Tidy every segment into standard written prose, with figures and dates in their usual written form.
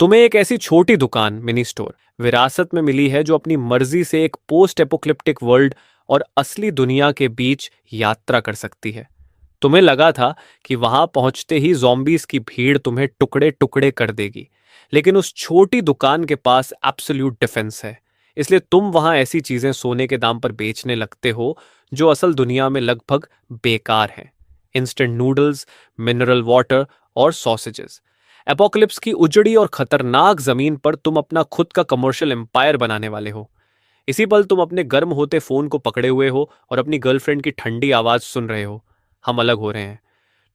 तुम्हें एक ऐसी छोटी दुकान मिनी स्टोर विरासत में मिली है जो अपनी मर्जी से एक पोस्ट एपोक्लिप्टिक वर्ल्ड और असली दुनिया के बीच यात्रा कर सकती है। तुम्हें लगा था कि वहां पहुंचते ही zombies की भीड़ तुम्हें टुकड़े टुकड़े कर देगी, लेकिन उस छोटी दुकान के पास एब्सोल्यूट डिफेंस है। इसलिए तुम वहां ऐसी चीजें सोने के दाम पर बेचने लगते हो जो असल दुनिया में लगभग बेकार हैं। इंस्टेंट नूडल्स, मिनरल वाटर और सॉसेजेस। एपोकलिप्स की उजड़ी और खतरनाक जमीन पर तुम अपना खुद का कमर्शियल एम्पायर बनाने वाले हो। इसी पल तुम अपने गर्म होते फोन को पकड़े हुए हो और अपनी गर्लफ्रेंड की ठंडी आवाज सुन रहे हो। हम अलग हो रहे हैं।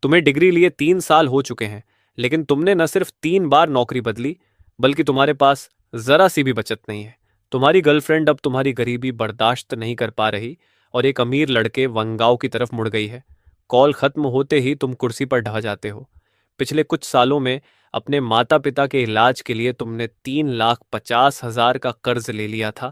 तुम्हें डिग्री लिए 3 साल हो चुके हैं, लेकिन तुमने न सिर्फ 3 बार नौकरी बदली, बल्कि तुम्हारे पास जरा सी भी बचत नहीं है। तुम्हारी गर्लफ्रेंड अब तुम्हारी गरीबी बर्दाश्त नहीं कर पा रही और एक अमीर लड़के वंगाओ की तरफ मुड़ गई है। कॉल खत्म होते ही तुम कुर्सी पर ढह जाते हो। पिछले कुछ सालों में अपने माता पिता के इलाज के लिए तुमने 3,50,000 का कर्ज ले लिया था।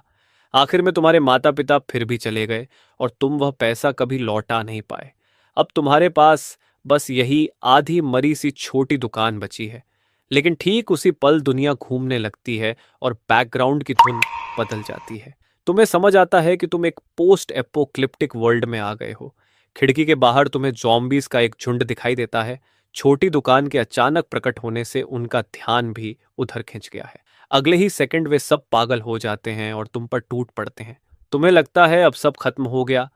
आखिर में तुम्हारे माता पिता फिर भी चले गए और तुम वह पैसा कभी लौटा नहीं पाए। अब तुम्हारे पास बस यही आधी मरी सी छोटी दुकान बची है। लेकिन ठीक उसी पल दुनिया घूमने लगती है और बैकग्राउंड की धुन बदल जाती है। तुम्हें समझ आता है कि तुम एक पोस्ट एपोक्लिप्टिक वर्ल्ड में आ गए हो। खिड़की के बाहर तुम्हें जॉम्बीज का एक झुंड दिखाई देता है। छोटी दुकान के अचानक प्रकट होने से उनका ध्यान भी उधर खिंच गया है। अगले ही सेकंड वे सब पागल हो जाते हैं और तुम पर टूट पड़ते हैं। तुम्हें लगता है अब सब खत्म हो गया,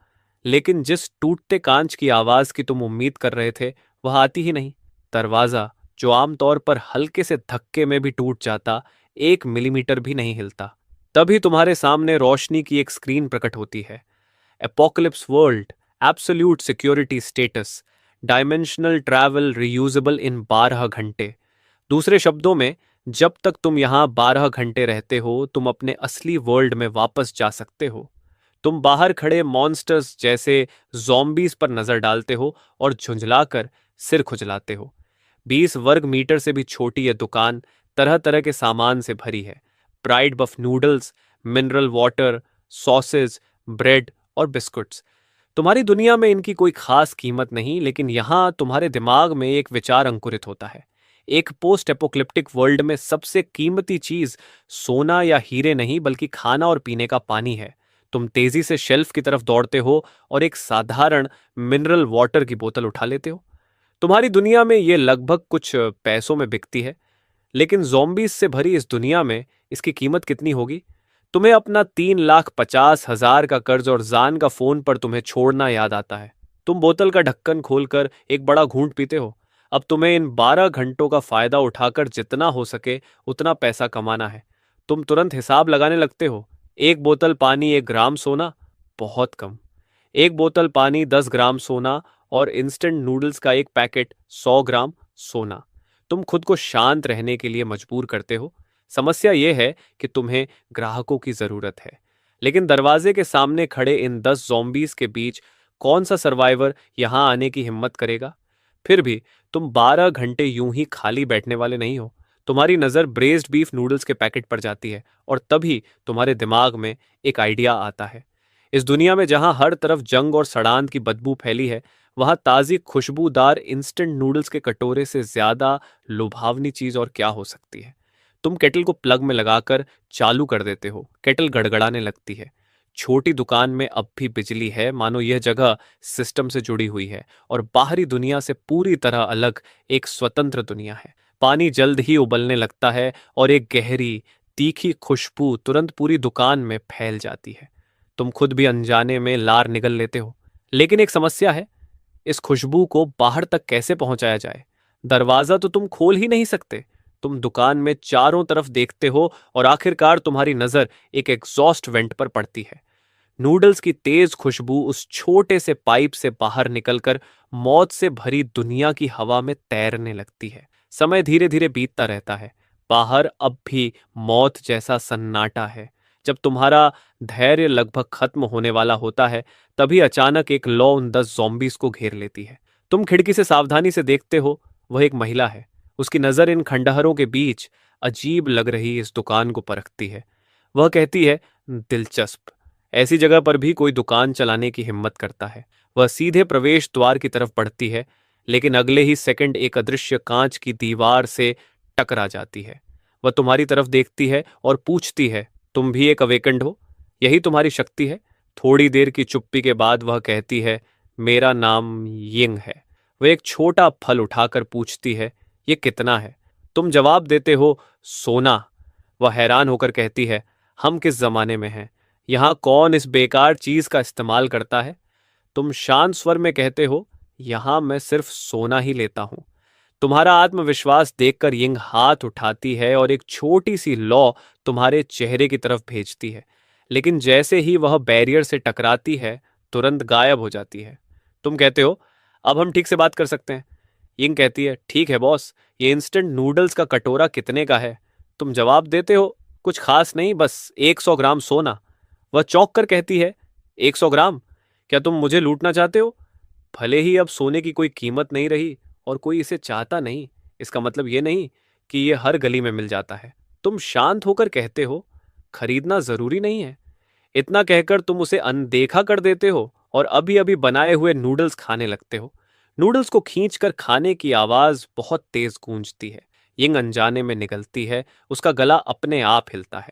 लेकिन जिस टूटते कांच की आवाज की तुम उम्मीद कर रहे थे वह आती ही नहीं। दरवाजा, जो आमतौर पर हल्के से धक्के में भी टूट जाता, 1 मिलीमीटर भी नहीं हिलता। तभी तुम्हारे सामने रोशनी की एक स्क्रीन प्रकट होती है। Apocalypse world, absolute security status, dimensional travel reusable in 12 घंटे। दूसरे शब्दों में, जब तक तुम यहाँ 12 घंटे रहते हो तुम अपने असली वर्ल्ड में वापस जा सकते हो। तुम बाहर खड़े मॉन्स्टर्स जैसे zombies पर नजर डालते हो और झुंझलाकर सिर खुजलाते हो। 20 वर्ग मीटर से भी छोटी यह दुकान तरह तरह के सामान से भरी है। Braised beef noodles, mineral water, sausage, bread और बिस्कुट्स। तुम्हारी दुनिया में इनकी कोई खास कीमत नहीं, लेकिन यहाँ तुम्हारे दिमाग में एक विचार अंकुरित होता है। एक पोस्ट एपोक्लिप्टिक वर्ल्ड में सबसे कीमती चीज सोना या हीरे नहीं, बल्कि खाना और पीने का पानी है। तुम तेजी से शेल्फ की तरफ दौड़ते हो और एक साधारण मिनरल वाटर की बोतल उठा लेते हो। तुम्हारी दुनिया में ये लगभग कुछ पैसों में बिकती है, लेकिन zombies से भरी इस दुनिया में इसकी कीमत कितनी होगी? तुम्हें अपना 3,50,000 का कर्ज और जान का फोन पर तुम्हें छोड़ना याद आता है। तुम बोतल का ढक्कन खोलकर एक बड़ा घूंट पीते हो। अब तुम्हें इन 12 घंटों का फायदा उठाकर जितना हो सके उतना पैसा कमाना है। तुम तुरंत हिसाब लगाने लगते हो। एक बोतल पानी 1 ग्राम सोना, बहुत कम। एक बोतल पानी 10 ग्राम सोना और इंस्टेंट नूडल्स का एक पैकेट 100 ग्राम सोना। तुम खुद को शांत रहने के लिए मजबूर करते हो। समस्या यह है कि तुम्हें ग्राहकों की जरूरत है, लेकिन दरवाजे के सामने खड़े इन 10 zombies के बीच कौन सा सर्वाइवर यहां आने की हिम्मत करेगा? फिर भी तुम 12 घंटे यूं ही खाली बैठने वाले नहीं हो। तुम्हारी नजर ब्रेस्ड बीफ नूडल्स के पैकेट पर जाती है और तभी तुम्हारे दिमाग में एक आइडिया आता है। इस दुनिया में जहां हर तरफ जंग और सड़ांध की बदबू फैली है, वहां ताजी खुशबूदार इंस्टेंट नूडल्स के कटोरे से ज्यादा लुभावनी चीज और क्या हो सकती है? तुम केटल को प्लग में लगाकर चालू कर देते हो। केटल गड़गड़ाने लगती है। छोटी दुकान में अब भी बिजली है, मानो यह जगह सिस्टम से जुड़ी हुई है और बाहरी दुनिया से पूरी तरह अलग एक स्वतंत्र दुनिया है। पानी जल्द ही उबलने लगता है और एक गहरी, तीखी खुशबू तुरंत पूरी दुकान में फैल जाती है। तुम खुद भी अनजाने में लार निगल लेते हो। लेकिन एक समस्या है, इस खुशबू को बाहर तक कैसे पहुंचाया जाए? दरवाजा तो तुम खोल ही नहीं सकते। तुम दुकान में चारों तरफ देखते हो और आखिरकार तुम्हारी नजर एक एग्जॉस्ट वेंट पर पड़ती है। नूडल्स की तेज खुशबू उस छोटे से पाइप से बाहर निकलकर मौत से भरी दुनिया की हवा में तैरने लगती है। समय धीरे धीरे बीतता रहता है। बाहर अब भी मौत जैसा सन्नाटा है। जब तुम्हारा धैर्य लगभग खत्म होने वाला होता है, तभी अचानक एक लौ उन 10 zombies को घेर लेती है। तुम खिड़की से सावधानी से देखते हो। वह एक महिला है। उसकी नजर इन खंडहरों के बीच अजीब लग रही इस दुकान को परखती है। वह कहती है, दिलचस्प। ऐसी जगह पर भी कोई दुकान चलाने की हिम्मत करता है। वह सीधे प्रवेश द्वार की तरफ बढ़ती है, लेकिन अगले ही सेकंड एक अदृश्य कांच की दीवार से टकरा जाती है। वह तुम्हारी तरफ देखती है और पूछती है, तुम भी एक अवेकंड हो? यही तुम्हारी शक्ति है? थोड़ी देर की चुप्पी के बाद वह कहती है, मेरा नाम यिंग है। वह एक छोटा फल उठाकर पूछती है, ये कितना है? तुम जवाब देते हो, सोना। वह हैरान होकर कहती है, हम किस जमाने में हैं? यहाँ कौन इस बेकार चीज का इस्तेमाल करता है? तुम शांत स्वर में कहते हो, यहां मैं सिर्फ सोना ही लेता हूं। तुम्हारा आत्मविश्वास देखकर यिंग हाथ उठाती है और एक छोटी सी लौ तुम्हारे चेहरे की तरफ भेजती है, लेकिन जैसे ही वह बैरियर से टकराती है तुरंत गायब हो जाती है। तुम कहते हो, अब हम ठीक से बात कर सकते हैं। यिंग कहती है, ठीक है बॉस, ये इंस्टेंट नूडल्स का कटोरा कितने का है? तुम जवाब देते हो, कुछ खास नहीं, बस 100 ग्राम सोना। वह चौंक कर कहती है, 100 ग्राम? क्या तुम मुझे लूटना चाहते हो? भले ही अब सोने की कोई कीमत नहीं रही और कोई इसे चाहता नहीं, इसका मतलब ये नहीं कि ये हर गली में मिल जाता है। तुम शांत होकर कहते हो, खरीदना जरूरी नहीं है। इतना कहकर तुम उसे अनदेखा कर देते हो और अभी अभी बनाए हुए नूडल्स खाने लगते हो। नूडल्स को खींचकर खाने की आवाज बहुत तेज गूंजती है। यिंग अनजाने में निगलती है, उसका गला अपने आप हिलता है।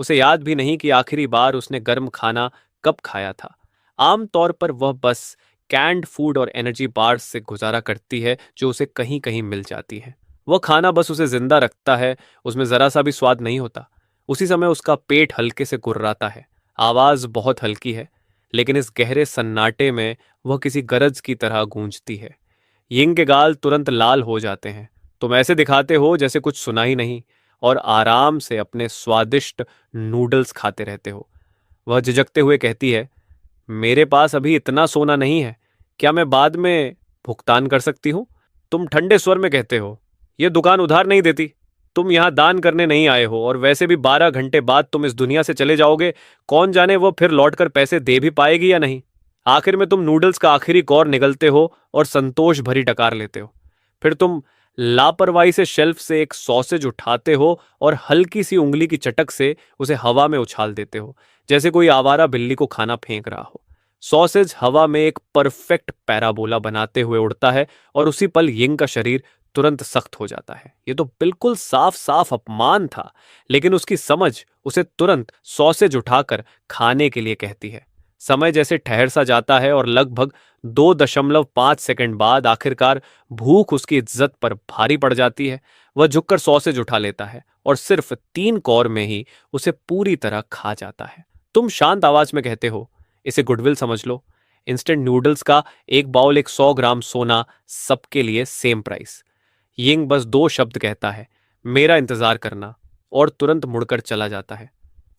उसे याद भी नहीं कि आखिरी बार उसने गर्म खाना कब खाया था। आमतौर पर वह बस कैंड फूड और एनर्जी बार्स से गुजारा करती है जो उसे कहीं कहीं मिल जाती है। वह खाना बस उसे जिंदा रखता है, उसमें जरा सा भी स्वाद नहीं होता। उसी समय उसका पेट हल्के से गुर्राता है। आवाज बहुत हल्की है, लेकिन इस गहरे सन्नाटे में वह किसी गरज की तरह गूंजती है। यिंग के गाल तुरंत लाल हो जाते हैं। तुम ऐसे दिखाते हो जैसे कुछ सुना ही नहीं और आराम से अपने स्वादिष्ट नूडल्स खाते रहते हो। वह झिझकते हुए कहती है, मेरे पास अभी इतना सोना नहीं है, क्या मैं बाद में भुगतान कर सकती हूँ? तुम ठंडे स्वर में कहते हो, यह दुकान उधार नहीं देती। तुम यहाँ दान करने नहीं आए हो और वैसे भी 12 घंटे बाद तुम इस दुनिया से चले जाओगे। कौन जाने वो फिर लौटकर पैसे दे भी पाएगी या नहीं। आखिर में तुम नूडल्स का आखिरी कौर निगलते हो और संतोष भरी डकार लेते हो। फिर तुम लापरवाही से शेल्फ से एक सॉसेज उठाते हो और हल्की सी उंगली की चटक से उसे हवा में उछाल देते हो, जैसे कोई आवारा बिल्ली को खाना फेंक रहा हो। सॉसेज हवा में एक परफेक्ट पैराबोला बनाते हुए उड़ता है और उसी पल यिंग का शरीर तुरंत सख्त हो जाता है। ये तो बिल्कुल साफ साफ अपमान था, लेकिन उसकी समझ उसे तुरंत सॉसेज उठाकर खाने के लिए कहती है। समय जैसे ठहर सा जाता है और लगभग 2.5 सेकंड बाद आखिरकार भूख उसकी इज्जत पर भारी पड़ जाती है। वह झुककर सॉसेज उठा लेता है और सिर्फ 3 कौर में ही उसे पूरी तरह खा जाता है। तुम शांत आवाज में कहते हो, इसे गुडविल समझ लो। इंस्टेंट नूडल्स का एक बाउल, एक 100 ग्राम सोना, सबके लिए सेम प्राइस। यिंग बस 2 शब्द कहता है, मेरा इंतजार करना, और तुरंत मुड़कर चला जाता है।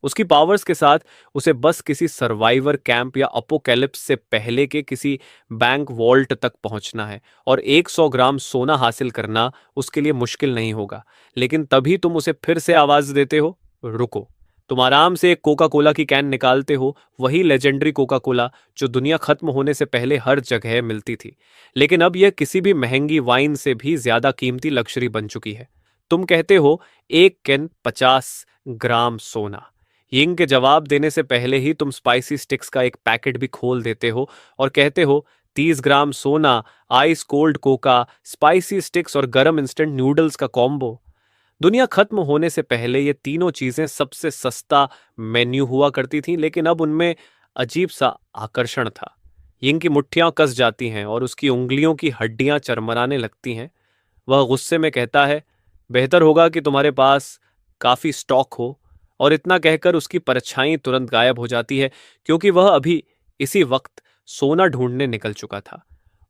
उसकी पावर्स के साथ उसे बस किसी सर्वाइवर कैंप या अपोकैलिप्स से पहले के किसी बैंक वॉल्ट तक पहुंचना है और 100 ग्राम सोना हासिल करना उसके लिए मुश्किल नहीं होगा। लेकिन तभी तुम उसे फिर से आवाज देते हो, रुको। तुम आराम से एक कोका कोला की कैन निकालते हो, वही लेजेंडरी कोका कोला जो दुनिया खत्म होने से पहले हर जगह मिलती थी, लेकिन अब यह किसी भी महंगी वाइन से भी ज्यादा कीमती लक्जरी बन चुकी है। तुम कहते हो, एक कैन 50 ग्राम सोना। यिंग के जवाब देने से पहले ही तुम स्पाइसी स्टिक्स का एक पैकेट भी खोल देते हो और कहते हो, 30 ग्राम सोना, ice cold Coca, spicy sticks और गरम इंस्टेंट नूडल्स का कॉम्बो। दुनिया खत्म होने से पहले ये तीनों चीजें सबसे सस्ता मेन्यू हुआ करती थीं, लेकिन अब उनमें अजीब सा आकर्षण था। यिंग की मुट्ठियां कस जाती हैं और उसकी उंगलियों की हड्डियां चरमराने लगती हैं। वह गुस्से में कहता है, बेहतर होगा कि तुम्हारे पास काफी स्टॉक हो। और इतना कहकर उसकी परछाई तुरंत गायब हो जाती है, क्योंकि वह अभी इसी वक्त सोना ढूंढने निकल चुका था।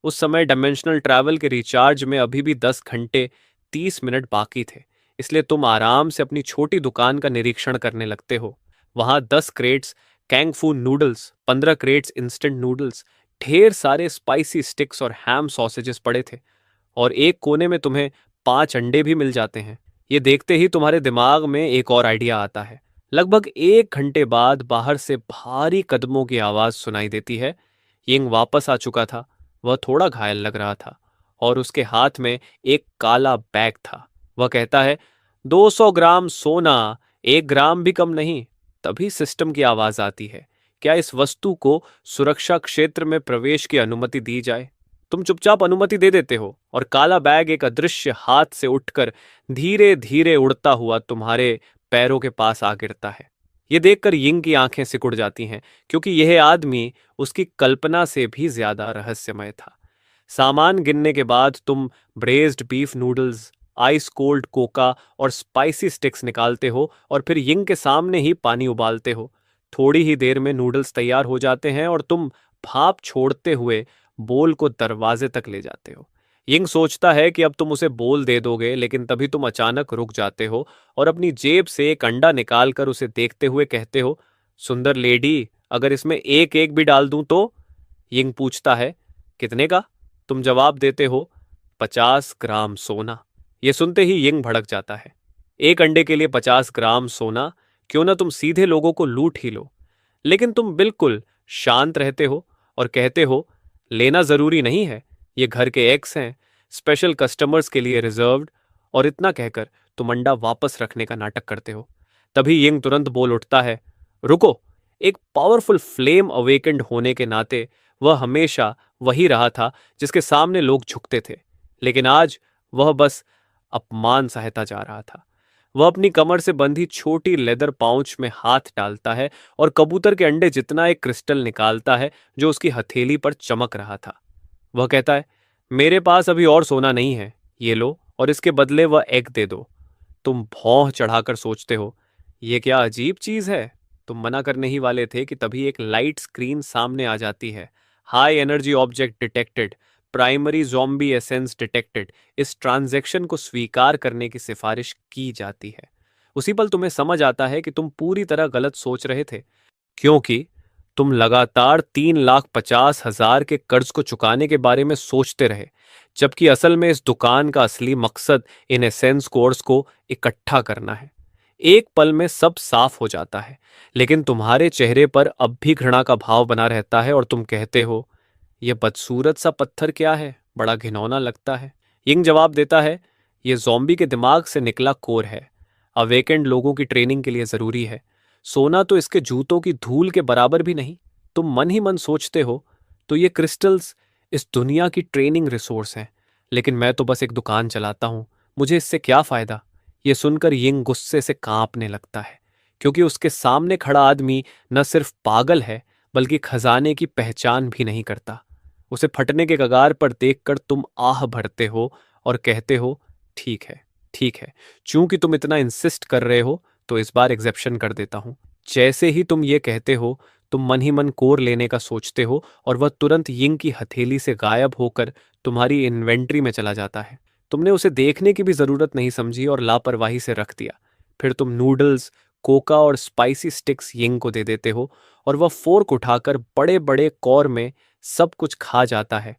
उस समय डायमेंशनल ट्रैवल के रिचार्ज में अभी भी 10 घंटे 30 मिनट बाकी थे, इसलिए तुम आराम से अपनी छोटी दुकान का निरीक्षण करने लगते हो। वहां 10 क्रेट्स कैंग फू नूडल्स, 15 क्रेट्स इंस्टेंट नूडल्स, ढेर सारे स्पाइसी स्टिक्स और हैम सॉसेजेस पड़े थे, और एक कोने में तुम्हें 5 अंडे भी मिल जाते हैं। ये देखते ही तुम्हारे दिमाग में एक और आइडिया आता है। लगभग 1 घंटे बाद बाहर से भारी कदमों की आवाज सुनाई देती है। यिंग वापस आ चुका था। वह थोड़ा घायल लग रहा था और उसके हाथ में एक काला बैग था। वह कहता है, 200 ग्राम सोना, 1 ग्राम भी कम नहीं। तभी सिस्टम की आवाज आती है, क्या इस वस्तु को सुरक्षा क्षेत्र में प्रवेश की अनुमति दी जाए? तुम चुपचाप अनुमति दे देते हो और काला बैग एक अदृश्य हाथ से उठकर धीरे धीरे उड़ता हुआ तुम्हारे पैरों के पास आ गिरता है। ये देखकर यिंग की आंखें सिकुड़ जाती हैं, क्योंकि यह आदमी उसकी कल्पना से भी ज्यादा रहस्यमय था। सामान गिनने के बाद तुम braised beef noodles, ice cold Coca और स्पाइसी स्टिक्स निकालते हो और फिर यिंग के सामने ही पानी उबालते हो। थोड़ी ही देर में नूडल्स तैयार हो जाते हैं और तुम भाप छोड़ते हुए बोल को दरवाजे तक ले जाते हो। यिंग सोचता है कि अब तुम उसे बोल दे दोगे, लेकिन तभी तुम अचानक रुक जाते हो और अपनी जेब से एक अंडा निकालकर उसे देखते हुए कहते हो, सुंदर लेडी, अगर इसमें एक एक भी डाल दूं तो? यिंग पूछता है, कितने का? तुम जवाब देते हो, 50 ग्राम सोना। ये सुनते ही यिंग भड़क जाता है। एक अंडे के लिए 50 ग्राम सोना? क्यों ना तुम सीधे लोगों को लूट ही लो। लेकिन तुम बिल्कुल शांत रहते हो और कहते हो, लेना जरूरी नहीं है, ये घर के एग्स हैं, स्पेशल कस्टमर्स के लिए रिजर्व्ड। और इतना कहकर तुम अंडा वापस रखने का नाटक करते हो। तभी यिंग तुरंत बोल उठता है, रुको। एक पावरफुल फ्लेम अवेकेंड होने के नाते वह हमेशा वही रहा था जिसके सामने लोग झुकते थे, लेकिन आज वह बस अपमान सहता जा रहा था। वह अपनी कमर से बंधी छोटी लेदर पाउच में हाथ डालता है और कबूतर के अंडे जितना एक क्रिस्टल निकालता है जो उसकी हथेली पर चमक रहा था। वह कहता है, मेरे पास अभी और सोना नहीं है, ये लो और इसके बदले वह एग दे दो। तुम भौं चढ़ाकर सोचते हो, ये क्या अजीब चीज है। तुम मना करने ही वाले थे कि तभी एक लाइट स्क्रीन सामने आ जाती है। High energy object detected, primary zombie essence detected. इस ट्रांजैक्शन को स्वीकार करने की सिफारिश की जाती है। उसी पल तुम्हें समझ आता है कि तुम पूरी तरह गलत सोच रहे थे, क्योंकि तुम लगातार 3,50,000 के कर्ज को चुकाने के बारे में सोचते रहे, जबकि असल में इस दुकान का असली मकसद इन एसेंस कोर्स को इकट्ठा करना है। एक पल में सब साफ हो जाता है, लेकिन तुम्हारे चेहरे पर अब भी घृणा का भाव बना रहता है और तुम कहते हो, यह बदसूरत सा पत्थर क्या है, बड़ा घिनौना लगता है। यिंग जवाब देता है, यह ज़ॉम्बी के दिमाग से निकला कोर है, अवेकेंड लोगों की ट्रेनिंग के लिए जरूरी है। सोना तो इसके जूतों की धूल के बराबर भी नहीं। तुम मन ही मन सोचते हो, तो ये क्रिस्टल्स इस दुनिया की ट्रेनिंग रिसोर्स हैं, लेकिन मैं तो बस एक दुकान चलाता हूं, मुझे इससे क्या फायदा। ये सुनकर यिंग गुस्से से कांपने लगता है, क्योंकि उसके सामने खड़ा आदमी न सिर्फ पागल है, बल्कि खजाने की पहचान भी नहीं करता। उसे फटने के कगार पर देखकर तुम आह भरते हो और कहते हो, ठीक है, ठीक है, चूंकि तुम इतना इंसिस्ट कर रहे हो तो इस बार एग्जेप्शन कर देता हूं। जैसे ही तुम ये कहते हो, तुम मन ही मन कोर लेने का सोचते हो और वह तुरंत यिंग की हथेली से गायब होकर तुम्हारी इन्वेंट्री में चला जाता है। तुमने उसे देखने की भी जरूरत नहीं समझी और लापरवाही से रख दिया। फिर तुम नूडल्स, कोका और स्पाइसी स्टिक्स यिंग को दे देते हो और वह फोर्क उठाकर बड़े बड़े कौर में सब कुछ खा जाता है,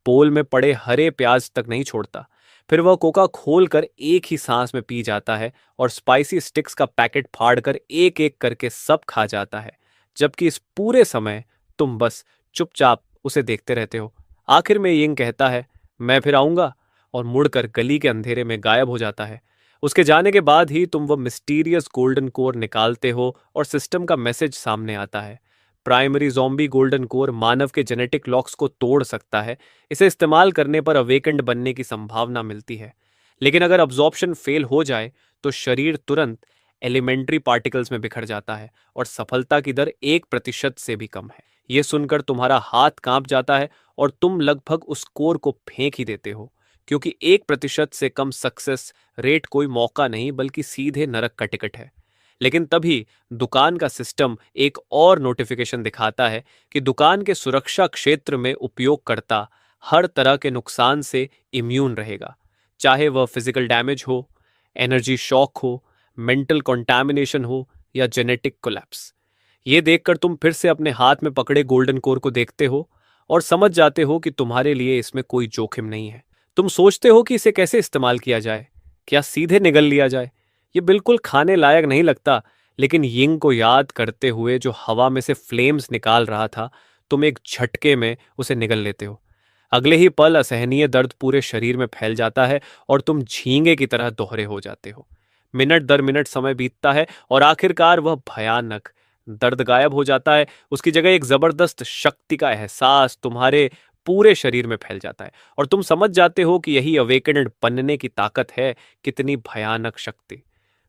पोल में पड़े हरे प्याज तक नहीं छोड़ता। फिर वह कोका खोलकर एक ही सांस में पी जाता है और स्पाइसी स्टिक्स का पैकेट फाड़कर एक एक करके सब खा जाता है, जबकि इस पूरे समय तुम बस चुपचाप उसे देखते रहते हो। आखिर में यिंग कहता है, मैं फिर आऊंगा, और मुड़कर गली के अंधेरे में गायब हो जाता है। उसके जाने के बाद ही तुम वह मिस्टीरियस गोल्डन कोर निकालते हो और सिस्टम का मैसेज सामने आता है। प्राइमरी ज़ॉम्बी गोल्डन कोर मानव के जेनेटिक लॉक्स को तोड़ सकता है। इसे इस्तेमाल करने पर अवेकेंड बनने की संभावना मिलती है, लेकिन अगर अब्जॉर्प्शन फेल हो जाए तो शरीर तुरंत एलिमेंट्री पार्टिकल्स में बिखर जाता है और सफलता की दर 1% से भी कम है। यह सुनकर तुम्हारा हाथ कांप जाता है और तुम लगभग उस कोर को फेंक ही देते हो, क्योंकि 1% से कम सक्सेस रेट कोई मौका नहीं बल्कि सीधे नरक का टिकट है। लेकिन तभी दुकान का सिस्टम एक और नोटिफिकेशन दिखाता है कि दुकान के सुरक्षा क्षेत्र में उपयोगकर्ता हर तरह के नुकसान से इम्यून रहेगा, चाहे वह फिजिकल डैमेज हो, एनर्जी शॉक हो, मेंटल कॉन्टैमिनेशन हो या जेनेटिक कोलैप्स। ये देखकर तुम फिर से अपने हाथ में पकड़े गोल्डन कोर को देखते हो और समझ जाते हो कि तुम्हारे लिए इसमें कोई जोखिम नहीं है। तुम सोचते हो कि इसे कैसे इस्तेमाल किया जाए, क्या सीधे निगल लिया जाए। ये बिल्कुल खाने लायक नहीं लगता, लेकिन यिंग को याद करते हुए जो हवा में से फ्लेम्स निकाल रहा था, तुम एक झटके में उसे निगल लेते हो। अगले ही पल असहनीय दर्द पूरे शरीर में फैल जाता है और तुम झींगे की तरह दोहरे हो जाते हो। मिनट दर मिनट समय बीतता है और आखिरकार वह भयानक दर्द गायब हो जाता है। उसकी जगह एक जबरदस्त शक्ति का एहसास तुम्हारे पूरे शरीर में फैल जाता है और तुम समझ जाते हो कि यही अवेकेनेड बनने की ताकत है। कितनी भयानक शक्ति।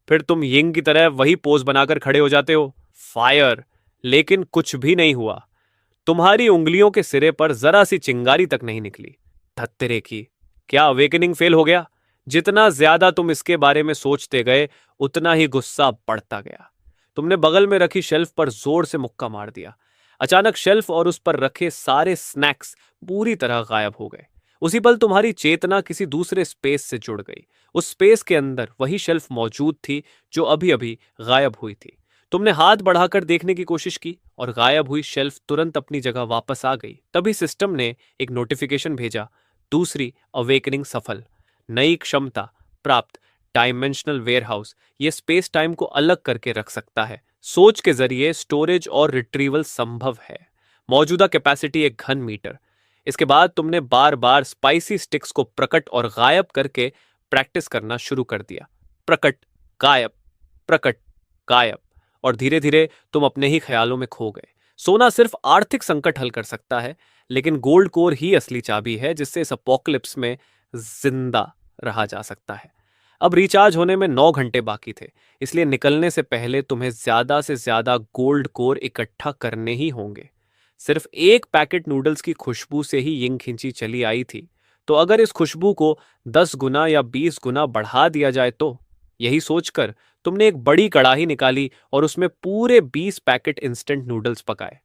फिर तुम यिंग की तरह वही पोज बनाकर खड़े हो जाते हो, फायर। लेकिन कुछ भी नहीं हुआ। तुम्हारी उंगलियों के सिरे पर जरा सी चिंगारी तक नहीं निकली। धत्तेरे की, क्या अवेकनिंग फेल हो गया? जितना ज्यादा तुम इसके बारे में सोचते गए, उतना ही गुस्सा बढ़ता गया। तुमने बगल में रखी शेल्फ पर जोर से मुक्का मार दिया। अचानक शेल्फ और उस पर रखे सारे स्नैक्स पूरी तरह गायब हो गए। उसी पल तुम्हारी चेतना किसी दूसरे स्पेस से जुड़ गई। उस स्पेस के अंदर वही शेल्फ मौजूद थी जो अभी अभी गायब हुई थी। तुमने हाथ बढ़ाकर देखने की कोशिश की और गायब हुई शेल्फ तुरंत अपनी जगह वापस आ गई। तभी सिस्टम ने एक नोटिफिकेशन भेजा, दूसरी अवेकनिंग सफल, नई क्षमता प्राप्त, डायमेंशनल वेयरहाउस। ये स्पेस टाइम को अलग करके रख सकता है। सोच के जरिए स्टोरेज और रिट्रीवल संभव है। मौजूदा कैपेसिटी 1 घन मीटर। इसके बाद तुमने बार बार स्पाइसी स्टिक्स को प्रकट और गायब करके प्रैक्टिस करना शुरू कर दिया। प्रकट, गायब, प्रकट, गायब। और धीरे धीरे तुम अपने ही ख्यालों में खो गए। सोना सिर्फ आर्थिक संकट हल कर सकता है, लेकिन गोल्ड कोर ही असली चाबी है जिससे इस अपोकलिप्स में जिंदा रहा जा सकता है। अब रिचार्ज होने में 9 घंटे बाकी थे, इसलिए निकलने से पहले तुम्हें ज्यादा से ज्यादा गोल्ड कोर इकट्ठा करने ही होंगे। सिर्फ एक पैकेट नूडल्स की खुशबू से ही यिंग खिंची चली आई थी, तो अगर इस खुशबू को 10 गुना या 20 गुना बढ़ा दिया जाए तो? यही सोचकर तुमने एक बड़ी कड़ाही निकाली और उसमें पूरे 20 पैकेट इंस्टेंट नूडल्स पकाए।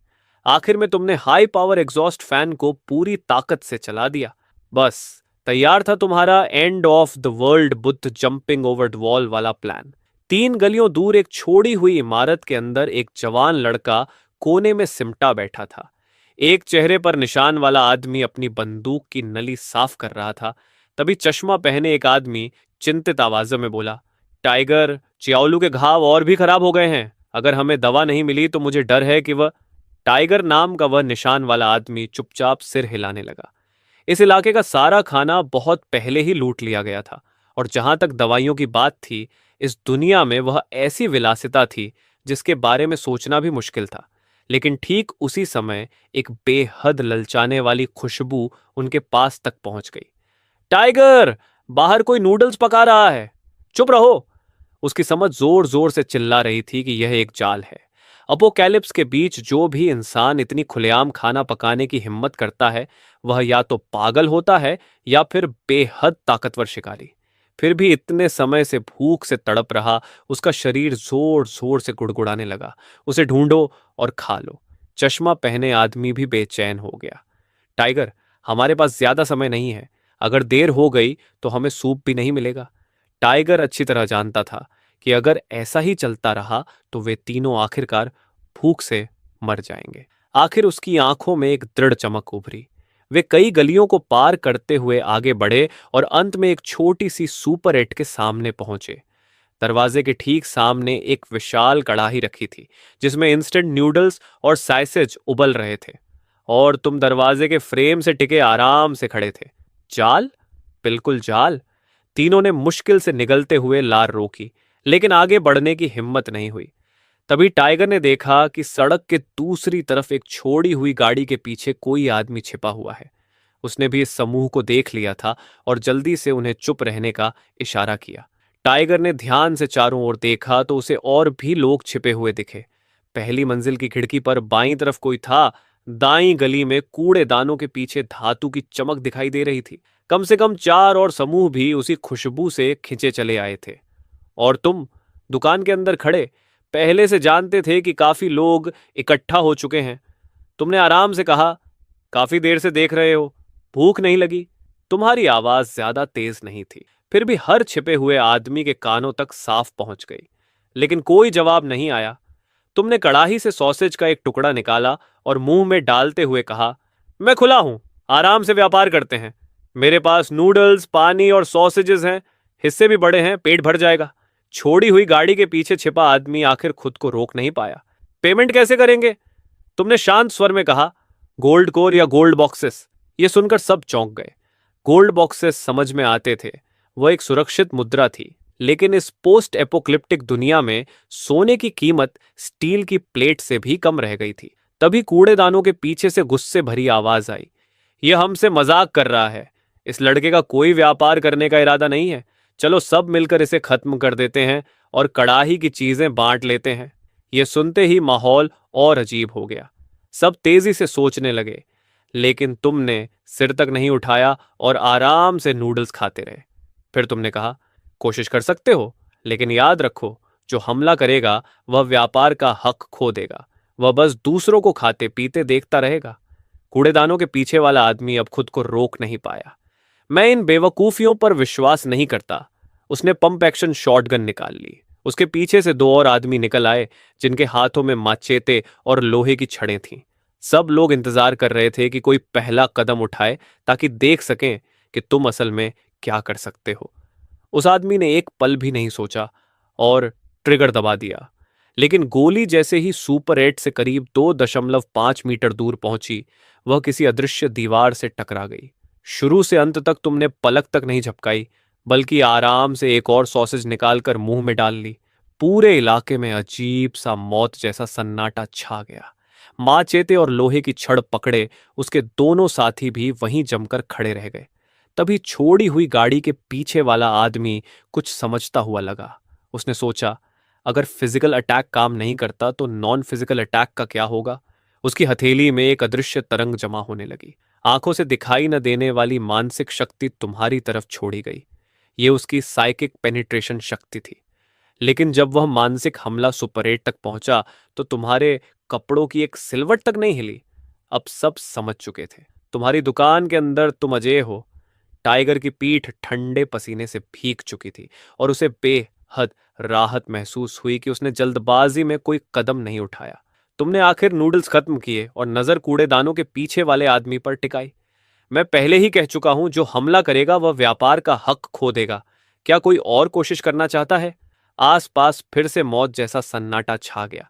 आखिर में तुमने हाई पावर एग्जॉस्ट फैन को पूरी ताकत से चला दिया। बस तैयार था तुम्हारा end of the world Buddha jumping over the wall वाला प्लान। 3 गलियों दूर एक छोड़ी हुई इमारत के अंदर एक जवान लड़का कोने में सिमटा बैठा था। एक चेहरे पर निशान वाला आदमी अपनी बंदूक की नली साफ कर रहा था। तभी चश्मा पहने एक आदमी चिंतित आवाज़ों में बोला, टाइगर, चियाओलू के घाव और भी खराब हो गए हैं। अगर हमें दवा नहीं मिली तो मुझे डर है कि वह। टाइगर नाम का वह निशान वाला आदमी चुपचाप सिर हिलाने लगा। इस इलाके का सारा खाना बहुत पहले ही लूट लिया गया था, और जहां तक दवाइयों की बात थी, इस दुनिया में वह ऐसी विलासिता थी जिसके बारे में सोचना भी मुश्किल था। लेकिन ठीक उसी समय एक बेहद ललचाने वाली खुशबू उनके पास तक पहुंच गई। टाइगर, बाहर कोई नूडल्स पका रहा है, चुप रहो। उसकी समझ जोर जोर से चिल्ला रही थी कि यह एक जाल है। अपोकैलिप्स के बीच जो भी इंसान इतनी खुलेआम खाना पकाने की हिम्मत करता है, वह या तो पागल होता है या फिर बेहद ताकतवर शिकारी। फिर भी इतने समय से भूख से तड़प रहा उसका शरीर जोर जोर से गुड़गुड़ाने लगा। उसे ढूंढो और खा लो। चश्मा पहने आदमी भी बेचैन हो गया। टाइगर, हमारे पास ज्यादा समय नहीं है। अगर देर हो गई तो हमें सूप भी नहीं मिलेगा। टाइगर अच्छी तरह जानता था कि अगर ऐसा ही चलता रहा तो वे तीनों आखिरकार भूख से मर जाएंगे। आखिर उसकी आंखों में एक दृढ़ चमक उभरी। वे कई गलियों को पार करते हुए आगे बढ़े और अंत में एक छोटी सी सुपर 8 के सामने पहुंचे। दरवाजे के ठीक सामने एक विशाल कड़ाही रखी थी जिसमें इंस्टेंट नूडल्स और सैसेज उबल रहे थे, और तुम दरवाजे के फ्रेम से टिके आराम से खड़े थे। जाल? बिल्कुल जाल। तीनों ने मुश्किल से निगलते हुए लार रोकी, लेकिन आगे बढ़ने की हिम्मत नहीं हुई। तभी टाइगर ने देखा कि सड़क के दूसरी तरफ एक छोड़ी हुई गाड़ी के पीछे कोई आदमी छिपा हुआ है। उसने भी इस समूह को देख लिया था और जल्दी से उन्हें चुप रहने का इशारा किया। टाइगर ने ध्यान से चारों ओर देखा तो उसे और भी लोग छिपे हुए दिखे। पहली मंजिल की खिड़की पर बाईं तरफ कोई था। दाईं गली में कूड़ेदानों के पीछे धातु की चमक दिखाई दे रही थी। कम से कम 4 और समूह भी उसी खुशबू से खिंचे चले आए थे। और तुम दुकान के अंदर खड़े पहले से जानते थे कि काफी लोग इकट्ठा हो चुके हैं। तुमने आराम से कहा, काफी देर से देख रहे हो, भूख नहीं लगी? तुम्हारी आवाज ज्यादा तेज नहीं थी, फिर भी हर छिपे हुए आदमी के कानों तक साफ पहुंच गई। लेकिन कोई जवाब नहीं आया। तुमने कड़ाही से सॉसेज का एक टुकड़ा निकाला और मुंह में डालते हुए कहा, मैं खुला हूं, आराम से व्यापार करते हैं। मेरे पास नूडल्स, पानी और सॉसेजेस हैं, हिस्से भी बड़े हैं, पेट भर जाएगा। छोड़ी हुई गाड़ी के पीछे छिपा आदमी आखिर खुद को रोक नहीं पाया। पेमेंट कैसे करेंगे? तुमने शांत स्वर में कहा, गोल्ड कोर या गोल्ड बॉक्सेस। ये सुनकर सब चौंक गए। गोल्ड बॉक्सेस समझ में आते थे, वह एक सुरक्षित मुद्रा थी, लेकिन इस पोस्ट एपोक्लिप्टिक दुनिया में सोने की कीमत स्टील की प्लेट से भी कम रह गई थी। तभी कूड़ेदानों के पीछे से गुस्से भरी आवाज आई, ये हमसे मजाक कर रहा है। इस लड़के का कोई व्यापार करने का इरादा नहीं है। चलो सब मिलकर इसे खत्म कर देते हैं और कड़ाही की चीजें बांट लेते हैं। ये सुनते ही माहौल और अजीब हो गया। सब तेजी से सोचने लगे, लेकिन तुमने सिर तक नहीं उठाया और आराम से नूडल्स खाते रहे। फिर तुमने कहा, कोशिश कर सकते हो, लेकिन याद रखो, जो हमला करेगा वह व्यापार का हक खो देगा। वह बस दूसरों को खाते पीते देखता रहेगा। कूड़ेदानों के पीछे वाला आदमी अब खुद को रोक नहीं पाया। मैं इन बेवकूफियों पर विश्वास नहीं करता। उसने पंप एक्शन शॉटगन निकाल ली। उसके पीछे से दो और आदमी निकल आए, जिनके हाथों में माचेते और लोहे की छड़ें थीं। सब लोग इंतजार कर रहे थे कि कोई पहला कदम उठाए, ताकि देख सकें कि तुम असल में क्या कर सकते हो। उस आदमी ने एक पल भी नहीं सोचा और ट्रिगर दबा दिया। लेकिन गोली जैसे ही सुपर 8 से करीब 2.5 मीटर दूर पहुंची, वह किसी अदृश्य दीवार से टकरा गई। शुरू से अंत तक तुमने पलक तक नहीं झपकाई, बल्कि आराम से एक और सॉसेज निकालकर मुंह में डाल ली। पूरे इलाके में अजीब सा मौत जैसा सन्नाटा छा गया। माचेते और लोहे की छड़ पकड़े उसके दोनों साथी भी वहीं जमकर खड़े रह गए। तभी छोड़ी हुई गाड़ी के पीछे वाला आदमी कुछ समझता हुआ लगा। उसने सोचा, अगर फिजिकल अटैक काम नहीं करता तो नॉन फिजिकल अटैक का क्या होगा। उसकी हथेली में एक अदृश्य तरंग जमा होने लगी। आंखों से दिखाई न देने वाली मानसिक शक्ति तुम्हारी तरफ छोड़ी गई। ये उसकी साइकिक पेनिट्रेशन शक्ति थी। लेकिन जब वह मानसिक हमला सुपर 8 तक पहुंचा, तो तुम्हारे कपड़ों की एक सिलवट तक नहीं हिली। अब सब समझ चुके थे। तुम्हारी दुकान के अंदर तुम अजय हो। टाइगर की पीठ ठंडे पसीने से भीग चुकी थी और उसे बेहद राहत महसूस हुई कि उसने जल्दबाजी में कोई कदम नहीं उठाया। तुमने आखिर नूडल्स खत्म किए और नजर कूड़ेदानों के पीछे वाले आदमी पर टिकाई। मैं पहले ही कह चुका हूं, जो हमला करेगा वह व्यापार का हक खो देगा। क्या कोई और कोशिश करना चाहता है? आसपास फिर से मौत जैसा सन्नाटा छा गया।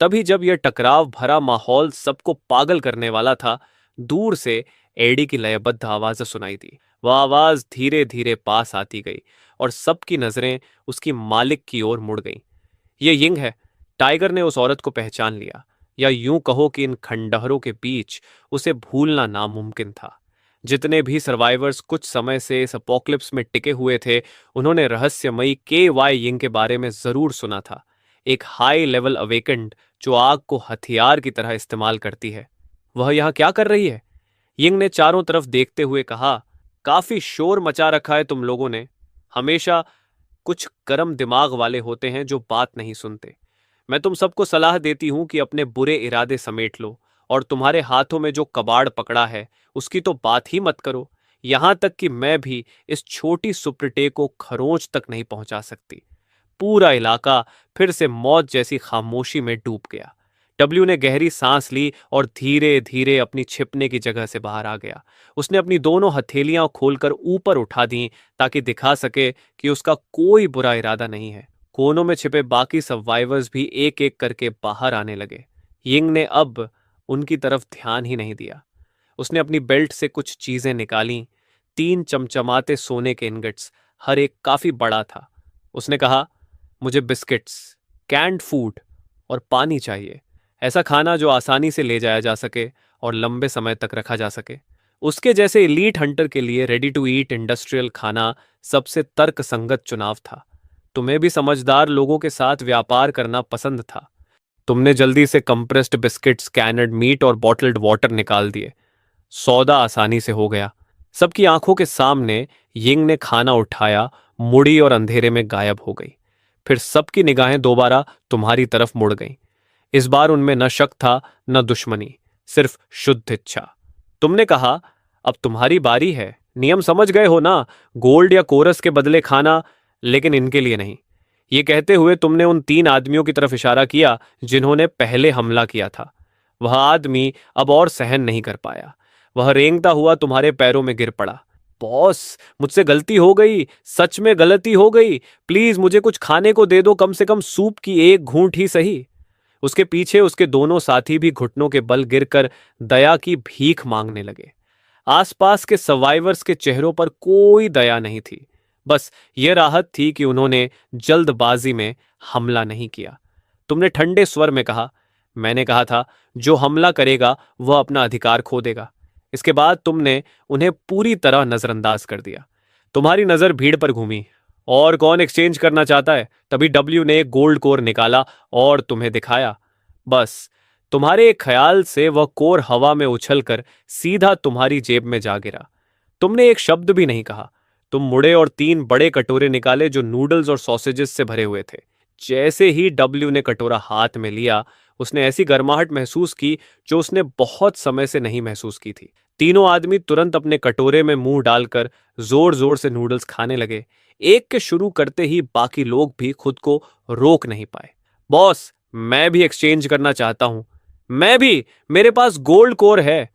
तभी जब यह टकराव भरा माहौल सबको पागल करने वाला था, दूर से एडी की लयबद्ध आवाज सुनाई दी। वह आवाज धीरे धीरे पास आती गई और सबकी नजरें उसकी मालिक की ओर मुड़ गईं। ये यिंग है। टाइगर ने उस औरत को पहचान लिया, या यूं कहो कि इन खंडहरों के बीच उसे भूलना नामुमकिन था। जितने भी सर्वाइवर्स कुछ समय से इस अपोक्लिप्स में टिके हुए थे, उन्होंने रहस्यमयी के यिंग के बारे में जरूर सुना था। एक हाई लेवल अवेकेंड जो आग को हथियार की तरह इस्तेमाल करती है। वह यहां क्या कर रही है? यिंग ने चारों तरफ देखते हुए कहा, काफी शोर मचा रखा है तुम लोगों ने। हमेशा कुछ गर्म दिमाग वाले होते हैं जो बात नहीं सुनते। मैं तुम सबको सलाह देती हूं कि अपने बुरे इरादे समेट लो, और तुम्हारे हाथों में जो कबाड़ पकड़ा है उसकी तो बात ही मत करो। यहां तक कि मैं भी इस छोटी सुप्रिटे को खरोंच तक नहीं पहुंचा सकती। पूरा इलाका फिर से मौत जैसी खामोशी में डूब गया। डब्ल्यू ने गहरी सांस ली और धीरे धीरे अपनी छिपने की जगह से बाहर आ गया। उसने अपनी दोनों हथेलियां खोलकर ऊपर उठा दी, ताकि दिखा सके कि उसका कोई बुरा इरादा नहीं है। कोनों में छिपे बाकी सर्वाइवर्स भी एक एक करके बाहर आने लगे। यिंग ने अब उनकी तरफ ध्यान ही नहीं दिया। उसने अपनी बेल्ट से कुछ चीजें निकाली। 3 चमचमाते सोने के इनगट्स, हर एक काफी बड़ा था। उसने कहा, मुझे बिस्किट्स, कैंड फूड और पानी चाहिए। ऐसा खाना जो आसानी से ले जाया जा सके और लंबे समय तक रखा जा सके। उसके जैसे एलीट हंटर के लिए रेडी टू ईट इंडस्ट्रियल खाना सबसे तर्कसंगत चुनाव था। तुम्हें भी समझदार लोगों के साथ व्यापार करना पसंद था। तुमने जल्दी से कंप्रेस्ड बिस्किट्स, कैनड मीट और बॉटल्ड वाटर निकाल दिए। सौदा आसानी से हो गया। सबकी आंखों के सामने यिंग ने खाना उठाया, मुड़ी और अंधेरे में गायब हो गई। फिर सबकी निगाहें दोबारा तुम्हारी तरफ मुड़ गईं। इस बार उनमें न शक था न दुश्मनी, सिर्फ शुद्ध इच्छा। तुमने कहा, अब तुम्हारी बारी है। नियम समझ गए हो ना? गोल्ड या कोरस के बदले खाना, लेकिन इनके लिए नहीं। ये कहते हुए तुमने उन 3 आदमियों की तरफ इशारा किया जिन्होंने पहले हमला किया था। वह आदमी अब और सहन नहीं कर पाया। वह रेंगता हुआ तुम्हारे पैरों में गिर पड़ा। बॉस, मुझसे गलती हो गई, सच में गलती हो गई। प्लीज मुझे कुछ खाने को दे दो, कम से कम सूप की एक घूंट ही सही। उसके पीछे उसके दोनों साथी भी घुटनों के बल गिरकर दया की भीख मांगने लगे। आसपास के सर्वाइवर्स के चेहरों पर कोई दया नहीं थी। बस यह राहत थी कि उन्होंने जल्दबाजी में हमला नहीं किया। तुमने ठंडे स्वर में कहा, मैंने कहा था, जो हमला करेगा वह अपना अधिकार खो देगा। इसके बाद तुमने उन्हें पूरी तरह नजरअंदाज कर दिया। तुम्हारी नजर भीड़ पर घूमी। और कौन एक्सचेंज करना चाहता है? तभी डब्ल्यू ने एक गोल्ड कोर निकाला और तुम्हें दिखाया। बस तुम्हारे एक ख्याल से वह कोर हवा में उछलकर सीधा तुम्हारी जेब में जा गिरा। तुमने एक शब्द भी नहीं कहा। तुम मुड़े और 3 बड़े कटोरे निकाले जो नूडल्स और सॉसेजेस से भरे हुए थे। जैसे ही डब्ल्यू ने कटोरा हाथ में लिया, उसने ऐसी गर्माहट महसूस की जो उसने बहुत समय से नहीं महसूस की थी। तीनों आदमी तुरंत अपने कटोरे में मुंह डालकर जोर जोर से नूडल्स खाने लगे। एक के शुरू करते ही बाकी लोग भी खुद को रोक नहीं पाए। बॉस, मैं भी एक्सचेंज करना चाहता हूं। मैं भी, मेरे पास गोल्ड कोर है।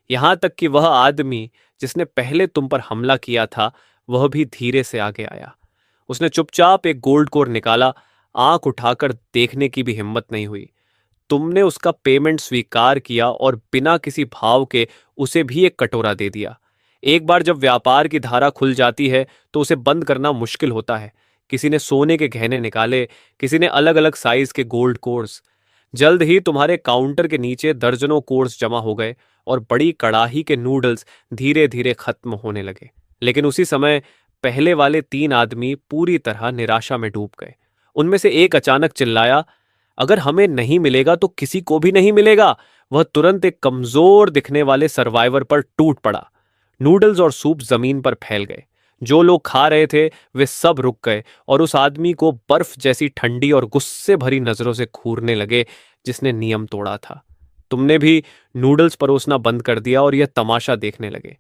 यहां तक कि वह आदमी जिसने पहले तुम पर हमला किया था, वह भी धीरे से आगे आया। उसने चुपचाप एक गोल्ड कोर निकाला। आंख उठाकर देखने की भी हिम्मत नहीं हुई। तुमने उसका पेमेंट स्वीकार किया और बिना किसी भाव के उसे भी एक कटोरा दे दिया। एक बार जब व्यापार की धारा खुल जाती है तो उसे बंद करना मुश्किल होता है। किसी ने सोने के गहने निकाले, किसी ने अलग अलग साइज के गोल्ड कोर्स। जल्द ही तुम्हारे काउंटर के नीचे दर्जनों कोर्स जमा हो गए और बड़ी कड़ाही के नूडल्स धीरे धीरे खत्म होने लगे। लेकिन उसी समय पहले वाले 3 आदमी पूरी तरह निराशा में डूब गए। उनमें से एक अचानक चिल्लाया, अगर हमें नहीं मिलेगा तो किसी को भी नहीं मिलेगा। वह तुरंत एक कमजोर दिखने वाले सर्वाइवर पर टूट पड़ा। नूडल्स और सूप जमीन पर फैल गए। जो लोग खा रहे थे वे सब रुक गए और उस आदमी को बर्फ जैसी ठंडी और गुस्से भरी नजरों से घूरने लगे जिसने नियम तोड़ा था। तुमने भी नूडल्स परोसना बंद कर दिया और यह तमाशा देखने लगे।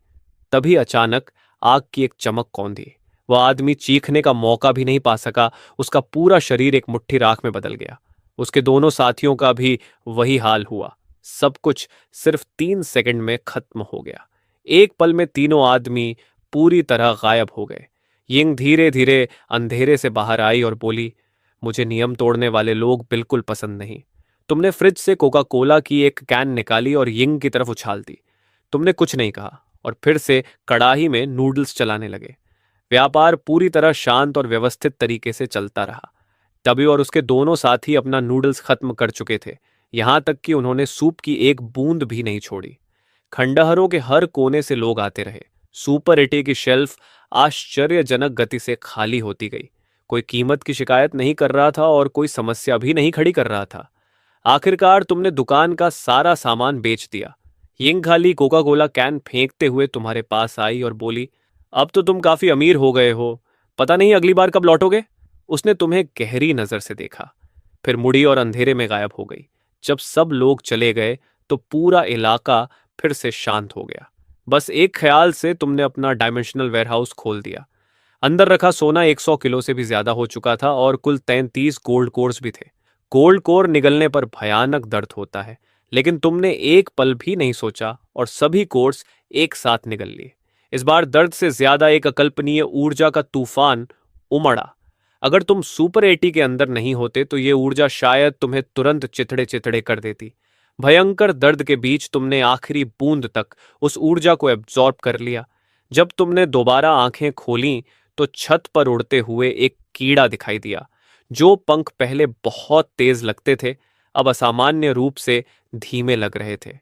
तभी अचानक आग की एक चमक कौंधी। वह आदमी चीखने का मौका भी नहीं पा सका। उसका पूरा शरीर एक मुट्ठी राख में बदल गया। उसके दोनों साथियों का भी वही हाल हुआ। सब कुछ सिर्फ 3 सेकंड में खत्म हो गया। एक पल में तीनों आदमी पूरी तरह गायब हो गए। यिंग धीरे धीरे अंधेरे से बाहर आई और बोली, मुझे नियम तोड़ने वाले लोग बिल्कुल पसंद नहीं। तुमने फ्रिज से कोका कोला की एक कैन निकाली और यिंग की तरफ उछाल दी। तुमने कुछ नहीं कहा और फिर से कड़ाही में नूडल्स चलाने लगे। व्यापार पूरी तरह शांत और व्यवस्थित तरीके से चलता रहा। तभी और उसके दोनों साथी अपना नूडल्स खत्म कर चुके थे। यहां तक कि उन्होंने सूप की एक बूंद भी नहीं छोड़ी। खंडहरों के हर कोने से लोग आते रहे। सुपर एटी की शेल्फ आश्चर्यजनक गति से खाली होती गई। कोई कीमत की शिकायत नहीं कर रहा था और कोई समस्या भी नहीं खड़ी कर रहा था। आखिरकार तुमने दुकान का सारा सामान बेच दिया। यिंग खाली कोका कोला कैन फेंकते हुए तुम्हारे पास आई और बोली, अब तो तुम काफी अमीर हो गए हो। पता नहीं अगली बार कब लौटोगे। उसने तुम्हें गहरी नजर से देखा, फिर मुड़ी और अंधेरे में गायब हो गई। जब सब लोग चले गए तो पूरा इलाका फिर से शांत हो गया। बस एक ख्याल से तुमने अपना डायमेंशनल वेयरहाउस खोल दिया। अंदर रखा सोना 100 किलो से भी ज्यादा हो चुका था और कुल 33 गोल्ड कोर्स भी थे। गोल्ड कोर निगलने पर भयानक दर्द होता है, लेकिन तुमने एक पल भी नहीं सोचा और सभी कोर्स एक साथ निगल लिए। इस बार दर्द से ज्यादा एक अकल्पनीय ऊर्जा का तूफान उमड़ा। अगर तुम सुपर एटी के अंदर नहीं होते तो ये ऊर्जा शायद तुम्हें तुरंत चिथड़े चिथड़े कर देती। भयंकर दर्द के बीच तुमने आखिरी बूंद तक उस ऊर्जा को एब्जॉर्ब कर लिया। जब तुमने दोबारा आंखें खोलीं तो छत पर उड़ते हुए एक कीड़ा दिखाई दिया। जो पंख पहले बहुत तेज लगते थे, अब असामान्य रूप से धीमे लग रहे थे।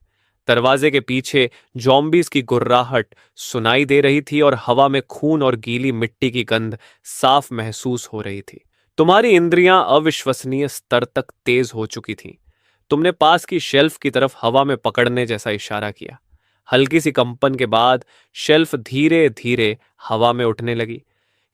दरवाजे के पीछे जॉम्बीज की गुर्राहट सुनाई दे रही थी और हवा में खून और गीली मिट्टी की गंध साफ महसूस हो रही थी। तुम्हारी इंद्रियां अविश्वसनीय स्तर तक तेज हो चुकी थीं। तुमने पास की शेल्फ की तरफ हवा में पकड़ने जैसा इशारा किया। हल्की सी कंपन के बाद शेल्फ धीरे धीरे हवा में उठने लगी।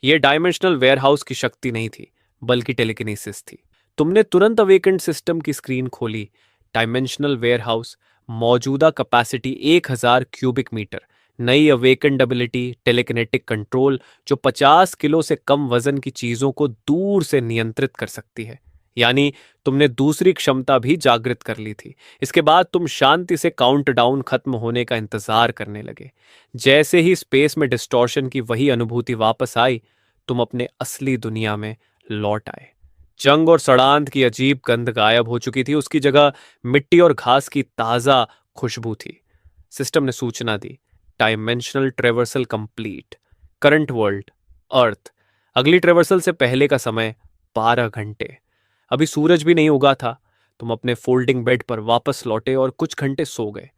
यह डायमेंशनल वेयरहाउस की शक्ति नहीं थी, बल्कि टेलीकिनेसिस थी। तुमने तुरंत अवेकेंड सिस्टम की स्क्रीन खोली। डायमेंशनल वेयरहाउस, मौजूदा कैपेसिटी 1000 क्यूबिक मीटर, नई अवेकेंड एबिलिटी टेलीकिनेटिक कंट्रोल जो 50 किलो से कम वजन की चीजों को दूर से नियंत्रित कर सकती है। यानी तुमने दूसरी क्षमता भी जागृत कर ली थी। इसके बाद तुम शांति से काउंटडाउन खत्म होने का इंतजार करने लगे। जैसे ही स्पेस में डिस्टॉर्शन की वही अनुभूति वापस आई, तुम अपने असली दुनिया में लौट आए। जंग और सड़ांध की अजीब गंध गायब हो चुकी थी। उसकी जगह मिट्टी और घास की ताजा खुशबू थी। सिस्टम ने सूचना दी, dimensional traversal complete. Current world earth. अगली ट्रेवर्सल से पहले का समय 12 घंटे। अभी सूरज भी नहीं उगा था। तुम अपने फोल्डिंग बेड पर वापस लौटे और कुछ घंटे सो गए।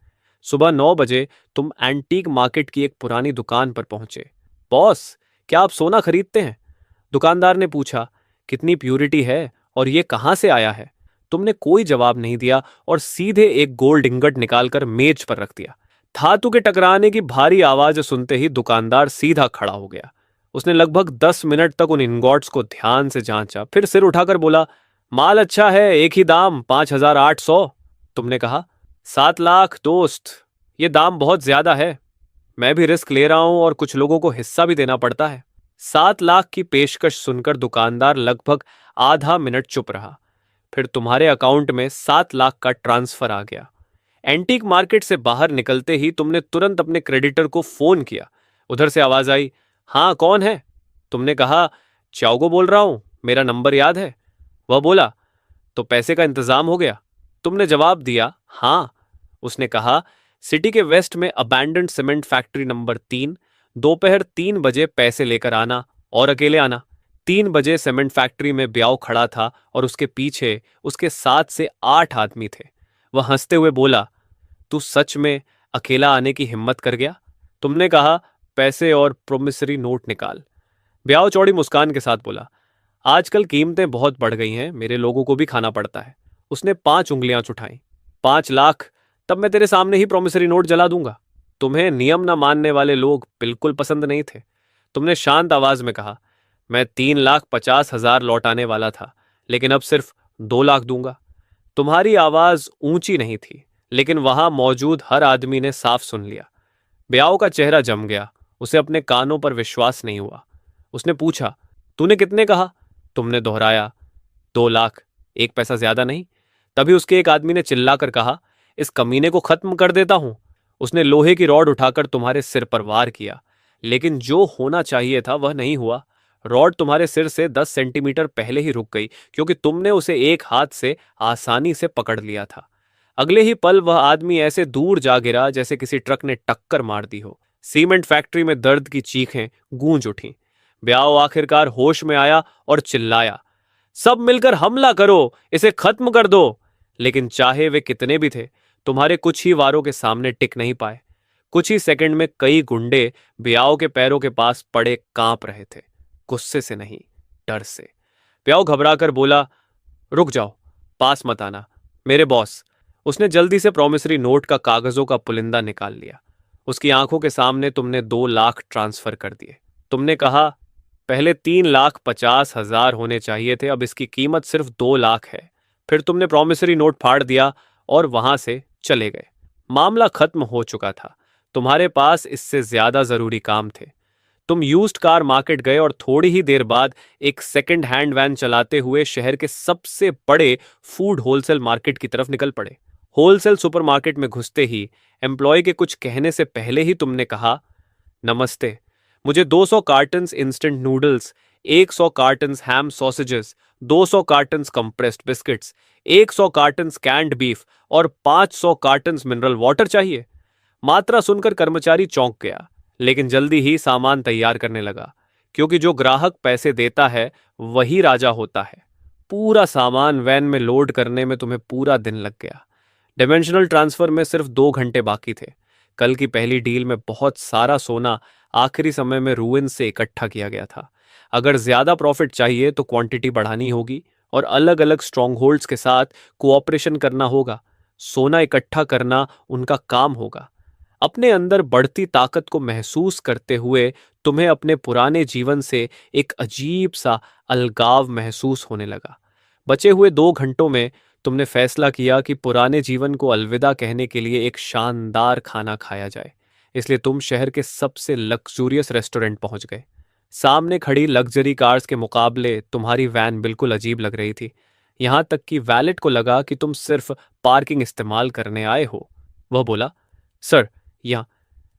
सुबह 9 बजे तुम एंटीक मार्केट की एक पुरानी दुकान पर पहुंचे। बॉस, क्या आप सोना खरीदते हैं? दुकानदार ने पूछा। कितनी प्यूरिटी है और ये कहाँ से आया है? तुमने कोई जवाब नहीं दिया और सीधे एक गोल्ड इंगट निकालकर मेज पर रख दिया। धातु के टकराने की भारी आवाज सुनते ही दुकानदार सीधा खड़ा हो गया। उसने लगभग 10 मिनट तक उन इंगॉट्स को ध्यान से जांचा, फिर सिर उठाकर बोला, माल अच्छा है, एक ही दाम 5,800। तुमने कहा, 7 लाख दोस्त, ये दाम बहुत ज्यादा है। मैं भी रिस्क ले रहा हूं और कुछ लोगों को हिस्सा भी देना पड़ता है। 7 लाख की पेशकश सुनकर दुकानदार लगभग आधा मिनट चुप रहा। फिर तुम्हारे अकाउंट में 7 लाख का ट्रांसफर आ गया। एंटीक मार्केट से बाहर निकलते ही तुमने तुरंत अपने क्रेडिटर को फोन किया। उधर से आवाज आई, हाँ कौन है? तुमने कहा, चाओगो बोल रहा हूं, मेरा नंबर याद है। वह बोला, तो पैसे का इंतजाम हो गया? तुमने जवाब दिया, हाँ। उसने कहा, सिटी के वेस्ट में अबैंडन्ड सीमेंट फैक्ट्री नंबर 3, दोपहर 3 बजे पैसे लेकर आना और अकेले आना। 3 बजे सीमेंट फैक्ट्री में ब्याव खड़ा था और उसके पीछे उसके 7 से 8 आदमी थे। वह हंसते हुए बोला, तू सच में अकेला आने की हिम्मत कर गया? तुमने कहा, पैसे और प्रोमिसरी नोट निकाल। ब्याव चौड़ी मुस्कान के साथ बोला, आजकल कीमतें बहुत बढ़ गई हैं, मेरे लोगों को भी खाना पड़ता है। उसने 5 उंगलियां चुठाई। 5 लाख? तब मैं तेरे सामने ही प्रोमिसरी नोट जला दूंगा। तुम्हें नियम न मानने वाले लोग बिल्कुल पसंद नहीं थे। तुमने शांत आवाज में कहा, मैं 3,50,000 लौटाने वाला था, लेकिन अब सिर्फ 2 लाख दूंगा। तुम्हारी आवाज ऊंची नहीं थी, लेकिन वहां मौजूद हर आदमी ने साफ सुन लिया। ब्याओ का चेहरा जम गया। उसे अपने कानों पर विश्वास नहीं हुआ। उसने पूछा, तूने कितने कहा? तुमने दोहराया, 2 लाख, एक पैसा ज्यादा नहीं। तभी उसके एक आदमी ने चिल्लाकर कहा, इस कमीने को खत्म कर देता हूं। उसने लोहे की रॉड उठाकर तुम्हारे सिर पर वार किया, लेकिन जो होना चाहिए था वह नहीं हुआ। रॉड तुम्हारे सिर से 10 सेंटीमीटर पहले ही रुक गई, क्योंकि तुमने उसे एक हाथ से आसानी से पकड़ लिया था। अगले ही पल वह आदमी ऐसे दूर जा गिरा जैसे किसी ट्रक ने टक्कर मार दी हो। सीमेंट फैक्ट्री में दर्द की चीखें गूंज उठीं। ब्याओ आखिरकार होश में आया और चिल्लाया, सब मिलकर हमला करो, इसे खत्म कर दो। लेकिन चाहे वे कितने भी थे, तुम्हारे कुछ ही वारों के सामने टिक नहीं पाए। कुछ ही सेकंड में कई गुंडे ब्याओ के पैरों के पास पड़े कांप रहे थे, गुस्से से नहीं, डर से। ब्याओ घबराकर बोला, रुक जाओ, पास मत आना, मेरे बॉस। उसने जल्दी से प्रॉमिसरी नोट का कागजों का पुलिंदा निकाल लिया। उसकी आंखों के सामने तुमने 2 लाख ट्रांसफर कर दिए। तुमने कहा, पहले 3,50,000 होने चाहिए थे, अब इसकी कीमत सिर्फ 2 लाख है। फिर तुमने प्रॉमिसरी नोट फाड़ दिया और वहां से चले गए। मामला खत्म हो चुका था। तुम्हारे पास इससे ज्यादा जरूरी काम थे। तुम यूज्ड कार मार्केट गए और थोड़ी ही देर बाद एक सेकंड हैंड वैन चलाते हुए शहर के सबसे बड़े फूड होलसेल मार्केट की तरफ निकल पड़े। होलसेल सुपरमार्केट में घुसते ही एम्प्लॉय के कुछ कहने से पहले ही तुमने कहा, नमस्ते, मुझे 200 cartons instant noodles, 100 cartons ham sausages, 200 cartons compressed biscuits, 100 cartons canned beef और 500 कार्टन्स मिनरल वाटर चाहिए। मात्रा सुनकर कर्मचारी चौंक गया, लेकिन जल्दी ही सामान तैयार करने लगा, क्योंकि जो ग्राहक पैसे देता है वही राजा होता है। पूरा सामान वैन में लोड करने में तुम्हें पूरा दिन लग गया। डिमेंशनल ट्रांसफर में सिर्फ 2 घंटे बाकी थे। कल की पहली डील में बहुत सारा सोना आखिरी समय में रूइन से इकट्ठा किया गया था। अगर ज्यादा प्रॉफिट चाहिए तो क्वांटिटी बढ़ानी होगी और अलग अलग स्ट्रॉन्गहोल्ड्स के साथ कोऑपरेशन करना होगा। सोना इकट्ठा करना उनका काम होगा। अपने अंदर बढ़ती ताकत को महसूस करते हुए तुम्हें अपने पुराने जीवन से एक अजीब सा अलगाव महसूस होने लगा। बचे हुए 2 घंटों में तुमने फैसला किया कि पुराने जीवन को अलविदा कहने के लिए एक शानदार खाना खाया जाए। इसलिए तुम शहर के सबसे लग्जूरियस रेस्टोरेंट पहुंच गए। सामने खड़ी लग्जरी कार्स के मुकाबले तुम्हारी वैन बिल्कुल अजीब लग रही थी। यहां तक कि वैलेट को लगा कि तुम सिर्फ पार्किंग इस्तेमाल करने आए हो। वह बोला, सर, यहाँ।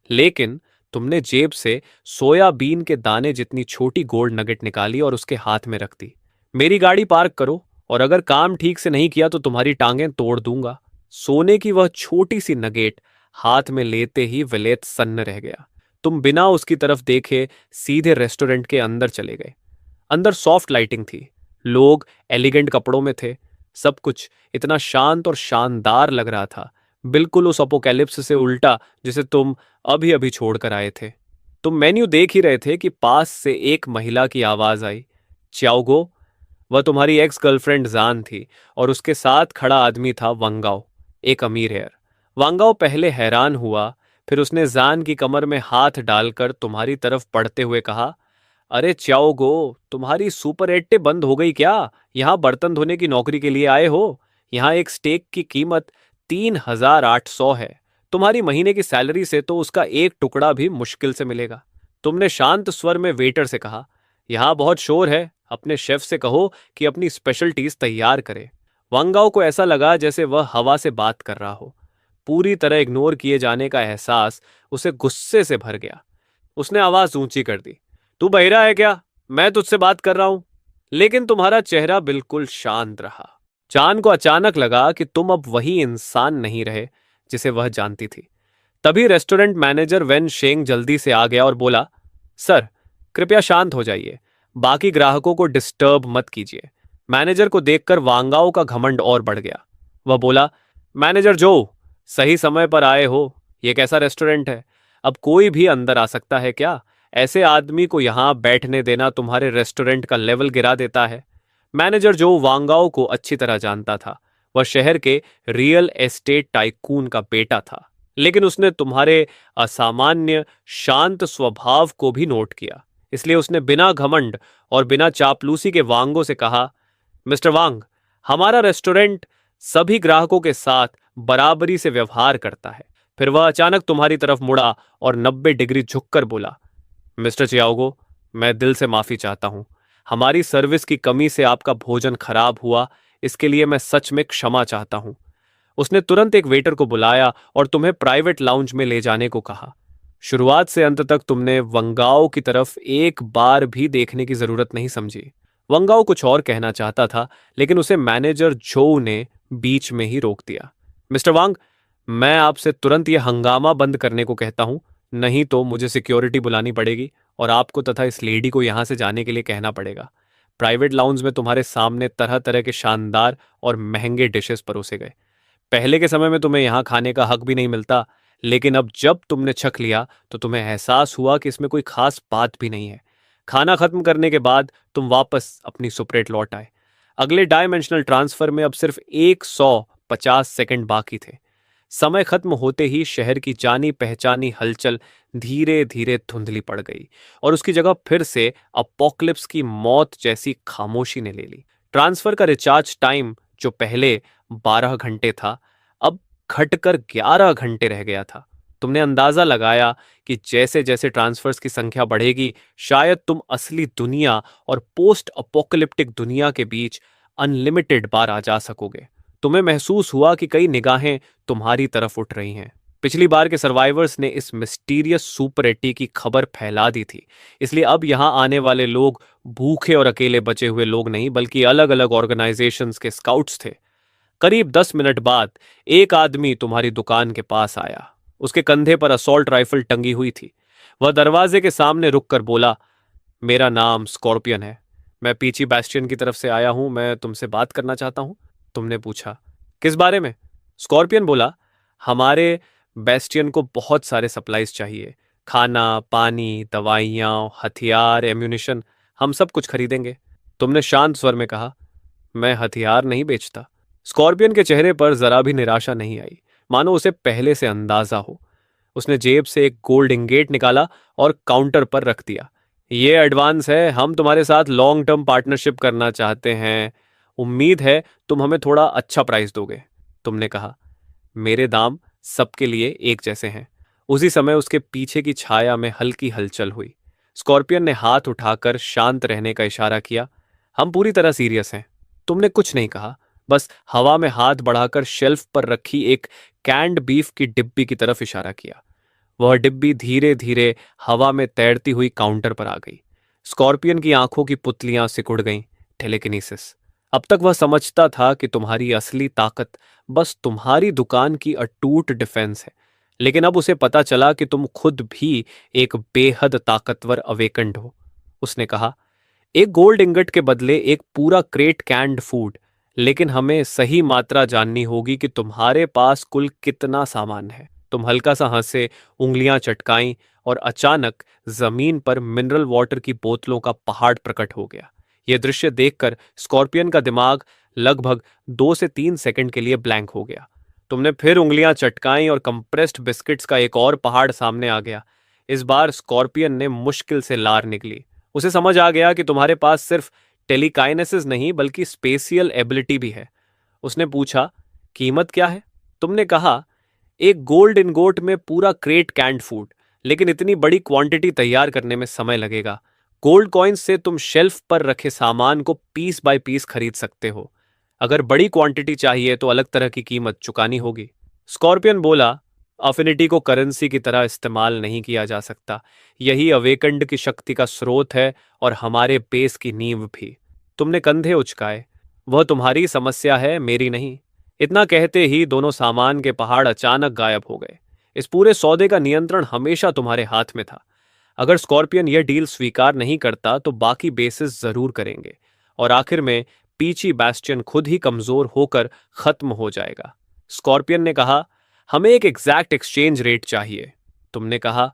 लेकिन तुमने जेब से सोयाबीन के दाने जितनी छोटी गोल्ड नगेट निकाली और उसके हाथ में रख दी। मेरी गाड़ी पार्क करो और अगर काम ठीक से नहीं किया तो तुम्हारी टांगें तोड़ दूंगा। सोने की वह छोटी सी नगेट हाथ में लेते ही विलेत सन्न रह गया। तुम बिना उसकी तरफ देखे सीधे रेस्टोरेंट के अंदर चले गए। अंदर सॉफ्ट लाइटिंग थी, लोग एलिगेंट कपड़ों में थे, सब कुछ इतना शांत और शानदार लग रहा था बिल्कुल उस अपोकैलिप्स से उल्टा जिसे तुम अभी अभी छोड़कर आए थे। तुम मेन्यू देख ही रहे थे कि पास से एक महिला की आवाज आई, च्याओगो। वह तुम्हारी एक्स गर्लफ्रेंड जान थी और उसके साथ खड़ा आदमी था वांगाओ, एक अमीर हेयर। वांगाओ पहले हैरान हुआ, फिर उसने जान की कमर में हाथ डालकर तुम्हारी तरफ बढ़ते हुए कहा, अरे च्याओगो, तुम्हारी सुपर एट्टे बंद हो गई क्या? यहाँ बर्तन धोने की नौकरी के लिए आए हो? यहाँ एक स्टेक की कीमत 3,800 है। तुम्हारी महीने की सैलरी से तो उसका एक टुकड़ा भी मुश्किल से मिलेगा। तुमने शांत स्वर में वेटर से कहा, यहाँ बहुत शोर है, अपने शेफ से कहो कि अपनी स्पेशलिटीज तैयार करे। वांगाओ को ऐसा लगा जैसे वह हवा से बात कर रहा हो। पूरी तरह इग्नोर किए जाने का एहसास उसे गुस्से से भर गया। उसने आवाज ऊंची कर दी, तू बहिरा है क्या? मैं तुझसे बात कर रहा हूं। लेकिन तुम्हारा चेहरा बिल्कुल शांत रहा। चान को अचानक लगा कि तुम अब वही इंसान नहीं रहे जिसे वह जानती थी। तभी रेस्टोरेंट मैनेजर वेन शेंग जल्दी से आ गया और बोला, सर, कृपया शांत हो जाइए, बाकी ग्राहकों को डिस्टर्ब मत कीजिए। मैनेजर को देखकर वांगाओ का घमंड और बढ़ गया। वह बोला, मैनेजर जो, सही समय पर आए हो। यह कैसा रेस्टोरेंट है? अब कोई भी अंदर आ सकता है क्या? ऐसे आदमी को यहां बैठने देना तुम्हारे रेस्टोरेंट का लेवल गिरा देता है। मैनेजर जो वांगाओ को अच्छी तरह जानता था। वह शहर के रियल एस्टेट टाइकून का बेटा था, लेकिन उसने तुम्हारे असामान्य शांत स्वभाव को भी नोट किया। इसलिए उसने बिना घमंड और बिना चापलूसी के वांगो से कहा, मिस्टर वांग, हमारा रेस्टोरेंट सभी ग्राहकों के साथ बराबरी से व्यवहार करता है। फिर वह अचानक तुम्हारी तरफ मुड़ा और 90 डिग्री झुककर बोला, मिस्टर चियाओगो, मैं दिल से माफी चाहता हूं। हमारी सर्विस की कमी से आपका भोजन खराब हुआ, इसके लिए मैं सच में क्षमा चाहता हूं। उसने तुरंत एक वेटर को बुलाया और तुम्हें प्राइवेट लाउंज में ले जाने को कहा। शुरुआत से अंत तक तुमने वंगाओ की तरफ एक बार भी देखने की जरूरत नहीं समझी। वंगाओ कुछ और कहना चाहता था, लेकिन उसे मैनेजर झोउ ने बीच में ही रोक दिया। मिस्टर वांग, मैं आपसे तुरंत यह हंगामा बंद करने को कहता हूं, नहीं तो मुझे सिक्योरिटी बुलानी पड़ेगी और आपको तथा इस लेडी को यहां से जाने के लिए कहना पड़ेगा। प्राइवेट लाउंज में तुम्हारे सामने तरह तरह के शानदार और महंगे डिशेस परोसे गए। पहले के समय में तुम्हें यहां खाने का हक भी नहीं मिलता, लेकिन अब जब तुमने छक लिया तो तुम्हें एहसास हुआ कि इसमें कोई खास बात भी नहीं है। खाना खत्म करने के बाद तुम वापस अपनी सुपरेट लौट आए। अगले डायमेंशनल ट्रांसफर में अब सिर्फ 150 सेकंड बाकी थे। समय खत्म होते ही शहर की जानी पहचानी हलचल धीरे धीरे धुंधली पड़ गई और उसकी जगह फिर से अपोक्लिप्स की मौत जैसी खामोशी ने ले ली। ट्रांसफर का रिचार्ज टाइम, जो पहले 12 घंटे था, अब घटकर 11 घंटे रह गया था। तुमने अंदाजा लगाया कि जैसे जैसे ट्रांसफर्स की संख्या बढ़ेगी, शायद तुम असली दुनिया और पोस्ट अपोकलिप्टिक दुनिया के बीच अनलिमिटेड बार आ जा सकोगे। तुम्हें महसूस हुआ कि कई निगाहें तुम्हारी तरफ उठ रही हैं। पिछली बार के सर्वाइवर्स ने इस मिस्टीरियस सुपर एटी की खबर फैला दी थी, इसलिए अब यहां आने वाले लोग भूखे और अकेले बचे हुए लोग नहीं, बल्कि अलग अलग ऑर्गेनाइजेशंस के स्काउट्स थे। करीब 10 मिनट बाद एक आदमी तुम्हारी दुकान के पास आया। उसके कंधे पर असॉल्ट राइफल टंगी हुई थी। वह दरवाजे के सामने रुककर बोला, मेरा नाम स्कॉर्पियन है। मैं पीछी बैस्टियन की तरफ से आया हूं। मैं तुमसे बात करना चाहता हूं। तुमने पूछा, किस बारे में? स्कॉर्पियन बोला, हमारे बेस्टियन को बहुत सारे सप्लाईज चाहिए। खाना, पानी, दवाइयाँ, हथियार, एम्यूनिशन, हम सब कुछ खरीदेंगे। तुमने शांत स्वर में कहा, मैं हथियार नहीं बेचता। स्कॉर्पियन के चेहरे पर जरा भी निराशा नहीं आई, मानो उसे पहले से अंदाजा हो। उसने जेब से एक गोल्ड इंगेट निकाला और काउंटर पर रख दिया। ये एडवांस है, हम तुम्हारे साथ लॉन्ग टर्म पार्टनरशिप करना चाहते हैं। उम्मीद है तुम हमें थोड़ा अच्छा प्राइस दोगे। तुमने कहा, मेरे दाम सबके लिए एक जैसे हैं। उसी समय उसके पीछे की छाया में हल्की हलचल हुई। स्कॉर्पियन ने हाथ उठाकर शांत रहने का इशारा किया। हम पूरी तरह सीरियस हैं। तुमने कुछ नहीं कहा, बस हवा में हाथ बढ़ाकर शेल्फ पर रखी एक कैंड बीफ की डिब्बी की तरफ इशारा किया। वह डिब्बी धीरे धीरे हवा में तैरती हुई काउंटर पर आ गई। स्कॉर्पियन की आंखों की पुतलियां सिकुड़ गईं। टेलीकिनेसिस। अब तक वह समझता था कि तुम्हारी असली ताकत बस तुम्हारी दुकान की अटूट डिफेंस है, लेकिन अब उसे पता चला कि तुम खुद भी एक बेहद ताकतवर अवेकंड हो। उसने कहा, एक गोल्ड इंगट के बदले एक पूरा क्रेट कैंड फूड, लेकिन हमें सही मात्रा जाननी होगी कि तुम्हारे पास कुल कितना सामान है। तुम हल्का सा हंसे, उंगलियां चटकाईं और अचानक जमीन पर मिनरल वाटर की बोतलों का पहाड़ प्रकट हो गया। यह दृश्य देखकर स्कॉर्पियन का दिमाग लगभग 2 से 3 सेकंड के लिए ब्लैंक हो गया। तुमने फिर उंगलियां चटकाईं और कंप्रेस्ड बिस्किट्स का एक और पहाड़ सामने आ गया। इस बार स्कॉर्पियन ने मुश्किल से लार निकली। उसे समझ आ गया कि तुम्हारे पास सिर्फ टेलीकाइनेसिस नहीं बल्कि स्पेशियल एबिलिटी भी है। उसने पूछा, कीमत क्या है? तुमने कहा, एक गोल्ड इनगोट में पूरा क्रेट कैंड फूड, लेकिन इतनी बड़ी क्वांटिटी तैयार करने में समय लगेगा। गोल्ड कॉइन्स से तुम शेल्फ पर रखे सामान को पीस बाय पीस खरीद सकते हो। अगर बड़ी क्वांटिटी चाहिए तो अलग तरह की कीमत चुकानी होगी। स्कॉर्पियन बोला, अफिनिटी को करेंसी की तरह इस्तेमाल नहीं किया जा सकता। यही अवेकंड की शक्ति का स्रोत है और हमारे बेस की नींव भी। तुमने कंधे उचकाए। वह तुम्हारी समस्या है, मेरी नहीं। इतना कहते ही दोनों सामान के पहाड़ अचानक गायब हो गए। इस पूरे सौदे का नियंत्रण हमेशा तुम्हारे हाथ में था। अगर स्कॉर्पियन यह डील स्वीकार नहीं करता तो बाकी बेसिस जरूर करेंगे और आखिर में पीची बैस्टियन खुद ही कमजोर होकर खत्म हो जाएगा। स्कॉर्पियन ने कहा, हमें एक एग्जैक्ट एक्सचेंज रेट चाहिए। तुमने कहा,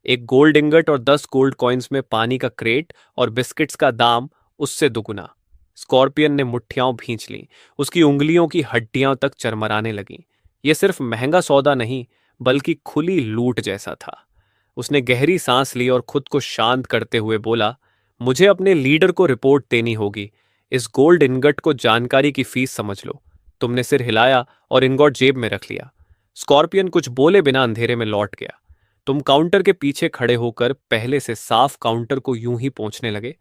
एक गोल्ड इंगट और 10 गोल्ड कॉइन्स में पानी का क्रेट और बिस्किट्स का दाम उससे दुगुना। स्कॉर्पियन ने मुट्ठियां भींच लीं। उसकी उंगलियों की हड्डियां तक चरमराने लगीं। यह सिर्फ महंगा सौदा नहीं बल्कि खुली लूट जैसा था। उसने गहरी सांस ली और खुद को शांत करते हुए बोला, मुझे अपने लीडर को रिपोर्ट देनी होगी। इस गोल्ड इनगट को जानकारी की फीस समझ लो। तुमने सिर हिलाया और इनगॉट जेब में रख लिया। स्कॉर्पियन कुछ बोले बिना अंधेरे में लौट गया। तुम काउंटर के पीछे खड़े होकर पहले से साफ काउंटर को यूं ही पोंछने लगे।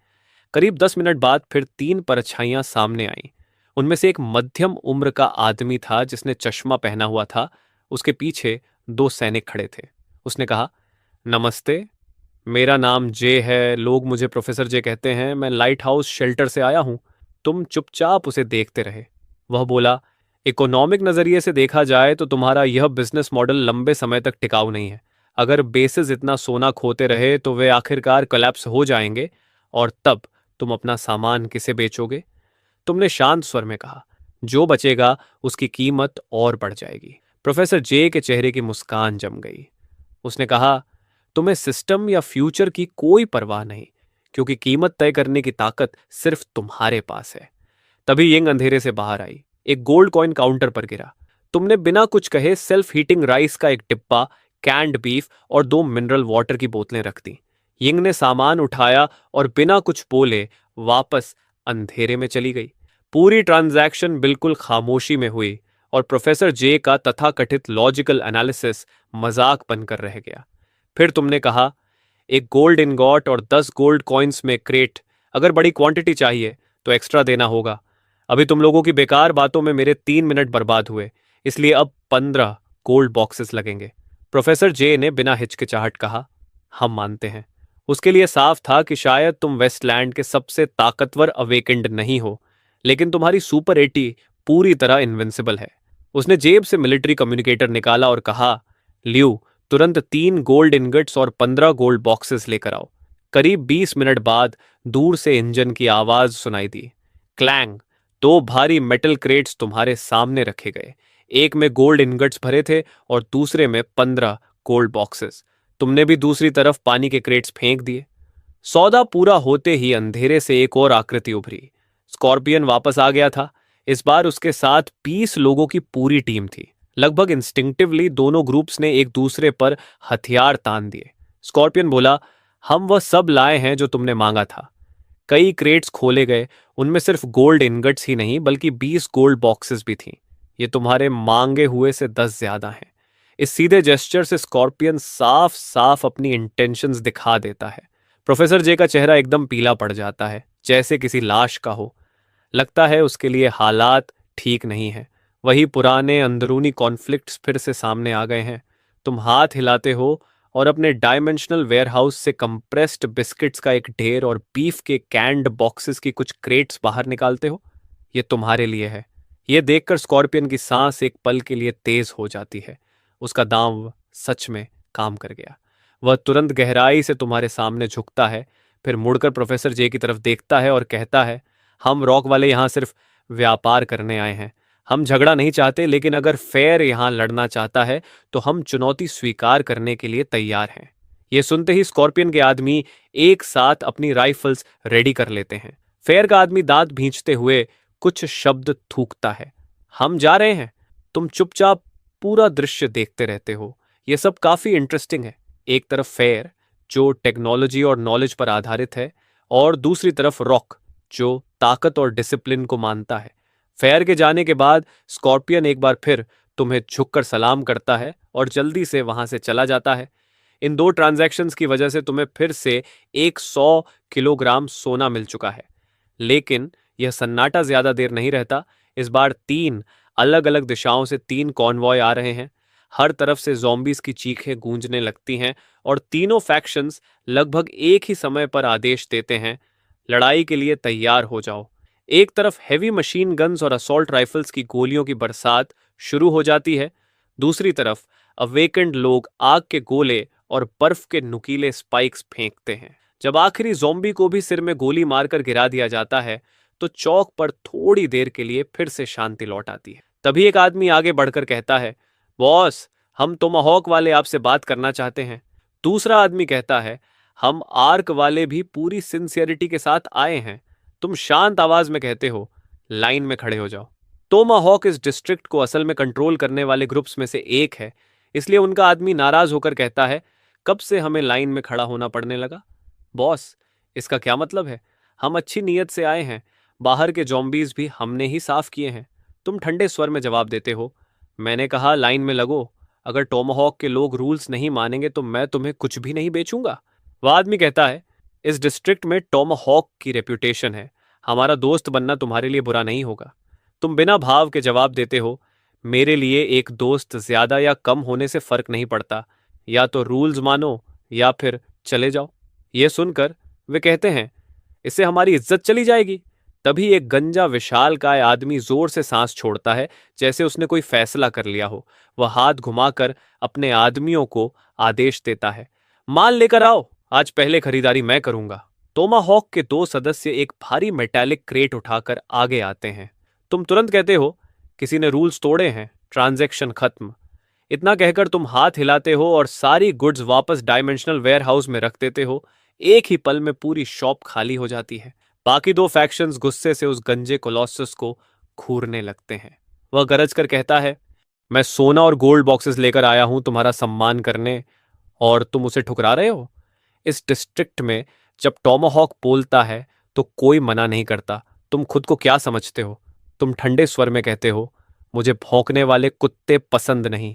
करीब 10 मिनट बाद फिर 3 परछाइयां सामने आईं। उनमें से एक मध्यम उम्र का आदमी था जिसने चश्मा पहना हुआ था। उसके पीछे 2 सैनिक खड़े थे। उसने कहा, नमस्ते, मेरा नाम जे है। लोग मुझे प्रोफेसर जे कहते हैं। मैं लाइट हाउस शेल्टर से आया हूं। तुम चुपचाप उसे देखते रहे। वह बोला, इकोनॉमिक नजरिए से देखा जाए तो तुम्हारा यह बिजनेस मॉडल लंबे समय तक टिकाऊ नहीं है। अगर बेसिस इतना सोना खोते रहे तो वे आखिरकार कोलैप्स हो जाएंगे और तब तुम अपना सामान किसे बेचोगे? तुमने शांत स्वर में कहा, जो बचेगा उसकी कीमत और बढ़ जाएगी। प्रोफेसर जे के चेहरे की मुस्कान जम गई। उसने कहा, तुम्हें सिस्टम या फ्यूचर की कोई परवाह नहीं, क्योंकि कीमत तय करने की ताकत सिर्फ तुम्हारे पास है। तभी यंग अंधेरे से बाहर आई। एक गोल्ड कॉइन काउंटर पर गिरा। तुमने बिना कुछ कहे सेल्फ हीटिंग राइस का एक डिब्बा, कैंड बीफ और 2 मिनरल वाटर की बोतलें रख दी। यिंग ने सामान उठाया और बिना कुछ बोले वापस अंधेरे में चली गई। पूरी ट्रांजैक्शन बिल्कुल खामोशी में हुई और प्रोफेसर जे का तथाकथित लॉजिकल एनालिसिस मजाक बनकर रह गया। फिर तुमने कहा, एक गोल्ड इनगॉट और 10 गोल्ड कॉइन्स में क्रेट। अगर बड़ी क्वांटिटी चाहिए तो एक्स्ट्रा देना होगा। अभी तुम लोगों की बेकार बातों में मेरे 3 मिनट बर्बाद हुए, इसलिए अब 15 गोल्ड बॉक्सेस लगेंगे। प्रोफेसर जे ने बिना हिचकिचाहट कहा, हम मानते हैं। उसके लिए साफ था कि शायद तुम वेस्टलैंड के सबसे ताकतवर अवेकेंड नहीं हो, लेकिन तुम्हारी सुपर 80 पूरी तरह इनविंसिबल है। उसने जेब से मिलिट्री कम्युनिकेटर निकाला और कहा, ल्यू, तुरंत 3 गोल्ड इनगट्स और 15 गोल्ड बॉक्सेस लेकर आओ। करीब 20 मिनट बाद दूर से इंजन की आवाज सुनाई दी। क्लैंग। 2 भारी मेटल क्रेट्स तुम्हारे सामने रखे गए। एक में गोल्ड इनगट्स भरे थे और दूसरे में 15 गोल्ड बॉक्सेस। तुमने भी दूसरी तरफ पानी के क्रेट्स फेंक दिए। सौदा पूरा होते ही अंधेरे से एक और आकृति उभरी। स्कॉर्पियन वापस आ गया था। इस बार उसके साथ 20 लोगों की पूरी टीम थी। लगभग इंस्टिंक्टिवली दोनों ग्रुप्स ने एक दूसरे पर हथियार तान दिए। स्कॉर्पियन बोला, हम वह सब लाए हैं जो तुमने मांगा था। कई क्रेट्स खोले गए। उनमें सिर्फ गोल्ड इनगट्स ही नहीं बल्कि 20 गोल्ड बॉक्सेस भी थीं। ये तुम्हारे मांगे हुए से 10 ज्यादा हैं। इस सीधे जेस्चर से स्कॉर्पियन साफ साफ अपनी इंटेंशंस दिखा देता है। प्रोफेसर जे का चेहरा एकदम पीला पड़ जाता है, जैसे किसी लाश का हो। लगता है उसके लिए हालात ठीक नहीं है। वही पुराने अंदरूनी कॉन्फ्लिक्ट्स फिर से सामने आ गए हैं। तुम हाथ हिलाते हो और अपने डायमेंशनल वेयरहाउस से कंप्रेस्ड बिस्किट्स का एक ढेर और बीफ के कैंड बॉक्सेस की कुछ क्रेट्स बाहर निकालते हो। ये तुम्हारे लिए है। ये देखकर स्कॉर्पियन की सांस एक पल के लिए तेज हो जाती है। उसका दांव सच में काम कर गया। वह तुरंत गहराई से तुम्हारे सामने झुकता है, फिर मुड़कर प्रोफेसर जे की तरफ देखता है और कहता है, हम रॉक वाले यहां सिर्फ व्यापार करने आए हैं। हम झगड़ा नहीं चाहते, लेकिन अगर फेयर यहाँ लड़ना चाहता है तो हम चुनौती स्वीकार करने के लिए तैयार हैं। ये सुनते ही स्कॉर्पियन के आदमी एक साथ अपनी राइफल्स रेडी कर लेते हैं। फेयर का आदमी दांत भींचते हुए कुछ शब्द थूकता है। हम जा रहे हैं। तुम चुपचाप पूरा दृश्य देखते रहते हो। ये सब काफी इंटरेस्टिंग है। एक तरफ फेयर जो टेक्नोलॉजी और नॉलेज पर आधारित है, और दूसरी तरफ रॉक जो ताकत और डिसिप्लिन को मानता है। फेयर के जाने के बाद स्कॉर्पियन एक बार फिर तुम्हें झुककर सलाम करता है और जल्दी से वहां से चला जाता है। इन दो ट्रांजैक्शंस की वजह से तुम्हें फिर से 100 किलोग्राम सोना मिल चुका है। लेकिन यह सन्नाटा ज्यादा देर नहीं रहता। इस बार 3 अलग अलग दिशाओं से 3 कॉन्वॉय आ रहे हैं। हर तरफ से ज़ॉम्बीज की चीखें गूंजने लगती हैं और तीनों फैक्शंस लगभग एक ही समय पर आदेश देते हैं, लड़ाई के लिए तैयार हो जाओ। एक तरफ हैवी मशीन गन्स और असॉल्ट राइफल्स की गोलियों की बरसात शुरू हो जाती है। दूसरी तरफ अवेकेंड लोग आग के गोले और बर्फ के नुकीले स्पाइक्स फेंकते हैं। जब आखिरी ज़ॉम्बी को भी सिर में गोली मारकर गिरा दिया जाता है तो चौक पर थोड़ी देर के लिए फिर से शांति लौट आती है। तभी एक आदमी आगे बढ़कर कहता है, बॉस, हम टोमाहॉक वाले आपसे बात करना चाहते हैं। दूसरा आदमी कहता है, हम आर्क वाले भी पूरी सिंसियरिटी के साथ आए हैं। तुम शांत आवाज में कहते हो, लाइन में खड़े हो जाओ। टोमाहॉक इस डिस्ट्रिक्ट को असल में कंट्रोल करने वाले ग्रुप्स में से एक है, इसलिए उनका आदमी नाराज होकर कहता है, कब से हमें लाइन में खड़ा होना पड़ने लगा? बॉस, इसका क्या मतलब है? हम अच्छी नीयत से आए हैं। बाहर के जॉम्बीज भी हमने ही साफ किए हैं। तुम ठंडे स्वर में जवाब देते हो, मैंने कहा लाइन में लगो। अगर टोमाहॉक के लोग रूल्स नहीं मानेंगे तो मैं तुम्हें कुछ भी नहीं बेचूंगा। वह आदमी कहता है, इस डिस्ट्रिक्ट में टोमाहॉक की रेप्यूटेशन है। हमारा दोस्त बनना तुम्हारे लिए बुरा नहीं होगा। तुम बिना भाव के जवाब देते हो, मेरे लिए एक दोस्त ज्यादा या कम होने से फर्क नहीं पड़ता। या तो रूल्स मानो या फिर चले जाओ। ये सुनकर वे कहते हैं, इससे हमारी इज्जत चली जाएगी। तभी एक गंजा विशालकाय आदमी जोर से सांस छोड़ता है, जैसे उसने कोई फैसला कर लिया हो। वह हाथ घुमाकर अपने आदमियों को आदेश देता है, माल लेकर आओ, आज पहले खरीदारी मैं करूंगा। टोमाहॉक के 2 सदस्य एक भारी मेटालिक क्रेट उठाकर आगे आते हैं। तुम तुरंत कहते हो, किसी ने रूल्स तोड़े हैं, ट्रांजैक्शन खत्म। इतना कहकर तुम हाथ हिलाते हो और सारी गुड्स वापस डायमेंशनल वेयरहाउस में रख देते हो। एक ही पल में पूरी शॉप खाली हो जाती है। बाकी 2 फैक्शंस गुस्से से उस गंजे कोलोसस को घूरने लगते हैं। वह गरज कर कहता है, मैं सोना और गोल्ड बॉक्सेस लेकर आया हूं तुम्हारा सम्मान करने, और तुम उसे ठुकरा रहे हो। इस डिस्ट्रिक्ट में जब टोमाहॉक बोलता है तो कोई मना नहीं करता। तुम खुद को क्या समझते हो? तुम ठंडे स्वर में कहते हो, मुझे भौंकने वाले कुत्ते पसंद नहीं।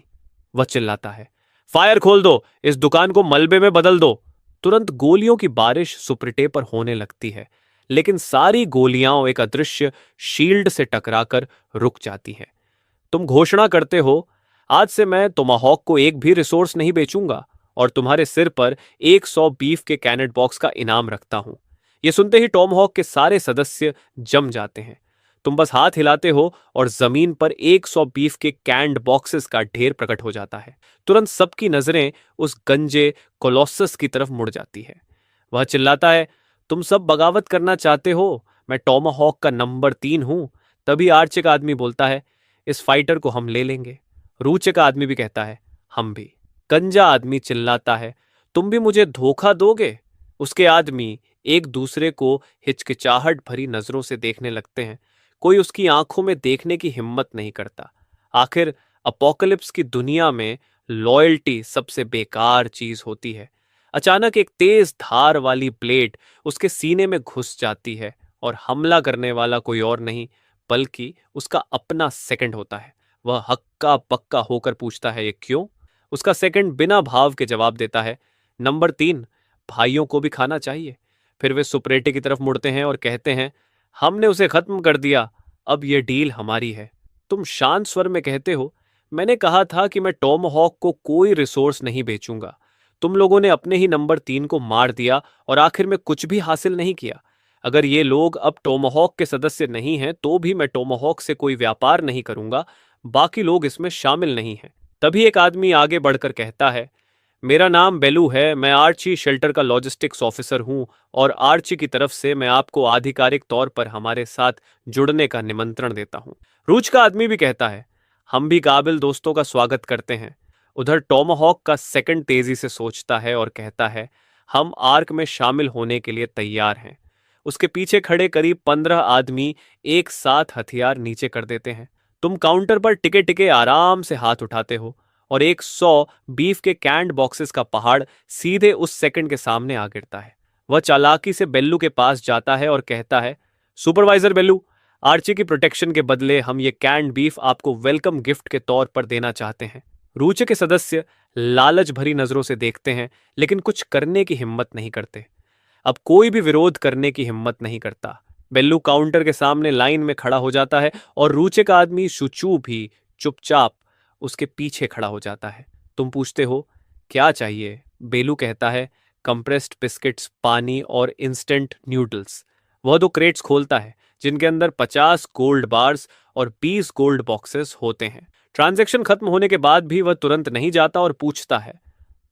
वह चिल्लाता है, फायर खोल दो, इस दुकान को मलबे में बदल दो। तुरंत गोलियों की बारिश सुपरटे पर होने लगती है, लेकिन सारी गोलियां एक अदृश्य शील्ड से टकराकर रुक जाती हैं। तुम घोषणा करते हो, आज से मैं टोमाहॉक को एक भी रिसोर्स नहीं बेचूंगा और तुम्हारे सिर पर 100 बीफ के कैनेट बॉक्स का इनाम रखता हूं। यह सुनते ही टोमाहॉक के सारे सदस्य जम जाते हैं। तुम बस हाथ हिलाते हो और जमीन पर 100 बीफ के कैंड बॉक्सेस का ढेर प्रकट हो जाता है। तुरंत सबकी नजरें उस गंजे कोलोसस की तरफ मुड़ जाती है। वह चिल्लाता है, तुम सब बगावत करना चाहते हो, मैं टोमाहॉक का नंबर 3 हूं। तभी आर्चे का आदमी बोलता है, इस फाइटर को हम ले लेंगे। रूचे का आदमी भी कहता है, हम भी। गंजा आदमी चिल्लाता है, तुम भी मुझे धोखा दोगे? उसके आदमी एक दूसरे को हिचकिचाहट भरी नजरों से देखने लगते हैं। कोई उसकी आंखों में देखने की हिम्मत नहीं करता। आखिर अपोकलिप्स की दुनिया में लॉयल्टी सबसे बेकार चीज होती है। अचानक एक तेज धार वाली ब्लेड उसके सीने में घुस जाती है और हमला करने वाला कोई और नहीं बल्कि उसका अपना सेकंड होता है। वह हक्का पक्का होकर पूछता है, ये क्यों? उसका सेकंड बिना भाव के जवाब देता है, नंबर 3, भाइयों को भी खाना चाहिए। फिर वे सुपरेटे की तरफ मुड़ते हैं और कहते हैं, हमने उसे खत्म कर दिया, अब यह डील हमारी है। तुम शांत स्वर में कहते हो, मैंने कहा था कि मैं टोमाहॉक को कोई रिसोर्स नहीं बेचूंगा। तुम लोगों ने अपने ही नंबर 3 को मार दिया और आखिर में कुछ भी हासिल नहीं किया। अगर ये लोग अब टोमाहॉक के सदस्य नहीं हैं तो भी मैं टोमाहॉक से कोई व्यापार नहीं करूंगा। बाकी लोग इसमें शामिल नहीं हैं। तभी एक आदमी आगे बढ़कर कहता है, मेरा नाम बेलू है, मैं आर्ची शेल्टर का लॉजिस्टिक्स ऑफिसर हूँ और आर्ची की तरफ से मैं आपको आधिकारिक तौर पर हमारे साथ जुड़ने का निमंत्रण देता हूँ। रूच का आदमी भी कहता है, हम भी काबिल दोस्तों का स्वागत करते हैं। उधर टॉमहॉक का सेकंड तेजी से सोचता है और कहता है, हम आर्क में शामिल होने के लिए तैयार हैं। उसके पीछे खड़े करीब 15 आदमी एक साथ हथियार नीचे कर देते हैं। तुम काउंटर पर टिके टिके आराम से हाथ उठाते हो और 100 बीफ के कैंड बॉक्सेस का पहाड़ सीधे उस सेकंड के सामने आ गिरता है। वह चालाकी से बेल्लू के पास जाता है और कहता है, सुपरवाइजर बेल्लू, आर्ची की प्रोटेक्शन के बदले हम ये कैंड बीफ आपको वेलकम गिफ्ट के तौर पर देना चाहते हैं। रूचे के सदस्य लालच भरी नजरों से देखते हैं लेकिन कुछ करने की हिम्मत नहीं करते। अब कोई भी विरोध करने की हिम्मत नहीं करता। बेल्लू काउंटर के सामने लाइन में खड़ा हो जाता है और रूचे का आदमी शुचू भी चुपचाप उसके पीछे खड़ा हो जाता है। तुम पूछते हो, क्या चाहिए? बेलू कहता है, कंप्रेस्ड बिस्किट्स, पानी और इंस्टेंट न्यूडल्स। वह दो क्रेट्स खोलता है जिनके अंदर 50 गोल्ड बार्स और 20 गोल्ड बॉक्सेस होते हैं। ट्रांजैक्शन खत्म होने के बाद भी वह तुरंत नहीं जाता और पूछता है,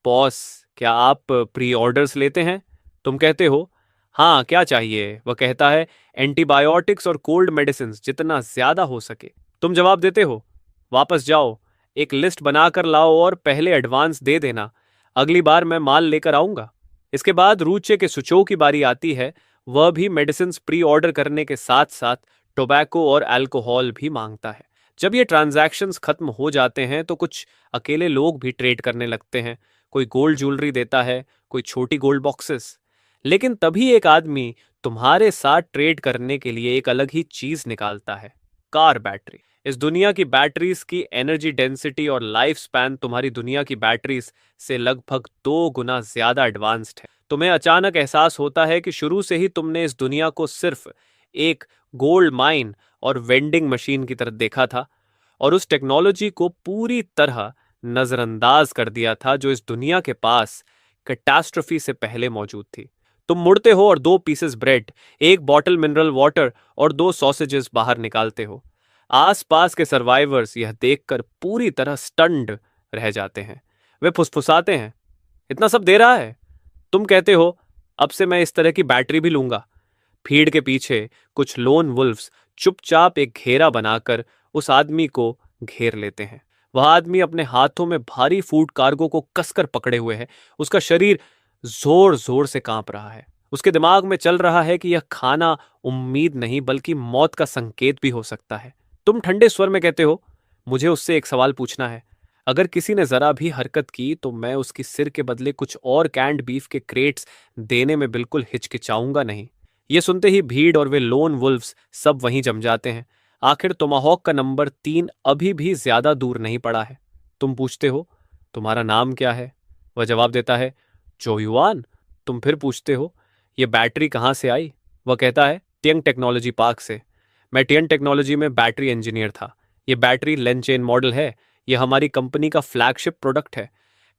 बॉस, क्या आप प्री ऑर्डर्स लेते हैं? तुम कहते हो, हाँ, क्या चाहिए? वह कहता है, एंटीबायोटिक्स और कोल्ड मेडिसिन जितना ज्यादा हो सके। तुम जवाब देते हो, वापस जाओ, एक लिस्ट बनाकर लाओ और पहले एडवांस दे देना, अगली बार मैं माल लेकर आऊंगा। इसके बाद रूचे के सुचो की बारी आती है। वह भी मेडिसिन प्री ऑर्डर करने के साथ साथ टोबैको और अल्कोहल भी मांगता है। जब ये ट्रांजैक्शंस खत्म हो जाते हैं तो कुछ अकेले लोग भी ट्रेड करने लगते हैं। कोई गोल्ड ज्वेलरी देता है, कोई छोटी गोल्ड बॉक्सेस। लेकिन तभी एक आदमी तुम्हारे साथ ट्रेड करने के लिए एक अलग ही चीज निकालता है, कार बैटरी। इस दुनिया की बैटरीज की एनर्जी डेंसिटी और लाइफ स्पैन तुम्हारी दुनिया की बैटरीज से लगभग 2 गुना ज्यादा एडवांस्ड है। तुम्हें अचानक एहसास होता है कि शुरू से ही तुमने इस दुनिया को सिर्फ एक गोल्ड माइन और वेंडिंग मशीन की तरह देखा था और उस टेक्नोलॉजी को पूरी तरह नजरअंदाज कर दिया था जो इस दुनिया के पास कैटास्ट्रोफी से पहले मौजूद थी। तुम मुड़ते हो और 2 पीसेस ब्रेड, एक बॉटल मिनरल वाटर और 2 सॉसेजेस बाहर निकालते हो। आसपास के सर्वाइवर्स यह देखकर पूरी तरह स्टन्ड रह जाते हैं। वे फुसफुसाते हैं, इतना सब दे रहा है? तुम कहते हो, अब से मैं इस तरह की बैटरी भी लूंगा। भीड़ के पीछे कुछ लोन वुल्फ्स चुपचाप एक घेरा बनाकर उस आदमी को घेर लेते हैं। वह आदमी अपने हाथों में भारी फूड कार्गो को कसकर पकड़े हुए है। उसका शरीर जोर जोर से कांप रहा है। उसके दिमाग में चल रहा है कि यह खाना उम्मीद नहीं बल्कि मौत का संकेत भी हो सकता है। तुम ठंडे स्वर में कहते हो, मुझे उससे एक सवाल पूछना है। अगर किसी ने जरा भी हरकत की तो मैं उसकी सिर के बदले कुछ और कैंड बीफ के क्रेट्स देने में बिल्कुल हिचकिचाऊंगा नहीं। ये सुनते ही भीड़ और वे लोन वुल्फ्स सब वहीं जम जाते हैं। आखिर टोमाहॉक का नंबर 3 अभी भी ज्यादा दूर नहीं पड़ा है। तुम पूछते हो, तुम्हारा नाम क्या है? वह जवाब देता है, जोयुआन। तुम फिर पूछते हो, ये बैटरी कहाँ से आई? वह कहता है, टियंग टेक्नोलॉजी पार्क से। मैं टियन टेक्नोलॉजी में बैटरी इंजीनियर था। ये बैटरी लेन चेन मॉडल है। यह हमारी कंपनी का फ्लैगशिप प्रोडक्ट है।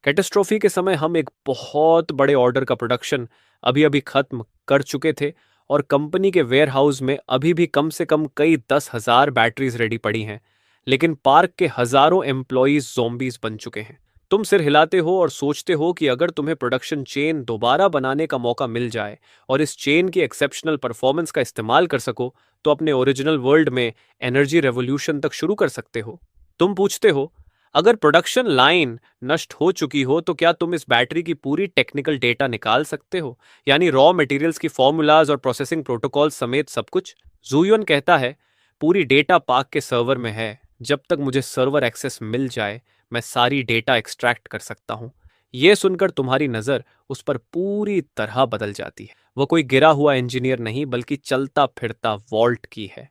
कैटेस्ट्रोफी के समय हम एक बहुत बड़े ऑर्डर का प्रोडक्शन अभी अभी खत्म कर चुके थे और कंपनी के वेयरहाउस में अभी भी कम से कम कई 10,000 बैटरीज रेडी पड़ी हैं। लेकिन पार्क के हजारों एम्प्लॉयज ज़ॉम्बीज बन चुके हैं। तुम सिर हिलाते हो और सोचते हो कि अगर तुम्हें प्रोडक्शन चेन दोबारा बनाने का मौका मिल जाए और इस चेन की एक्सेप्शनल परफॉर्मेंस का इस्तेमाल कर सको तो अपने ओरिजिनल वर्ल्ड में एनर्जी रेवोल्यूशन तक शुरू कर सकते हो। तुम पूछते हो, अगर प्रोडक्शन लाइन नष्ट हो चुकी हो तो क्या तुम इस बैटरी की पूरी टेक्निकल डेटा निकाल सकते हो, यानी रॉ मटेरियल्स की फॉर्मूलाज और प्रोसेसिंग प्रोटोकॉल समेत सब कुछ? जूयन कहता है, पूरी डेटा पार्क के सर्वर में है। जब तक मुझे सर्वर एक्सेस मिल जाए मैं सारी डेटा एक्सट्रैक्ट कर सकता हूं। यह सुनकर तुम्हारी नजर उस पर पूरी तरह बदल जाती है। वह कोई गिरा हुआ इंजीनियर नहीं बल्कि चलता फिरता वॉल्ट की है।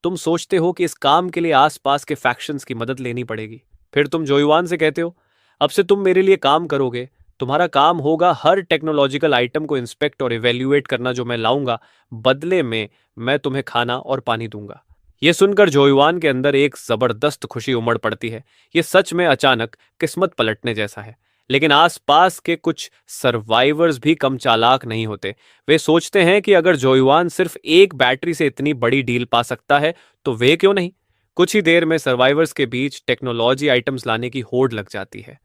तुम सोचते हो कि इस काम के लिए आसपास के फैक्शंस की मदद लेनी पड़ेगी। फिर तुम जोयुआन से कहते हो, अब से तुम मेरे लिए काम करोगे। तुम्हारा काम होगा हर टेक्नोलॉजिकल आइटम को इंस्पेक्ट और इवेल्युएट करना जो मैं लाऊंगा। बदले में मैं तुम्हें खाना और पानी दूंगा। यह सुनकर जोयुआन के अंदर एक जबरदस्त खुशी उमड़ पड़ती है। यह सच में अचानक किस्मत पलटने जैसा है। लेकिन आसपास के कुछ सर्वाइवर्स भी कम चालाक नहीं होते। वे सोचते हैं कि अगर जोयुआन सिर्फ एक बैटरी से इतनी बड़ी डील पा सकता है तो वे क्यों नहीं। कुछ ही देर में सर्वाइवर्स के बीच टेक्नोलॉजी आइटम्स लाने की होड़ लग जाती है।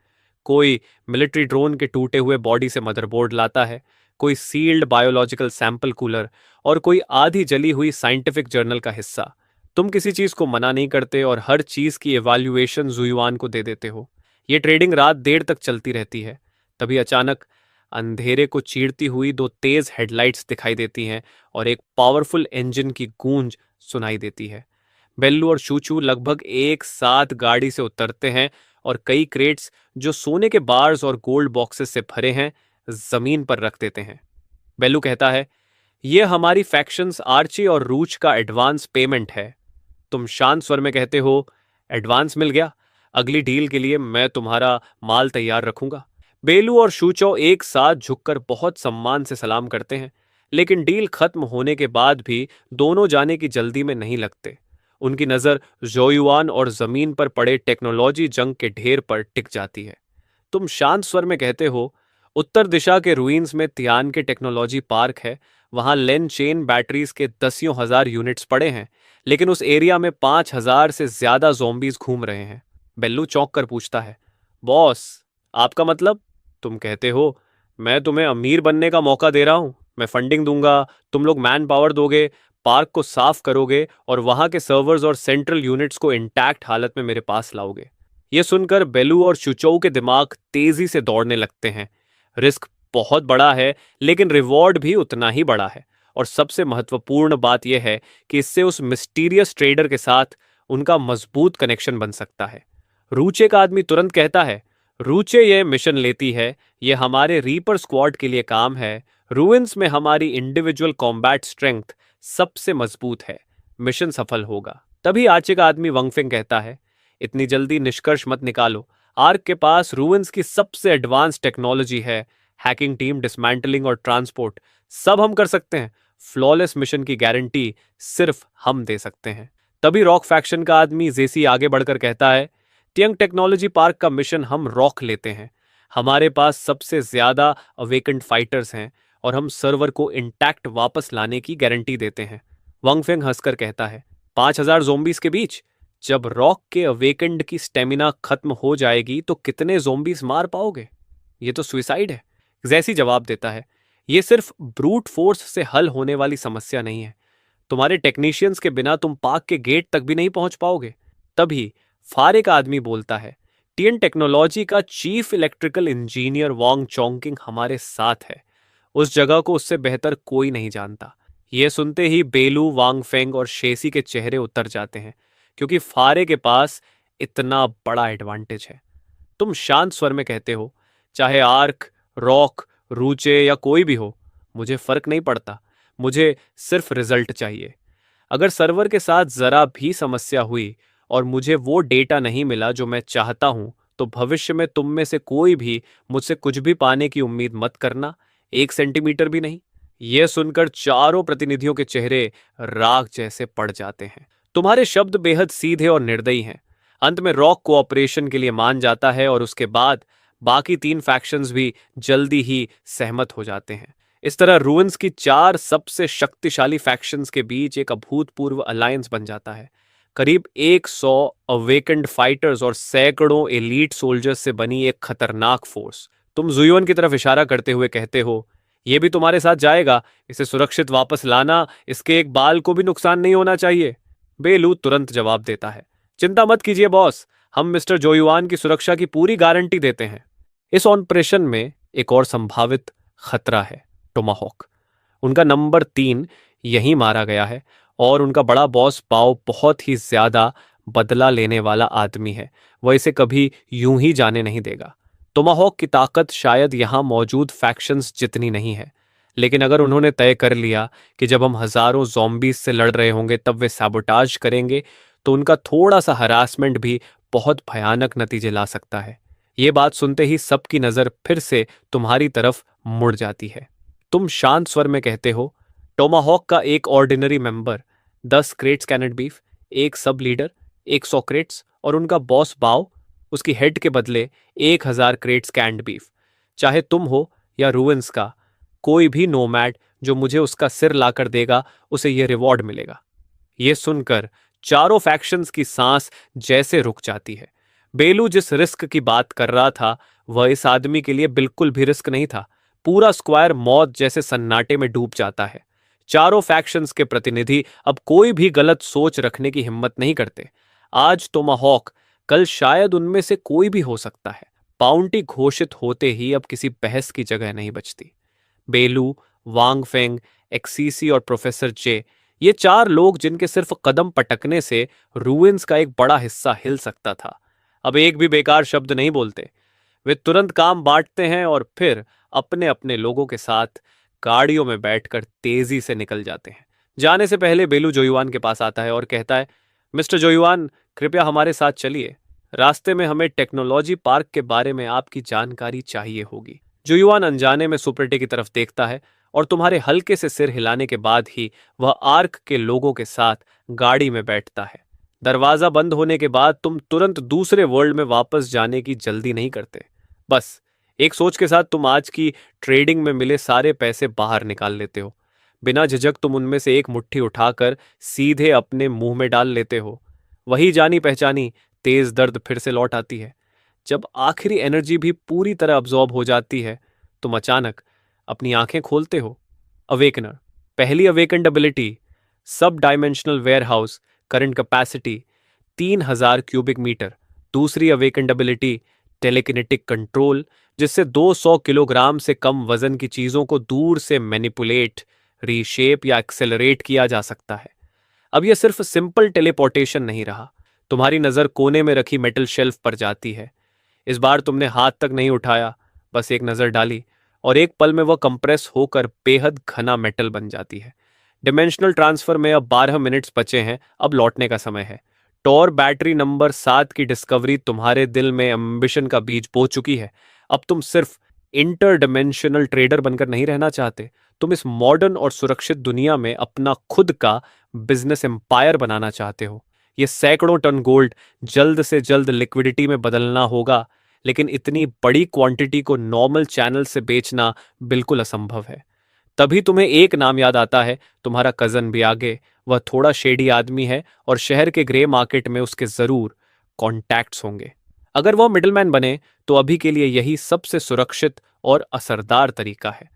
कोई मिलिट्री ड्रोन के टूटे हुए बॉडी से मदरबोर्ड लाता है, कोई सील्ड बायोलॉजिकल सैंपल कूलर और कोई आधी जली हुई साइंटिफिक जर्नल का हिस्सा। तुम किसी चीज को मना नहीं करते और हर चीज की इवैल्यूएशन जुयुआन को दे देते हो। ये ट्रेडिंग रात देर तक चलती रहती है। तभी अचानक अंधेरे को चीरती हुई दो तेज हेडलाइट्स दिखाई देती हैं और एक पावरफुल इंजन की गूंज सुनाई देती है। बेल्लू और शूचू लगभग एक साथ गाड़ी से उतरते हैं और कई क्रेट्स जो सोने के बार्स और गोल्ड बॉक्सेस से भरे हैं जमीन पर रख देते हैं। बेल्लू कहता है, यह हमारी फैक्शंस आर्ची और रूच का एडवांस पेमेंट है। तुम शांत स्वर में कहते हो, एडवांस मिल गया, अगली डील के लिए मैं तुम्हारा माल तैयार रखूंगा। बेलू और शूचो एक साथ झुककर बहुत सम्मान से सलाम करते हैं, लेकिन डील खत्म होने के बाद भी दोनों जाने की जल्दी में नहीं लगते। उनकी नजर जोयुआन और जमीन पर पड़े टेक्नोलॉजी जंग के ढेर पर टिक जाती है। तुम शांत स्वर में कहते हो, उत्तर दिशा के रुइंस में तियान के टेक्नोलॉजी पार्क है। वहां लेन चेन बैटरीज के दसियों हजार यूनिट्स पड़े हैं, लेकिन उस एरिया में 5,000 से ज्यादा जोम्बीज घूम रहे हैं। बेल्लू चौंक कर पूछता है, बॉस, आपका मतलब? तुम कहते हो, मैं तुम्हें अमीर बनने का मौका दे रहा हूं, मैं फंडिंग दूंगा, तुम लोग मैन पावर दोगे, पार्क को साफ करोगे और वहां के सर्वर्स और सेंट्रल यूनिट्स को इंटैक्ट हालत में मेरे पास लाओगे। यह सुनकर बेलू और शुचौ के दिमाग तेजी से दौड़ने लगते हैं। रिस्क बहुत बड़ा है, लेकिन रिवॉर्ड भी उतना ही बड़ा है। और सबसे महत्वपूर्ण बात यह है कि इससे उस मिस्टीरियस ट्रेडर के साथ उनका मजबूत कनेक्शन बन सकता है। रूचे का आदमी तुरंत कहता है, रूचे ये मिशन लेती है, ये हमारे रीपर स्क्वाड के लिए काम है। रूइंस में हमारी इंडिविजुअल कॉम्बैट स्ट्रेंथ सबसे मजबूत है, मिशन सफल होगा। तभी आर्चे का आदमी वंगफिंग कहता है, इतनी जल्दी निष्कर्ष मत निकालो, आर्क के पास रूइंस की सबसे एडवांस टेक्नोलॉजी है, हैकिंग टीम, डिसमेंटलिंग और ट्रांसपोर्ट सब हम कर सकते हैं। फ्लॉलेस मिशन की गारंटी सिर्फ हम दे सकते हैं। तभी रॉक फैक्शन का आदमी जेसी आगे बढ़कर कहता है, टियंग टेक्नोलॉजी पार्क का मिशन हम रॉक लेते हैं। हमारे पास सबसे ज्यादा अवेकेंड फाइटर्स हैं और हम सर्वर को इंटैक्ट वापस लाने की गारंटी देते हैं। वंगफेंग हंसकर कहता है, 5,000 जोम्बीज के बीच? जब रॉक के अवेकेंड की स्टेमिना खत्म हो जाएगी तो कितने जोम्बीज मार पाओगे? ये तो सुइसाइड है। जैसी जवाब देता है, ये सिर्फ ब्रूट फोर्स से हल होने वाली समस्या नहीं है। तुम्हारे टेक्नीशियंस के बिना तुम पार्क के गेट तक भी नहीं पहुंच पाओगे। तभी फारे का आदमी बोलता है, टीएन टेक्नोलॉजी का चीफ इलेक्ट्रिकल इंजीनियर वांग चोंगकिंग हमारे साथ है। उस जगह को उससे बेहतर कोई नहीं जानता। यह सुनते ही बेलू, वांगफेंग और शेसी के चेहरे उतर जाते हैं, क्योंकि फारे के पास इतना बड़ा एडवांटेज है। तुम शांत स्वर में कहते हो, चाहे आर्क, रॉक, रूचे या कोई भी हो, मुझे फर्क नहीं पड़ता, मुझे सिर्फ रिजल्ट चाहिए। अगर सर्वर के साथ जरा भी समस्या हुई और मुझे वो डेटा नहीं मिला जो मैं चाहता हूं, तो भविष्य में तुम में से कोई भी मुझसे कुछ भी पाने की उम्मीद मत करना, 1 सेंटीमीटर भी नहीं। यह सुनकर चारों प्रतिनिधियों के चेहरे राख जैसे पड़ जाते हैं। तुम्हारे शब्द बेहद सीधे और निर्दयी हैं। अंत में रॉक कोऑपरेशन के लिए मान जाता है और उसके बाद बाकी 3 फैक्शंस भी जल्दी ही सहमत हो जाते हैं। इस तरह रूइंस की 4 सबसे शक्तिशाली फैक्शंस के बीच एक अभूतपूर्व अलायंस बन जाता है। करीब 100 अवेकेंड फाइटर्स और सैकड़ों एलीट सोल्जर्स से बनी एक खतरनाक फोर्स। तुम जुयोन की तरफ इशारा करते हुए कहते हो, यह भी तुम्हारे साथ जाएगा, इसे सुरक्षित वापस लाना, इसके एक बाल को भी नुकसान नहीं होना चाहिए। बेलू तुरंत जवाब देता है, चिंता मत कीजिए बॉस, हम मिस्टर जोयुआन की सुरक्षा की पूरी गारंटी देते हैं। इस ऑपरेशन में एक और संभावित खतरा है, टोमाहॉक। उनका नंबर 3 यहीं मारा गया है और उनका बड़ा बॉस पाओ बहुत ही ज्यादा बदला लेने वाला आदमी है। वह इसे कभी यूं ही जाने नहीं देगा। टोमाहॉक की ताकत शायद यहां मौजूद फैक्शंस जितनी नहीं है, लेकिन अगर उन्होंने तय कर लिया कि जब हम हजारों ज़ॉम्बीज से लड़ रहे होंगे तब वे सैबोटाज करेंगे, तो उनका थोड़ा सा हरासमेंट भी बहुत भयानक नतीजे ला सकता है। ये बात सुनते ही सबकी नजर फिर से तुम्हारी तरफ मुड़ जाती है। तुम शांत स्वर में कहते हो, टोमाहॉक का एक ordinary member, 10 crates canned beef, एक सब लीडर, 100 क्रेट्स और उनका बॉस बाओ, उसकी हेड के बदले 1,000 क्रेट्स कैंड बीफ। चाहे तुम हो या रूइंस का कोई भी नोमैड जो मुझे उसका सिर लाकर देगा, उसे यह रिवॉर्ड मिलेगा। यह सुनकर चारों फैक्शंस की सांस जैसे रुक जाती है। बेलू जिस रिस्क की बात कर रहा था वह इस आदमी के लिए बिल्कुल भी रिस्क नहीं था। पूरा स्क्वायर मौत जैसे सन्नाटे में डूब जाता है। चारों फैक्शंस के प्रतिनिधि अब कोई भी गलत सोच रखने की हिम्मत नहीं करते। आज टोमाहॉक, कल शायद उनमें से कोई भी हो सकता है। बाउंटी घोषित होते ही अब किसी बहस की जगह नहीं बचती। बेलू, वांग फेंग, एक्सीसी और प्रोफेसर जे, ये चार लोग जिनके सिर्फ कदम पटकने से रूइंस का एक बड़ा हिस्सा हिल सकता था, अब एक भी बेकार शब्द नहीं बोलते। वे तुरंत काम बांटते हैं और फिर अपने अपने लोगों के साथ गाड़ियों में बैठकर तेजी से निकल जाते हैं। जाने से पहले बेलू जोयुआन के पास आता है और कहता है, मिस्टर जोयुआन, कृपया हमारे साथ चलिए। रास्ते में हमें टेक्नोलॉजी पार्क के बारे में आपकी जानकारी चाहिए होगी। जोयुआन अनजाने में सुपरटे की तरफ देखता है और तुम्हारे हल्के से सिर हिलाने के बाद ही वह आर्क के लोगों के साथ गाड़ी में बैठता है। दरवाजा बंद होने के बाद तुम तुरंत दूसरे वर्ल्ड में वापस जाने की जल्दी नहीं करते। बस एक सोच के साथ तुम आज की ट्रेडिंग में मिले सारे पैसे बाहर निकाल लेते हो। बिना झिझक तुम उनमें से एक मुट्ठी उठाकर सीधे अपने मुंह में डाल लेते हो। वही जानी पहचानी तेज दर्द फिर से लौट आती है। जब आखिरी एनर्जी भी पूरी तरह अब्जॉर्ब हो जाती है, तुम अचानक अपनी आंखें खोलते हो। अवेकनर, पहली awakened ability, sub dimensional warehouse, current capacity 3000 cubic metre. दूसरी अवेकन्ड एबिलिटी, टेलीकिनेटिक कंट्रोल, जिससे 200 किलोग्राम से कम वजन की चीजों को दूर से मैनिपुलेट, रीशेप या एक्सेलरेट किया जा सकता है। अब यह सिर्फ सिंपल टेलीपोर्टेशन नहीं रहा। तुम्हारी नजर कोने में रखी मेटल शेल्फ पर जाती है। इस बार तुमने हाथ तक नहीं उठाया, बस एक नजर डाली और एक पल में वह कंप्रेस होकर बेहद घना मेटल बन जाती है। डिमेंशनल ट्रांसफर में अब 12 मिनट्स बचे हैं, अब लौटने का समय है। टॉर बैटरी नंबर 7 की डिस्कवरी तुम्हारे दिल में एम्बिशन का बीज बो चुकी है। अब तुम सिर्फ इंटर डिमेंशनल ट्रेडर बनकर नहीं रहना चाहते, तुम इस मॉडर्न और सुरक्षित दुनिया में अपना खुद का बिजनेस एम्पायर बनाना चाहते हो। ये सैकड़ों टन गोल्ड जल्द से जल्द लिक्विडिटी में बदलना होगा, लेकिन इतनी बड़ी क्वांटिटी को नॉर्मल चैनल से बेचना बिल्कुल असंभव है। तभी तुम्हें एक नाम याद आता है, तुम्हारा कजन भी आगे। वह थोड़ा शेडी आदमी है और शहर के ग्रे मार्केट में उसके जरूर कॉन्टैक्ट्स होंगे। अगर वह मिडलमैन बने तो अभी के लिए यही सबसे सुरक्षित और असरदार तरीका है।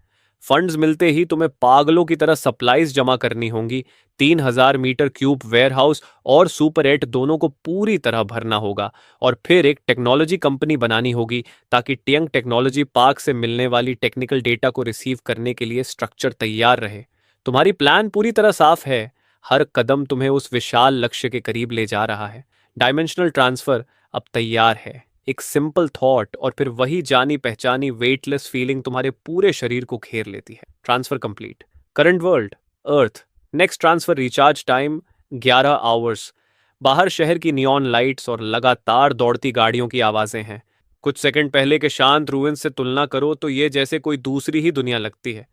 फंड्स मिलते ही तुम्हें पागलों की तरह सप्लाईज जमा करनी होंगी। 3000 मीटर क्यूब वेयरहाउस और सुपर 8 दोनों को पूरी तरह भरना होगा और फिर एक टेक्नोलॉजी कंपनी बनानी होगी ताकि टियंग टेक्नोलॉजी पार्क से मिलने वाली टेक्निकल डेटा को रिसीव करने के लिए स्ट्रक्चर तैयार रहे। तुम्हारी प्लान पूरी तरह साफ है। हर कदम तुम्हें उस विशाल लक्ष्य के करीब ले जा रहा है। डायमेंशनल ट्रांसफर अब तैयार है। एक सिंपल थॉट और फिर वही जानी पहचानी वेटलेस फीलिंग तुम्हारे पूरे शरीर को घेर लेती है। Transfer complete. Current world, earth. Next transfer recharge time 11 hours. बाहर शहर की नियॉन लाइट्स और लगातार दौड़ती गाड़ियों की आवाजें हैं। कुछ सेकंड पहले के शांत रूइंस से तुलना करो तो ये जैसे कोई दूसरी ही दुनिया लगती है।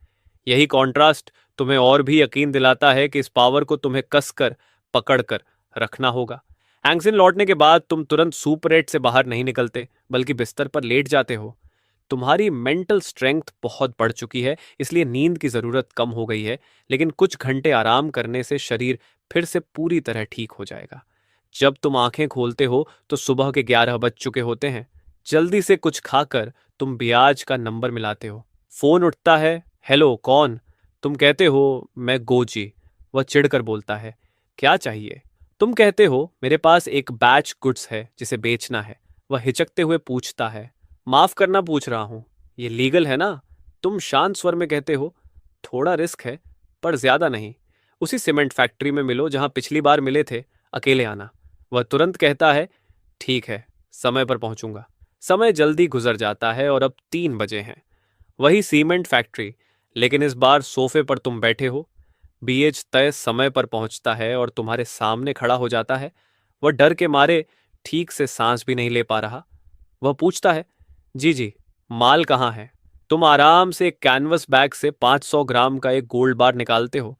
यही कॉन्ट्रास्ट तुम्हें और भी यकीन दिलाता है कि इस पावर को तुम्हें कसकर पकड़कर रखना होगा। हैंगसिन लौटने के बाद तुम तुरंत सुपर 8 से बाहर नहीं निकलते, बल्कि बिस्तर पर लेट जाते हो। तुम्हारी मेंटल स्ट्रेंथ बहुत बढ़ चुकी है, इसलिए नींद की जरूरत कम हो गई है, लेकिन कुछ घंटे आराम करने से शरीर फिर से पूरी तरह ठीक हो जाएगा। जब तुम आंखें खोलते हो तो सुबह के 11 बज चुके होते हैं। जल्दी से कुछ खाकर तुम बियाज का नंबर मिलाते हो। फोन उठता है। हेलो, कौन? तुम कहते हो, मैं गोजी। वह चिढ़कर बोलता है, क्या चाहिए? तुम कहते हो, मेरे पास एक बैच गुड्स है जिसे बेचना है। वह हिचकते हुए पूछता है, माफ करना पूछ रहा हूं, ये लीगल है ना? तुम शांत स्वर में कहते हो, थोड़ा रिस्क है पर ज्यादा नहीं। उसी सीमेंट फैक्ट्री में मिलो जहां पिछली बार मिले थे, अकेले आना। वह तुरंत कहता है, ठीक है, समय पर पहुंचूंगा। समय जल्दी गुजर जाता है और अब 3 बजे हैं। वही सीमेंट फैक्ट्री, लेकिन इस बार सोफे पर तुम बैठे हो। बीएच तय समय पर पहुंचता है और तुम्हारे सामने खड़ा हो जाता है। वह डर के मारे ठीक से सांस भी नहीं ले पा रहा। वह पूछता है, जी जी, माल कहाँ है? तुम आराम से एक कैनवस बैग से 500 ग्राम का एक गोल्ड बार निकालते हो।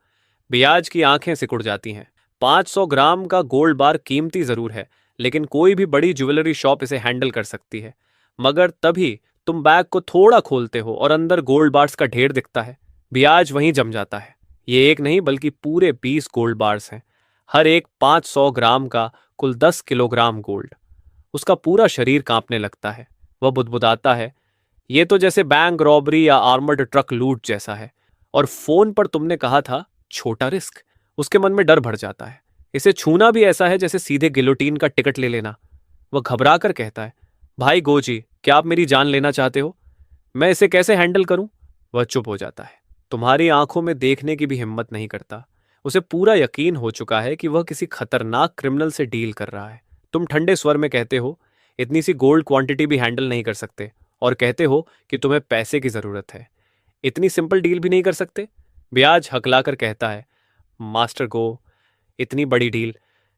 बियाज की आंखें सिकुड़ जाती हैं। 500 ग्राम का गोल्ड बार कीमती जरूर है, लेकिन कोई भी बड़ी ज्वेलरी शॉप इसे हैंडल कर सकती है। मगर तभी तुम बैग को थोड़ा खोलते हो और अंदर गोल्ड बार्स का ढेर दिखता है। बियाज वहीं जम जाता है। ये एक नहीं बल्कि पूरे 20 गोल्ड बार्स हैं, हर एक 500 ग्राम का, कुल 10 किलोग्राम गोल्ड। उसका पूरा शरीर कांपने लगता है। वह बुदबुदाता है, ये तो जैसे बैंक रॉबरी या आर्मर्ड ट्रक लूट जैसा है। और फोन पर तुमने कहा था छोटा रिस्क। उसके मन में डर भर जाता है। इसे छूना भी ऐसा है जैसे सीधे गिलोटीन का टिकट ले लेना। वह घबरा कर कहता है, भाई गोजी, क्या आप मेरी जान लेना चाहते हो? मैं इसे कैसे हैंडल करूं? वह चुप हो जाता है। तुम्हारी आंखों में देखने की भी हिम्मत नहीं करता। उसे पूरा यकीन हो चुका है कि वह किसी खतरनाक क्रिमिनल से डील कर रहा है। तुम ठंडे स्वर में कहते हो, इतनी सी गोल्ड क्वांटिटी भी हैंडल नहीं कर सकते, और कहते हो कि तुम्हें पैसे की जरूरत है। इतनी सिंपल डील भी नहीं कर सकते? ब्याज हकलाकर कहता है, मास्टर गो, इतनी बड़ी डील,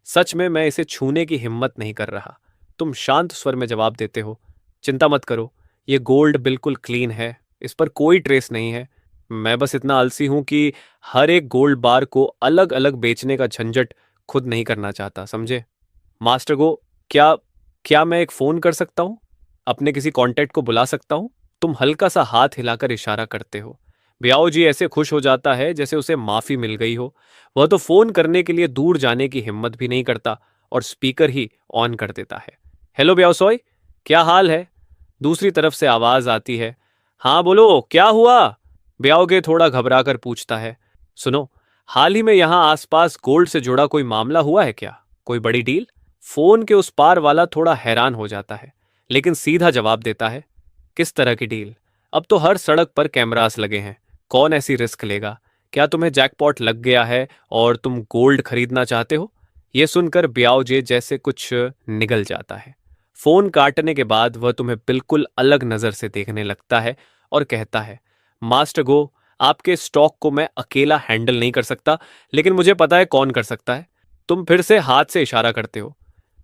सच में मैं इसे छूने की हिम्मत नहीं कर रहा। तुम शांत स्वर में जवाब देते हो, चिंता मत करो, ये गोल्ड बिल्कुल क्लीन है, इस पर कोई ट्रेस नहीं है। मैं बस इतना आलसी हूं कि हर एक गोल्ड बार को अलग अलग बेचने का झंझट खुद नहीं करना चाहता, समझे? मास्टर गो, क्या क्या मैं एक फोन कर सकता हूं? अपने किसी कांटेक्ट को बुला सकता हूं? तुम हल्का सा हाथ हिलाकर इशारा करते हो। ब्याओ जी ऐसे खुश हो जाता है जैसे उसे माफी मिल गई हो। वह तो फोन करने के लिए दूर जाने की हिम्मत भी नहीं करता और स्पीकर ही ऑन कर देता है। हेलो ब्याओ सोय, क्या हाल है? दूसरी तरफ से आवाज आती है। हाँ बोलो, क्या हुआ? ब्याओगे थोड़ा घबरा कर पूछता है। सुनो, हाल ही में यहाँ आसपास गोल्ड से जुड़ा कोई मामला हुआ है क्या? कोई बड़ी डील? फोन के उस पार वाला थोड़ा हैरान हो जाता है, लेकिन सीधा जवाब देता है, किस तरह की डील? अब तो हर सड़क पर कैमरास लगे हैं, कौन ऐसी रिस्क लेगा? क्या तुम्हें जैकपॉट लग गया है और तुम गोल्ड खरीदना चाहते हो? यह सुनकर ब्याओजे जैसे कुछ निगल जाता है। फोन काटने के बाद वह तुम्हें बिल्कुल अलग नजर से देखने लगता है और कहता है, मास्टर गो, आपके स्टॉक को मैं अकेला हैंडल नहीं कर सकता, लेकिन मुझे पता है कौन कर सकता है। तुम फिर से हाथ से इशारा करते हो।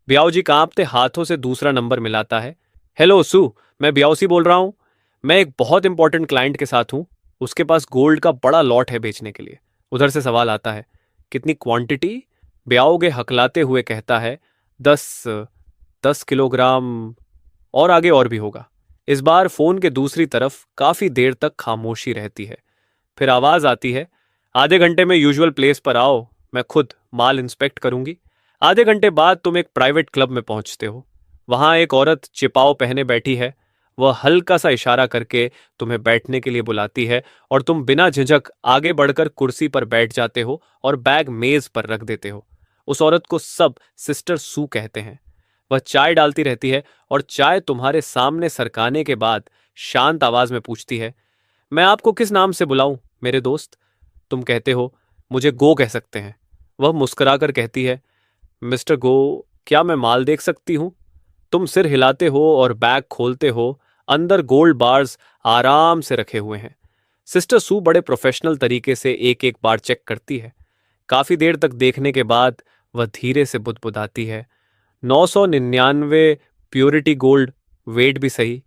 ब्याओजी कांपते हाथों से दूसरा नंबर मिलाता है। हेलो सू, मैं ब्याओसी बोल रहा हूं। मैं एक बहुत इंपॉर्टेंट क्लाइंट के साथ हूं। उसके पास गोल्ड का बड़ा लॉट है बेचने के लिए। उधर से सवाल आता है, कितनी क्वांटिटी? ब्याओगे हकलाते हुए कहता है, 10 किलोग्राम, और आगे और भी होगा। इस बार फोन के दूसरी तरफ काफी देर तक खामोशी रहती है। फिर आवाज आती है, आधे घंटे में यूजुअल प्लेस पर आओ, मैं खुद माल इंस्पेक्ट करूंगी। आधे घंटे बाद तुम एक प्राइवेट क्लब में पहुंचते हो। वहां एक औरत चिपाव पहने बैठी है। वह हल्का सा इशारा करके तुम्हें बैठने के लिए बुलाती है और तुम बिना झिझक आगे बढ़कर कुर्सी पर बैठ जाते हो और बैग मेज पर रख देते हो। उस औरत को सब सिस्टर सू कहते हैं। वह चाय डालती रहती है और चाय तुम्हारे सामने सरकाने के बाद शांत आवाज में पूछती है, मैं आपको किस नाम से बुलाऊं मेरे दोस्त? तुम कहते हो, मुझे गो कह सकते हैं। वह मुस्कुराकर कहती है, मिस्टर गो, क्या मैं माल देख सकती हूं? तुम सिर हिलाते हो और बैग खोलते हो। अंदर गोल्ड बार्स आराम से रखे हुए हैं। सिस्टर सू बड़े प्रोफेशनल तरीके से एक एक बार चेक करती है। काफी देर तक देखने के बाद वह धीरे से बुदबुदाती है, 999 प्योरिटी गोल्ड, वेट भी सही,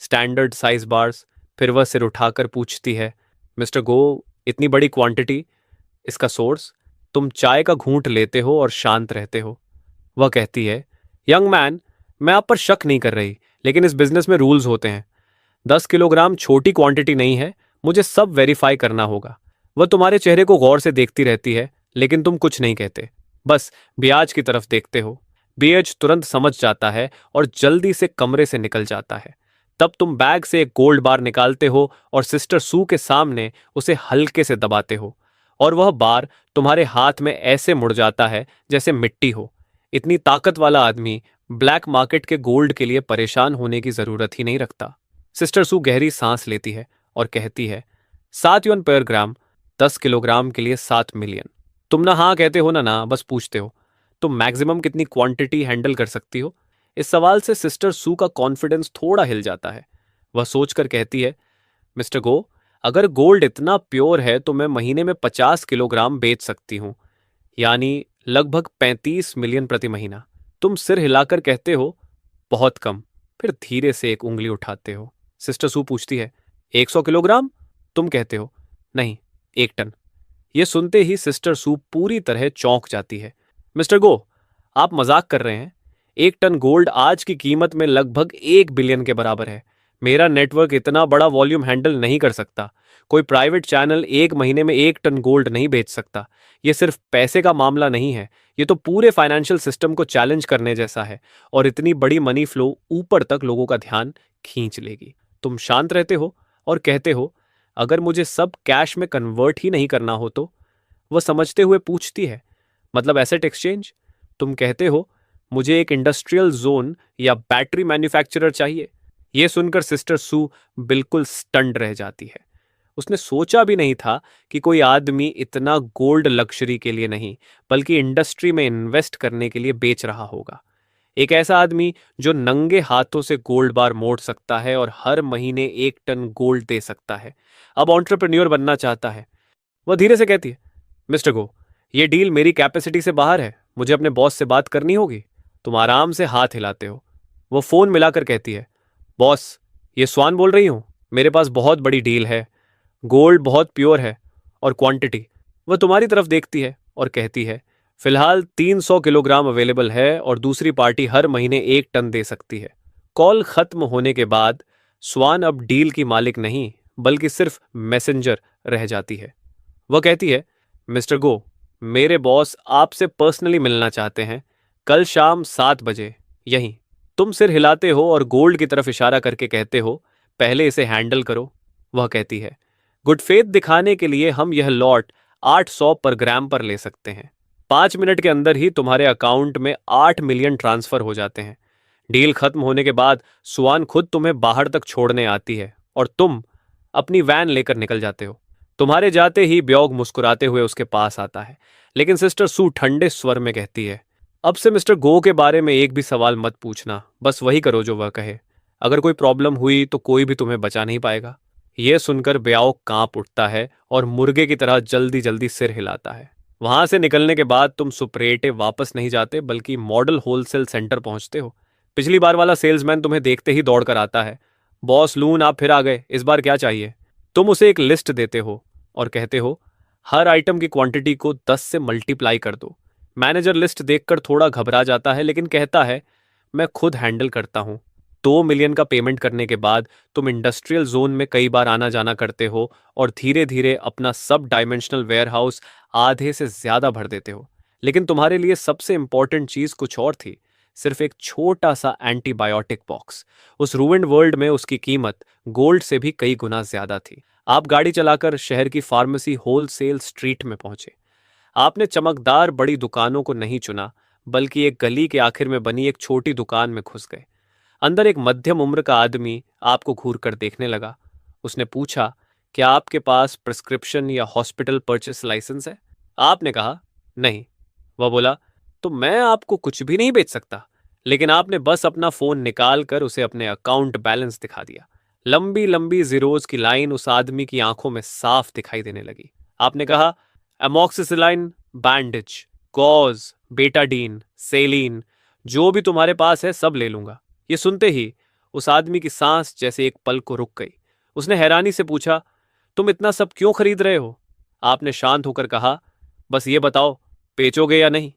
स्टैंडर्ड साइज बार्स। फिर वह सिर उठाकर पूछती है, मिस्टर गो, इतनी बड़ी क्वांटिटी, इसका सोर्स? तुम चाय का घूंट लेते हो और शांत रहते हो। वह कहती है, यंग मैन, मैं आप पर शक नहीं कर रही, लेकिन इस बिजनेस में रूल्स होते हैं। 10 किलोग्राम छोटी क्वांटिटी नहीं है, मुझे सब वेरीफाई करना होगा। वह तुम्हारे चेहरे को गौर से देखती रहती है, लेकिन तुम कुछ नहीं कहते, बस ब्याज की तरफ देखते हो। ब्याज तुरंत समझ जाता है और जल्दी से कमरे से निकल जाता है। तब तुम बैग से एक गोल्ड बार निकालते हो और सिस्टर सू के सामने उसे हल्के से दबाते हो, और वह बार तुम्हारे हाथ में ऐसे मुड़ जाता है जैसे मिट्टी हो। इतनी ताकत वाला आदमी ब्लैक मार्केट के गोल्ड के लिए परेशान होने की जरूरत ही नहीं रखता। सिस्टर सू गहरी सांस लेती है और कहती है, 7 युआन पर ग्राम, 10 किलोग्राम के लिए 7 मिलियन। तुम ना हाँ कहते हो ना ना बस पूछते हो। तुम मैक्सिमम कितनी क्वांटिटी हैंडल कर सकती हो? इस सवाल से सिस्टर सू का कॉन्फिडेंस थोड़ा हिल जाता है। वह सोचकर कहती है, मिस्टर गो, अगर गोल्ड इतना प्योर है तो मैं महीने में 50 किलोग्राम बेच सकती हूँ, यानी लगभग 35 मिलियन प्रति महीना। तुम सिर हिलाकर कहते हो, बहुत कम। फिर धीरे से एक उंगली उठाते हो। सिस्टर सू पूछती है, 100 किलोग्राम? तुम कहते हो, नहीं, 1 टन। यह सुनते ही सिस्टर सू पूरी तरह चौंक जाती है। मिस्टर गो, आप मजाक कर रहे हैं? 1 टन गोल्ड आज की कीमत में लगभग 1 बिलियन के बराबर है। मेरा नेटवर्क इतना बड़ा वॉल्यूम हैंडल नहीं कर सकता। कोई प्राइवेट चैनल एक महीने में 1 टन गोल्ड नहीं बेच सकता। ये सिर्फ पैसे का मामला नहीं है, ये तो पूरे फाइनेंशियल सिस्टम को चैलेंज करने जैसा है। और इतनी बड़ी मनी फ्लो ऊपर तक लोगों का ध्यान खींच लेगी। तुम शांत रहते हो और कहते हो, अगर मुझे सब कैश में कन्वर्ट ही नहीं करना हो तो? वह समझते हुए पूछती है, मतलब एसेट एक्सचेंज? तुम कहते हो, मुझे एक इंडस्ट्रियल जोन या बैटरी मैन्युफैक्चरर चाहिए। यह सुनकर सिस्टर सू बिल्कुल स्टंड रह जाती है। उसने सोचा भी नहीं था कि कोई आदमी इतना गोल्ड लग्जरी के लिए नहीं, बल्कि इंडस्ट्री में इन्वेस्ट करने के लिए बेच रहा होगा। एक ऐसा आदमी जो नंगे हाथों से गोल्ड बार मोड़ सकता है और हर महीने 1 टन गोल्ड दे सकता है, अब एंटरप्रेन्योर बनना चाहता है। वह धीरे से कहती है, मिस्टर गो, ये डील मेरी कैपेसिटी से बाहर है। मुझे अपने बॉस से बात करनी होगी। तुम आराम से हाथ हिलाते हो। वो फोन मिलाकर कहती है, बॉस, ये स्वान बोल रही हूं। मेरे पास बहुत बड़ी डील है। गोल्ड बहुत प्योर है और क्वांटिटी। वह तुम्हारी तरफ देखती है और कहती है, फिलहाल 300 किलोग्राम अवेलेबल है और दूसरी पार्टी हर महीने 1 टन दे सकती है। कॉल खत्म होने के बाद स्वान अब डील की मालिक नहीं, बल्कि सिर्फ मैसेंजर रह जाती है। वह कहती है, मिस्टर गो, मेरे बॉस आपसे पर्सनली मिलना चाहते हैं। कल शाम 7 बजे यहीं। तुम सिर हिलाते हो और गोल्ड की तरफ इशारा करके कहते हो, पहले इसे हैंडल करो। वह कहती है, गुड फेथ दिखाने के लिए हम यह लॉट 800 पर ग्राम पर ले सकते हैं। 5 मिनट के अंदर ही तुम्हारे अकाउंट में 8 मिलियन ट्रांसफर हो जाते हैं। डील खत्म होने के बाद सुआन खुद तुम्हें बाहर तक छोड़ने आती है और तुम अपनी वैन लेकर निकल जाते हो। तुम्हारे जाते ही ब्योग मुस्कुराते हुए उसके पास आता है, लेकिन सिस्टर सू ठंडे स्वर में कहती है, अब से मिस्टर गो के बारे में एक भी सवाल मत पूछना। बस वही करो जो वह कहे। अगर कोई प्रॉब्लम हुई तो कोई भी तुम्हें बचा नहीं पाएगा। यह सुनकर ब्याओ कांप उठता है और मुर्गे की तरह जल्दी जल्दी सिर हिलाता है। वहां से निकलने के बाद तुम सुपरेटे वापस नहीं जाते, बल्कि मॉडल होलसेल सेंटर पहुंचते हो। पिछली बार वाला सेल्समैन तुम्हें देखते ही दौड़कर आता है, बॉस लून, आप फिर आ गए, इस बार क्या चाहिए? तुम उसे एक लिस्ट देते हो और कहते हो, हर आइटम की क्वांटिटी को 10 से मल्टीप्लाई कर दो। मैनेजर लिस्ट देखकर थोड़ा घबरा जाता है, लेकिन कहता है, मैं खुद हैंडल करता हूं। 2 मिलियन का पेमेंट करने के बाद तुम इंडस्ट्रियल जोन में कई बार आना जाना करते हो और धीरे धीरे अपना सब डायमेंशनल वेयरहाउस आधे से ज्यादा भर देते हो। लेकिन तुम्हारे लिए सबसे इंपॉर्टेंट चीज कुछ और थी, सिर्फ एक छोटा सा एंटीबायोटिक बॉक्स। उस रूइंड वर्ल्ड में उसकी कीमत गोल्ड से भी कई गुना ज्यादा थी। आप गाड़ी चलाकर शहर की फार्मेसी होलसेल स्ट्रीट में पहुंचे। आपने चमकदार बड़ी दुकानों को नहीं चुना, बल्कि एक गली के आखिर में बनी एक छोटी दुकान में घुस गए। अंदर एक मध्यम उम्र का आदमी आपको घूर कर देखने लगा। उसने पूछा, क्या आपके पास प्रिस्क्रिप्शन या हॉस्पिटल परचेस लाइसेंस है? आपने कहा, नहीं। वह बोला, तो मैं आपको कुछ भी नहीं बेच सकता। लेकिन आपने बस अपना फोन निकाल कर उसे अपने अकाउंट बैलेंस दिखा दिया। लंबी लंबी जीरोज की लाइन उस आदमी की आंखों में साफ दिखाई देने लगी। आपने कहा, एमॉक्सिसिलाइन, बैंडेज, गॉज, बेटाडीन, सेलीन, जो भी तुम्हारे पास है सब ले लूंगा। ये सुनते ही उस आदमी की सांस जैसे एक पल को रुक गई। उसने हैरानी से पूछा, तुम इतना सब क्यों खरीद रहे हो? आपने शांत होकर कहा, बस ये बताओ, बेचोगे या नहीं?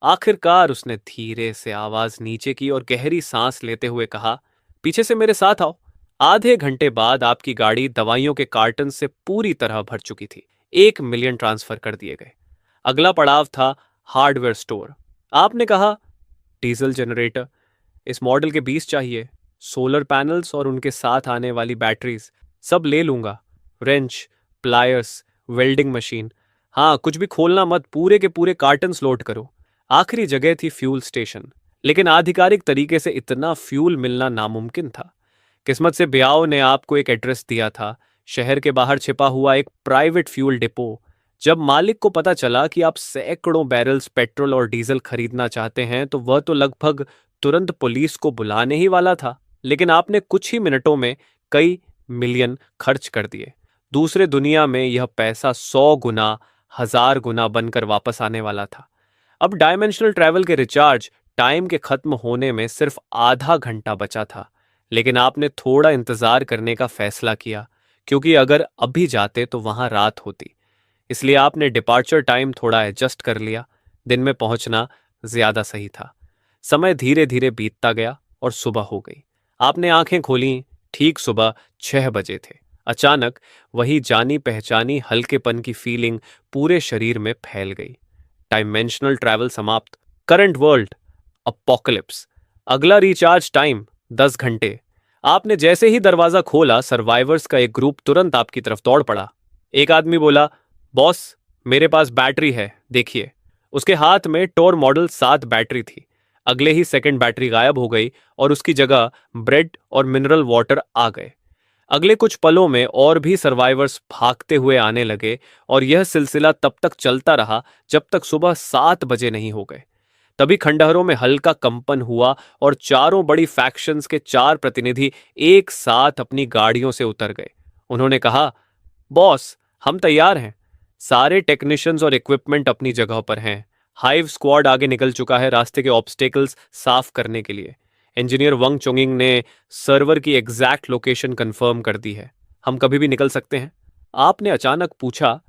आखिरकार उसने धीरे से आवाज नीचे की और गहरी सांस लेते हुए कहा, पीछे से मेरे साथ आओ। आधे घंटे बाद आपकी गाड़ी दवाइयों के कार्टन से पूरी तरह भर चुकी थी। 1 मिलियन ट्रांसफर कर दिए गए। अगला पड़ाव था हार्डवेयर स्टोर। आपने कहा, डीजल जनरेटर, इस मॉडल के 20 चाहिए। सोलर पैनल्स और उनके साथ आने वाली बैटरीज सब ले लूंगा। रेंच, प्लायर्स, वेल्डिंग मशीन, हाँ कुछ भी खोलना मत, पूरे के पूरे कार्टन्स लोड करो। आखिरी जगह थी फ्यूल स्टेशन, लेकिन आधिकारिक तरीके से इतना फ्यूल मिलना नामुमकिन था। किस्मत से ब्याओ ने आपको एक एड्रेस दिया था, शहर के बाहर छिपा हुआ एक प्राइवेट फ्यूल डिपो। जब मालिक को पता चला कि आप सैकड़ों बैरल्स पेट्रोल और डीजल खरीदना चाहते हैं, तो वह तो लगभग तुरंत पुलिस को बुलाने ही वाला था। लेकिन आपने कुछ ही मिनटों में कई मिलियन खर्च कर दिए। दूसरे दुनिया में यह पैसा 100 गुना, 1000 गुना बनकर वापस आने वाला था। अब डायमेंशनल ट्रैवल के रिचार्ज टाइम के खत्म होने में सिर्फ आधा घंटा बचा था। लेकिन आपने थोड़ा इंतजार करने का फैसला किया, क्योंकि अगर अभी जाते तो वहां रात होती। इसलिए आपने डिपार्चर टाइम थोड़ा एडजस्ट कर लिया। दिन में पहुंचना ज्यादा सही था। समय धीरे धीरे बीतता गया और सुबह हो गई। आपने आंखें खोली, ठीक सुबह 6 बजे थे। अचानक वही जानी पहचानी हल्केपन की फीलिंग पूरे शरीर में फैल गई। डायमेंशनल ट्रैवल समाप्त। Current world apocalypse. अगला रिचार्ज टाइम 10 घंटे। आपने जैसे ही दरवाजा खोला, सर्वाइवर्स का एक ग्रुप तुरंत आपकी तरफ दौड़ पड़ा। एक आदमी बोला, बॉस, मेरे पास बैटरी है, देखिए। उसके हाथ में टोर मॉडल 7 बैटरी थी। अगले ही सेकंड बैटरी गायब हो गई और उसकी जगह ब्रेड और मिनरल वाटर आ गए। अगले कुछ पलों में और भी सर्वाइवर्स भागते हुए आने लगे और यह सिलसिला तब तक चलता रहा जब तक सुबह 7 बजे नहीं हो गए। तभी खंडहरों में हल्का कंपन हुआ और चारों बड़ी फैक्शंस के 4 प्रतिनिधि एक साथ अपनी गाड़ियों से उतर गए। उन्होंने कहा, बॉस, हम तैयार हैं। सारे टेक्नीशियंस और इक्विपमेंट अपनी जगह पर हैं। हाइव स्क्वाड आगे निकल चुका है रास्ते के ऑब्स्टेकल्स साफ करने के लिए। इंजीनियर वंग चोंगिंग ने सर्वर की एग्जैक्ट लोकेशन कंफर्म कर दी है। हम कभी भी निकल सकते हैं। आपने अचानक पूछा,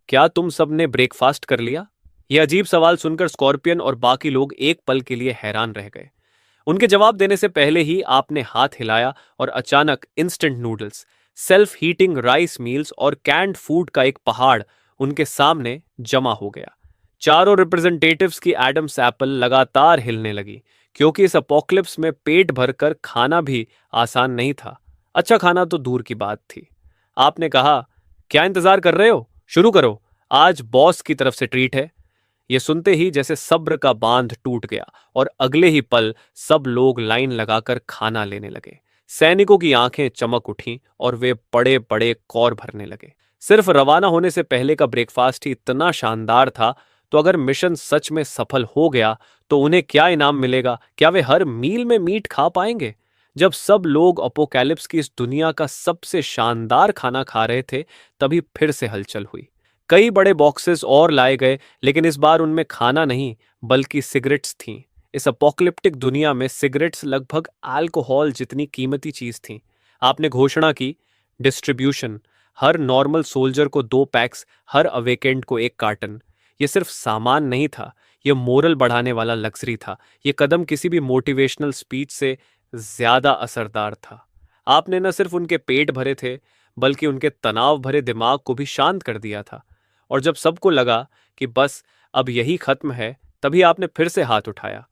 क्या तुम सब ने ब्रेकफास्ट कर लिया? यह अजीब सवाल सुनकर स्कॉर्पियन और बाकी लोग एक पल के लिए हैरान रह गए। उनके जवाब देने से पहले ही आपने हाथ हिलाया और अचानक instant noodles, self heating rice meals और कैंड फूड का एक पहाड़ उनके सामने जमा हो गया। चारों रिप्रेजेंटेटिव्स की एडम्स एप्पल लगातार हिलने लगी, क्योंकि इस अपोक्लिप्स में पेट भरकर खाना भी आसान नहीं था। अच्छा खाना तो दूर की बात थी। आपने कहा, क्या इंतजार कर रहे हो? शुरू करो, आज बॉस की तरफ से ट्रीट है। यह सुनते ही जैसे सब्र का बांध टूट गया और अगले ही पल सब लोग लाइन लगाकर खाना लेने लगे। सैनिकों की आंखें चमक उठीं और वे बड़े बड़े कौर भरने लगे। सिर्फ रवाना होने से पहले का ब्रेकफास्ट ही इतना शानदार था, तो अगर मिशन सच में सफल हो गया तो उन्हें क्या इनाम मिलेगा? क्या वे हर मील में मीट खा पाएंगे? जब सब लोग अपोकैलिप्स की इस दुनिया का सबसे शानदार खाना खा रहे थे, तभी फिर से हलचल हुई। कई बड़े बॉक्सेस और लाए गए, लेकिन इस बार उनमें खाना नहीं बल्कि सिगरेट्स थीं। इस अपोकलिप्टिक दुनिया में सिगरेट्स लगभग अल्कोहल जितनी कीमती चीज थीं। आपने घोषणा की, डिस्ट्रीब्यूशन, हर नॉर्मल सोल्जर को 2 पैक्स, हर अवेकेंड को 1 कार्टन। यह सिर्फ सामान नहीं था, यह मोरल बढ़ाने वाला लग्जरी था। यह कदम किसी भी मोटिवेशनल स्पीच से ज्यादा असरदार था। आपने न सिर्फ उनके पेट भरे थे, बल्कि उनके तनाव भरे दिमाग को भी शांत कर दिया था। और जब सबको लगा कि बस अब यही खत्म है, तभी आपने फिर से हाथ उठाया।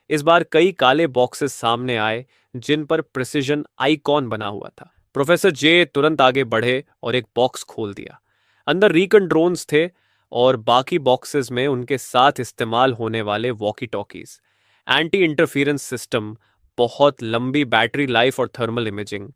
इस बार कई काले बॉक्सेस सामने आए जिन पर प्रिसिजन आइकॉन बना हुआ था। प्रोफेसर जे तुरंत आगे बढ़े और एक बॉक्स खोल दिया। अंदर रिकन ड्रोन्स थे और बाकी बॉक्सेस में उनके साथ इस्तेमाल होने वाले walkie talkies, anti interference system, बहुत लंबी बैटरी लाइफ और थर्मल इमेजिंग।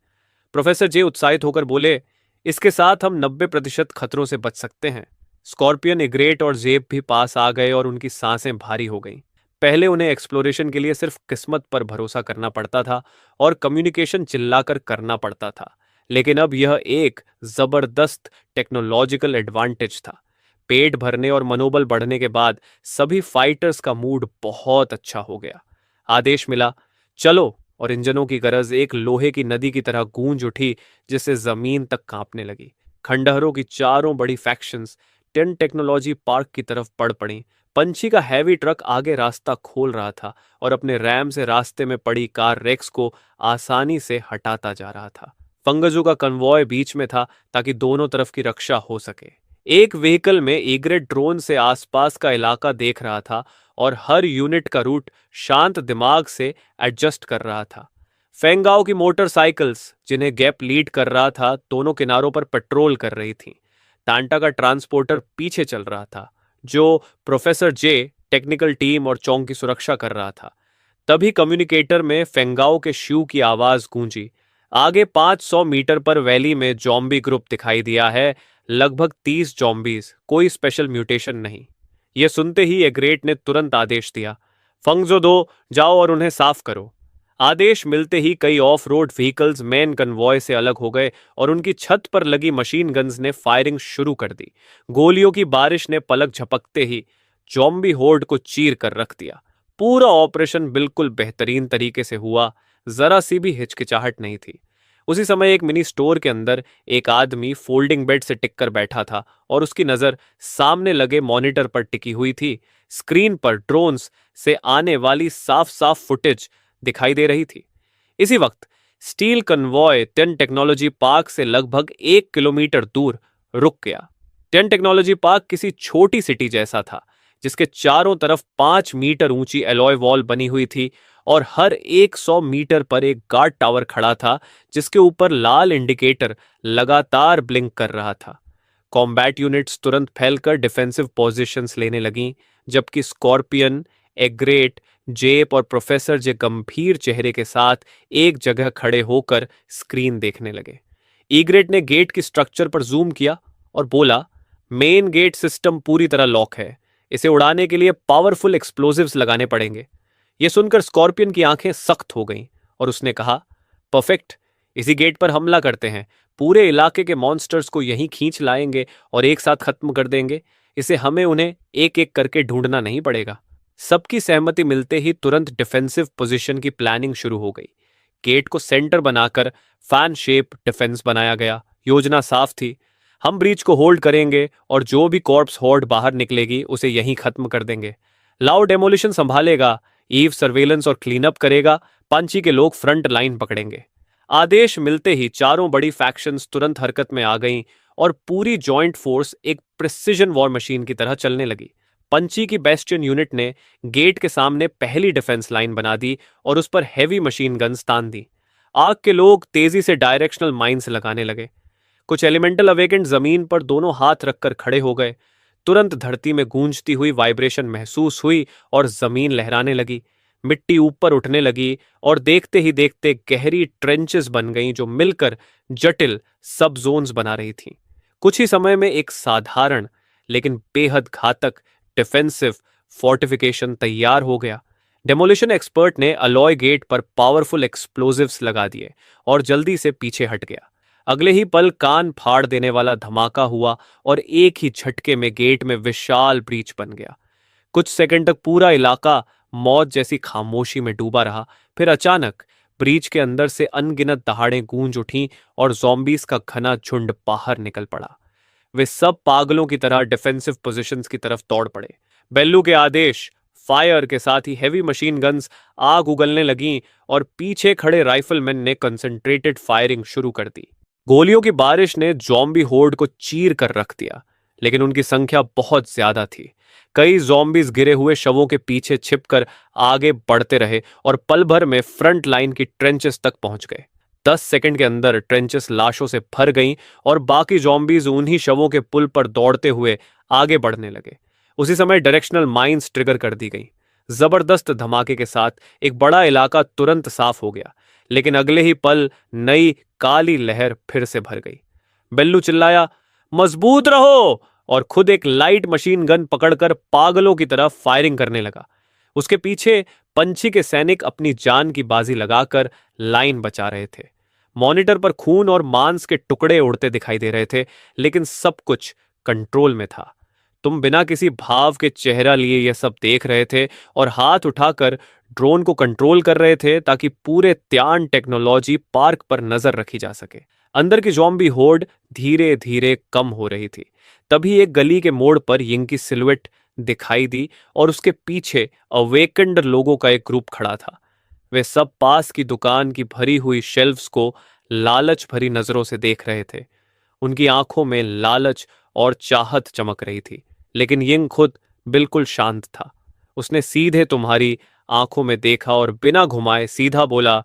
प्रोफेसर जे उत्साहित होकर बोले, इसके साथ हम 90% खतरों से बच सकते हैं। स्कॉर्पियन, इग्रेट और जेब भी पास आ गए और उनकी सांसें भारी हो गईं। पहले उन्हें एक्सप्लोरेशन के लिए सिर्फ किस्मत पर भरोसा करना पड़ता था और कम्युनिकेशन चिल्लाकर करना पड़ता था, लेकिन अब यह एक जबरदस्त टेक्नोलॉजिकल एडवांटेज था। पेट भरने और मनोबल बढ़ने के बाद सभी फाइटर्स का मूड बहुत अच्छा हो गया। आदेश मिला, चलो, और इंजनों की गरज एक लोहे की नदी की तरह गूंज उठी, जिससे जमीन तक कांपने लगी। खंडहरों की चारों बड़ी फैक्शंस टेन टेक्नोलॉजी पार्क की तरफ बढ़ पड़ी। पंछी का हैवी ट्रक आगे रास्ता खोल रहा था और अपने रैम से रास्ते में पड़ी कार रेक्स को आसानी से हटाता जा रहा था। फंगजू का कन्वॉय बीच में था ताकि दोनों तरफ की रक्षा हो सके। एक व्हीकल में ईग्रेट ड्रोन से आसपास का इलाका देख रहा था और हर यूनिट का रूट शांत दिमाग से एडजस्ट कर रहा था। फेंगाओ की मोटरसाइकिल्स, जिन्हें गैप लीड कर रहा था, दोनों किनारों पर पेट्रोल कर रही थीं। टांटा का ट्रांसपोर्टर पीछे चल रहा था, जो प्रोफेसर जे, टेक्निकल टीम और चौंग की सुरक्षा कर रहा था। तभी कम्युनिकेटर में फेंगाओ के शू की आवाज गूंजी, आगे 500 मीटर पर वैली में जॉम्बी ग्रुप दिखाई दिया है, लगभग 30 जॉम्बीज, कोई स्पेशल म्यूटेशन नहीं। यह सुनते ही एग्रेट ने तुरंत आदेश दिया, फंगजो दो, जाओ और उन्हें साफ करो। आदेश मिलते ही कई of road vehicles main convoy से अलग हो गए और उनकी छत पर लगी मशीन गन्स ने फायरिंग शुरू कर दी। गोलियों की बारिश ने पलक झपकते ही जॉम्बी होर्ड को चीर कर रख दिया। पूरा ऑपरेशन बिल्कुल बेहतरीन तरीके से हुआ, जरा सी भी हिचकिचाहट नहीं थी। उसी समय एक मिनी स्टोर के अंदर एक आदमी फोल्डिंग बेड से टिककर बैठा था और उसकी नजर सामने लगे मॉनिटर पर टिकी हुई थी। स्क्रीन पर ड्रोन्स से आने वाली साफ साफ फुटेज दिखाई दे रही थी। इसी वक्त स्टील कन्वॉय 10 टेक्नोलॉजी पार्क से लगभग 1 किलोमीटर दूर रुक गया। 10 टेक्नोलॉजी पार्क किसी छोटी सिटी जैसा था, जिसके चारों तरफ 5 मीटर ऊंची एलॉय वॉल बनी हुई थी और हर 100 मीटर पर एक गार्ड टावर खड़ा था, जिसके ऊपर लाल इंडिकेटर लगातार ब्लिंक कर रहा था। कॉम्बैट यूनिट्स तुरंत फैलकर डिफेंसिव पोजीशंस लेने लगीं, जबकि स्कॉर्पियन, एग्रेट, जेप और प्रोफेसर जे गंभीर चेहरे के साथ एक जगह खड़े होकर स्क्रीन देखने लगे। ईग्रेट ने गेट की स्ट्रक्चर पर जूम किया और बोला, मेन गेट सिस्टम पूरी तरह लॉक है, इसे उड़ाने के लिए पावरफुल एक्सप्लोजिव्स लगाने पड़ेंगे। यह सुनकर स्कॉर्पियन की आंखें सख्त हो गईं और उसने कहा, परफेक्ट, इसी गेट पर हमला करते हैं, पूरे इलाके के मॉन्स्टर्स को यहीं खींच लाएंगे और एक साथ खत्म कर देंगे। इसे हमें उन्हें एक एक करके ढूंढना नहीं पड़ेगा। सबकी सहमति मिलते ही तुरंत डिफेंसिव पोजीशन की प्लानिंग शुरू हो गई। गेट को सेंटर बनाकर फैन शेप डिफेंस बनाया गया। योजना साफ थी, हम ब्रीच को होल्ड करेंगे और जो भी कॉर्प्स हॉर्ड बाहर निकलेगी उसे यहीं खत्म कर देंगे। लाओ डेमोलिशन संभालेगा, ईव सर्वेलेंस और क्लीनअप करेगा, पंची के लोग फ्रंट लाइन पकड़ेंगे। आदेश मिलते ही चारों बड़ी फैक्शंस तुरंत हरकत में आ गईं और पूरी जॉइंट फोर्स एक प्रिसिजन वॉर मशीन की तरह चलने लगी। पंची की बेस्टियन यूनिट ने गेट के सामने पहली डिफेंस लाइन बना दी और उस पर हैवी मशीन गन्स तान दी। आग के लोग तेजी से डायरेक्शनल माइंस लगाने लगे। कुछ एलिमेंटल अवेकेंट जमीन पर दोनों हाथ रखकर खड़े हो गए। तुरंत धरती में गूंजती हुई वाइब्रेशन महसूस हुई और जमीन लहराने लगी। मिट्टी ऊपर उठने लगी और देखते ही देखते गहरी ट्रेंचेस बन गईं जो मिलकर जटिल सब जोन्स बना रही थीं। कुछ ही समय में एक साधारण लेकिन बेहद घातक डिफेंसिव फोर्टिफिकेशन तैयार हो गया। डेमोलिशन एक्सपर्ट ने अलॉय गेट पर पावरफुल एक्सप्लोजिव्स लगा दिए और जल्दी से पीछे हट गया। अगले ही पल कान फाड़ देने वाला धमाका हुआ और एक ही झटके में गेट में विशाल ब्रीच बन गया। कुछ सेकंड तक पूरा इलाका मौत जैसी खामोशी में डूबा रहा। फिर अचानक ब्रीच के अंदर से अनगिनत दहाड़ें गूंज उठीं और ज़ॉम्बीज का घना झुंड बाहर निकल पड़ा। वे सब पागलों की तरह डिफेंसिव पोजीशंस की तरफ दौड़ पड़े। बेल्लू के आदेश फायर के साथ ही हैवी मशीन गन्स आग उगलने लगीं और पीछे खड़े राइफलमैन ने कंसंट्रेटेड फायरिंग शुरू कर दी। गोलियों की बारिश ने ज़ॉम्बी होर्ड को चीर कर रख दिया, लेकिन उनकी संख्या बहुत ज्यादा थी। कई ज़ॉम्बीज गिरे हुए शवों के पीछे छिपकर आगे बढ़ते रहे और पल भर में फ्रंट लाइन की ट्रेंचेस तक पहुंच गए। 10 सेकंड के अंदर ट्रेंचेस लाशों से भर गईं और बाकी ज़ॉम्बीज उन्हीं शवों के पुल पर दौड़ते हुए आगे बढ़ने लगे। उसी समय डायरेक्शनल माइंस ट्रिगर कर दी गईं। जबरदस्त धमाके के साथ एक बड़ा इलाका तुरंत साफ हो गया, लेकिन अगले ही पल नई काली लहर फिर से भर गई। बेल्लू चिल्लाया, मजबूत रहो, और खुद एक लाइट मशीन गन पकड़कर पागलों की तरफ फायरिंग करने लगा। उसके पीछे पंछी के सैनिक अपनी जान की बाजी लगाकर लाइन बचा रहे थे। मॉनिटर पर खून और मांस के टुकड़े उड़ते दिखाई दे रहे थे, लेकिन सब कुछ कंट्रोल में था। तुम बिना किसी भाव के चेहरा लिए यह सब देख रहे थे और हाथ उठाकर ड्रोन को कंट्रोल कर रहे थे ताकि पूरे त्यान टेक्नोलॉजी पार्क पर नजर रखी जा सके। अंदर की ज़ॉम्बी होर्ड धीरे धीरे कम हो रही थी। तभी एक गली के मोड़ पर यिंग की सिलुएट दिखाई दी और उसके पीछे अवेकेंड लोगों का एक ग्रुप खड़ा था। वे सब पास की दुकान की भरी हुई शेल्फ्स को लालच भरी नजरों से देख रहे थे। उनकी आंखों में लालच और चाहत चमक रही थी, लेकिन यिंग खुद बिल्कुल शांत था। उसने सीधे तुम्हारी आंखों में देखा और बिना घुमाए सीधा बोला,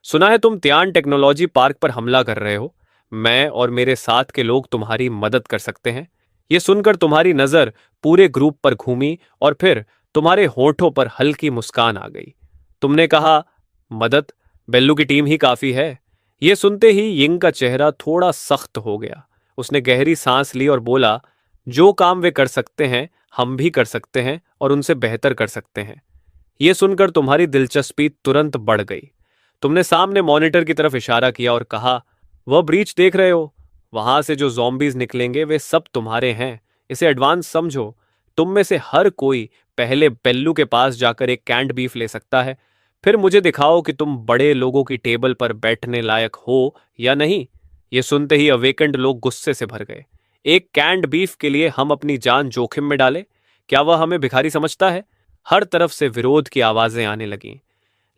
सुना है तुम त्यान टेक्नोलॉजी पार्क पर हमला कर रहे हो। मैं और मेरे साथ के लोग तुम्हारी मदद कर सकते हैं। यह सुनकर तुम्हारी नजर पूरे ग्रुप पर घूमी और फिर तुम्हारे होठों पर हल्की मुस्कान आ गई। तुमने कहा, मदद? बेल्लू की टीम ही काफी है। यह सुनते ही यिंग का चेहरा थोड़ा सख्त हो गया। उसने गहरी सांस ली और बोला, जो काम वे कर सकते हैं हम भी कर सकते हैं और उनसे बेहतर कर सकते हैं। यह सुनकर तुम्हारी दिलचस्पी तुरंत बढ़ गई। तुमने सामने मॉनिटर की तरफ इशारा किया और कहा, वह ब्रीच देख रहे हो? वहां से जो ज़ॉम्बीज निकलेंगे वे सब तुम्हारे हैं। इसे एडवांस समझो। तुम में से हर कोई पहले बेल्लू के पास जाकर एक कैंड बीफ ले सकता है। फिर मुझे दिखाओ कि तुम बड़े लोगों की टेबल पर बैठने लायक हो या नहीं। ये सुनते ही अवेकेंड लोग गुस्से से भर गए। एक कैंड बीफ के लिए हम अपनी जान जोखिम में डालें? क्या वह हमें भिखारी समझता है? हर तरफ से विरोध की आवाजें आने लगीं।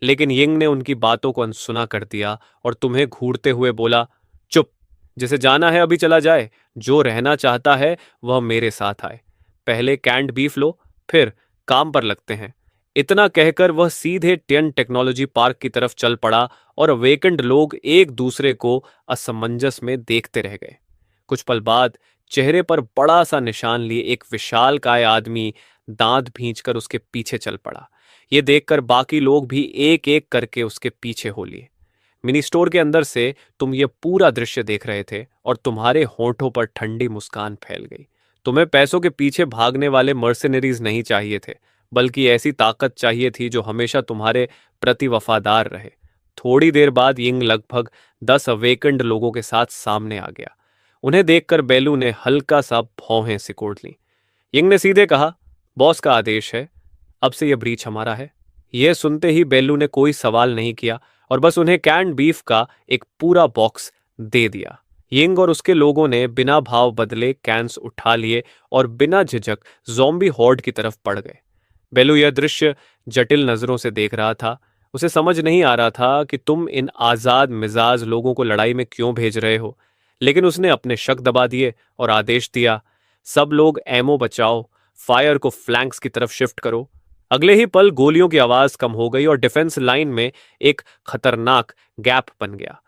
लेकिन यिंग ने उनकी बातों को अनसुना कर दिया और तुम्हें घूरते हुए बोला, चुप, जिसे जाना है अभी चला जाए, जो रहना चाहता है वह मेरे साथ आए। पहले कैंड बीफ लो, फिर काम पर लगते हैं। इतना कहकर वह सीधे टियन टेक्नोलॉजी पार्क की तरफ चल पड़ा और अवेकेंड लोग एक दूसरे को असमंजस में देखते रह गए। कुछ पल बाद चेहरे पर बड़ा सा निशान लिए एक विशालकाय आदमी दांत भींचकर उसके पीछे चल पड़ा। ये देखकर बाकी लोग भी एक एक करके उसके पीछे हो लिए। मिनी स्टोर के अंदर से तुम ये पूरा दृश्य देख रहे थे और तुम्हारे होंठों पर ठंडी मुस्कान फैल गई। तुम्हें पैसों के पीछे भागने वाले मर्सिनरीज नहीं चाहिए थे, बल्कि ऐसी ताकत चाहिए थी जो हमेशा तुम्हारे प्रति वफादार रहे। थोड़ी देर बाद यिंग लगभग 10 अवेकेंड लोगों के साथ सामने आ गया। उन्हें देखकर बेलू ने हल्का सा भौहें सिकोड़ ली। यिंग ने सीधे कहा, बॉस का आदेश है, अब से यह ब्रीच हमारा है। यह सुनते ही बेलू ने कोई सवाल नहीं किया और बस उन्हें कैंड बीफ का एक पूरा बॉक्स दे दिया। यिंग और उसके लोगों ने बिना भाव बदले कैंस उठा लिए और बिना झिझक ज़ॉम्बी हॉर्ड की तरफ बढ़ गए। बेलू यह दृश्य जटिल नजरों से देख रहा था। उसे समझ नहीं आ रहा था कि तुम इन आजाद मिजाज लोगों को लड़ाई में क्यों भेज रहे हो, लेकिन उसने अपने शक दबा दिए और आदेश दिया, सब लोग एमो बचाओ, फायर को फ्लैंक्स की तरफ शिफ्ट करो। अगले ही पल गोलियों की आवाज कम हो गई और डिफेंस लाइन में एक खतरनाक गैप बन गया।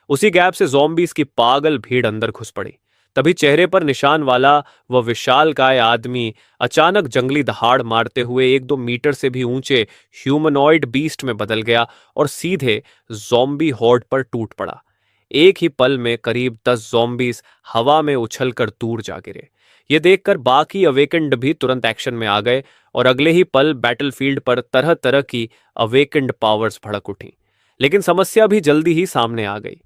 उसी गैप से ज़ॉम्बीज की पागल भीड़ अंदर घुस पड़ी। तभी चेहरे पर निशान वाला वह विशालकाय आदमी अचानक जंगली दहाड़ मारते हुए 1-2 मीटर से भी ऊंचे ह्यूमनॉइड बीस्ट में बदल गया और सीधे ज़ॉम्बी हॉर्ड पर टूट पड़ा। एक ही पल में करीब 10 ज़ॉम्बीज हवा में उछलकर दूर जा गिरे। ये देखकर बाकी अवेकेंड भी तुरंत एक्शन में आ गए और अगले ही पल बैटलफील्ड पर तरह तरह की अवेकेंड पावर्स भड़क उठी। लेकिन समस्या भी जल्दी ही सामने आ गई।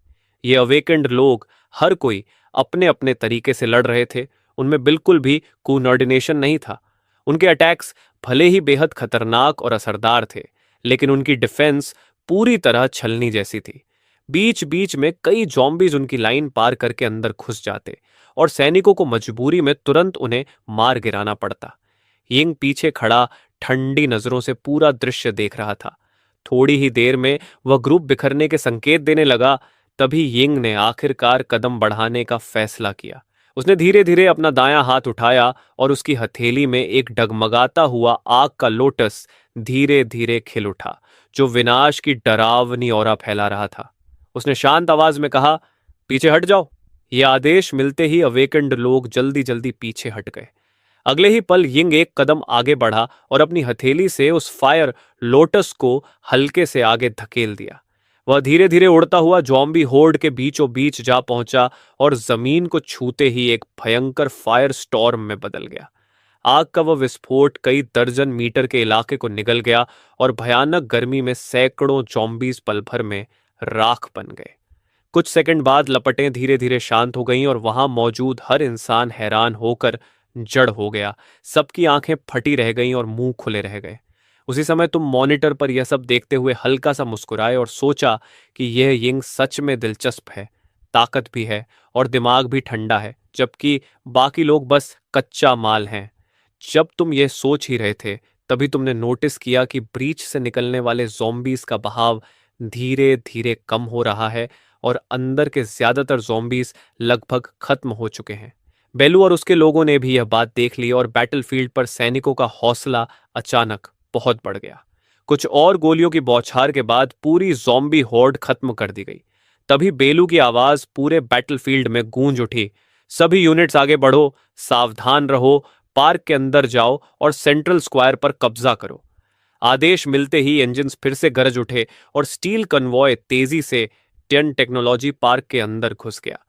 ये अवेकेंड लोग हर कोई अपने अपने तरीके से लड़ रहे थे। उनमें बिल्कुल भी कोऑर्डिनेशन नहीं था। उनके अटैक्स भले ही बेहद खतरनाक और असरदार थे, लेकिन उनकी डिफेंस पूरी तरह छलनी जैसी थी। बीच बीच में कई जॉम्बीज उनकी लाइन पार करके अंदर घुस जाते और सैनिकों को मजबूरी में तुरंत उन्हें मार गिराना पड़ता। यिंग पीछे खड़ा ठंडी नजरों से पूरा दृश्य देख रहा था। थोड़ी ही देर में वह ग्रुप बिखरने के संकेत देने लगा। तभी यिंग ने आखिरकार कदम बढ़ाने का फैसला किया। उसने धीरे धीरे अपना दायां हाथ उठाया और उसकी हथेली में एक डगमगाता हुआ आग का लोटस धीरे धीरे खिल उठा, जो विनाश की डरावनी औरा फैला रहा था। उसने शांत आवाज में कहा, पीछे हट जाओ। यह आदेश मिलते ही अवेकेंड लोग जल्दी जल्दी पीछे हट गए। अगले ही पल यिंग एक कदम आगे बढ़ा और अपनी हथेली से उस फायर लोटस को हल्के से आगे धकेल दिया। वह धीरे धीरे उड़ता हुआ जॉम्बी होर्ड के बीचों बीच जा पहुंचा और जमीन को छूते ही एक भयंकर फायर स्टॉर्म में बदल गया। आग का वह विस्फोट कई दर्जन मीटर के इलाके को निगल गया और भयानक गर्मी में सैकड़ों जॉम्बीज पल भर में राख बन गए। कुछ सेकंड बाद लपटें धीरे धीरे शांत हो गईं और वहां मौजूद हर इंसान हैरान होकर जड़ हो गया। सबकी आंखें फटी रह गईं और मुंह खुले रह गए। उसी समय तुम मॉनिटर पर यह सब देखते हुए हल्का सा मुस्कुराए और सोचा कि यह यिंग सच में दिलचस्प है, ताकत भी है और दिमाग भी ठंडा है, जबकि बाकी लोग बस कच्चा माल हैं। जब तुम ये सोच ही रहे थे, तभी तुमने नोटिस किया कि ब्रीच से निकलने वाले ज़ॉम्बीज का बहाव धीरे धीरे कम हो रहा है और अंदर के ज्यादातर ज़ॉम्बीज लगभग खत्म हो चुके हैं। बेलू और उसके लोगों ने भी यह बात देख ली और बैटलफील्ड पर सैनिकों का हौसला अचानक बहुत बढ़ गया। कुछ और गोलियों की बौछार के बाद पूरी ज़ॉम्बी हॉर्ड खत्म कर दी गई। तभी बेलू की आवाज पूरे बैटलफील्ड में गूंज उठी, सभी यूनिट्स आगे बढ़ो, सावधान रहो, पार्क के अंदर जाओ और सेंट्रल स्क्वायर पर कब्जा करो। आदेश मिलते ही इंजन्स फिर से गरज उठे और स्टील कन्वॉय तेजी से टियन टेक्नोलॉजी पार्क के अंदर घुस गया।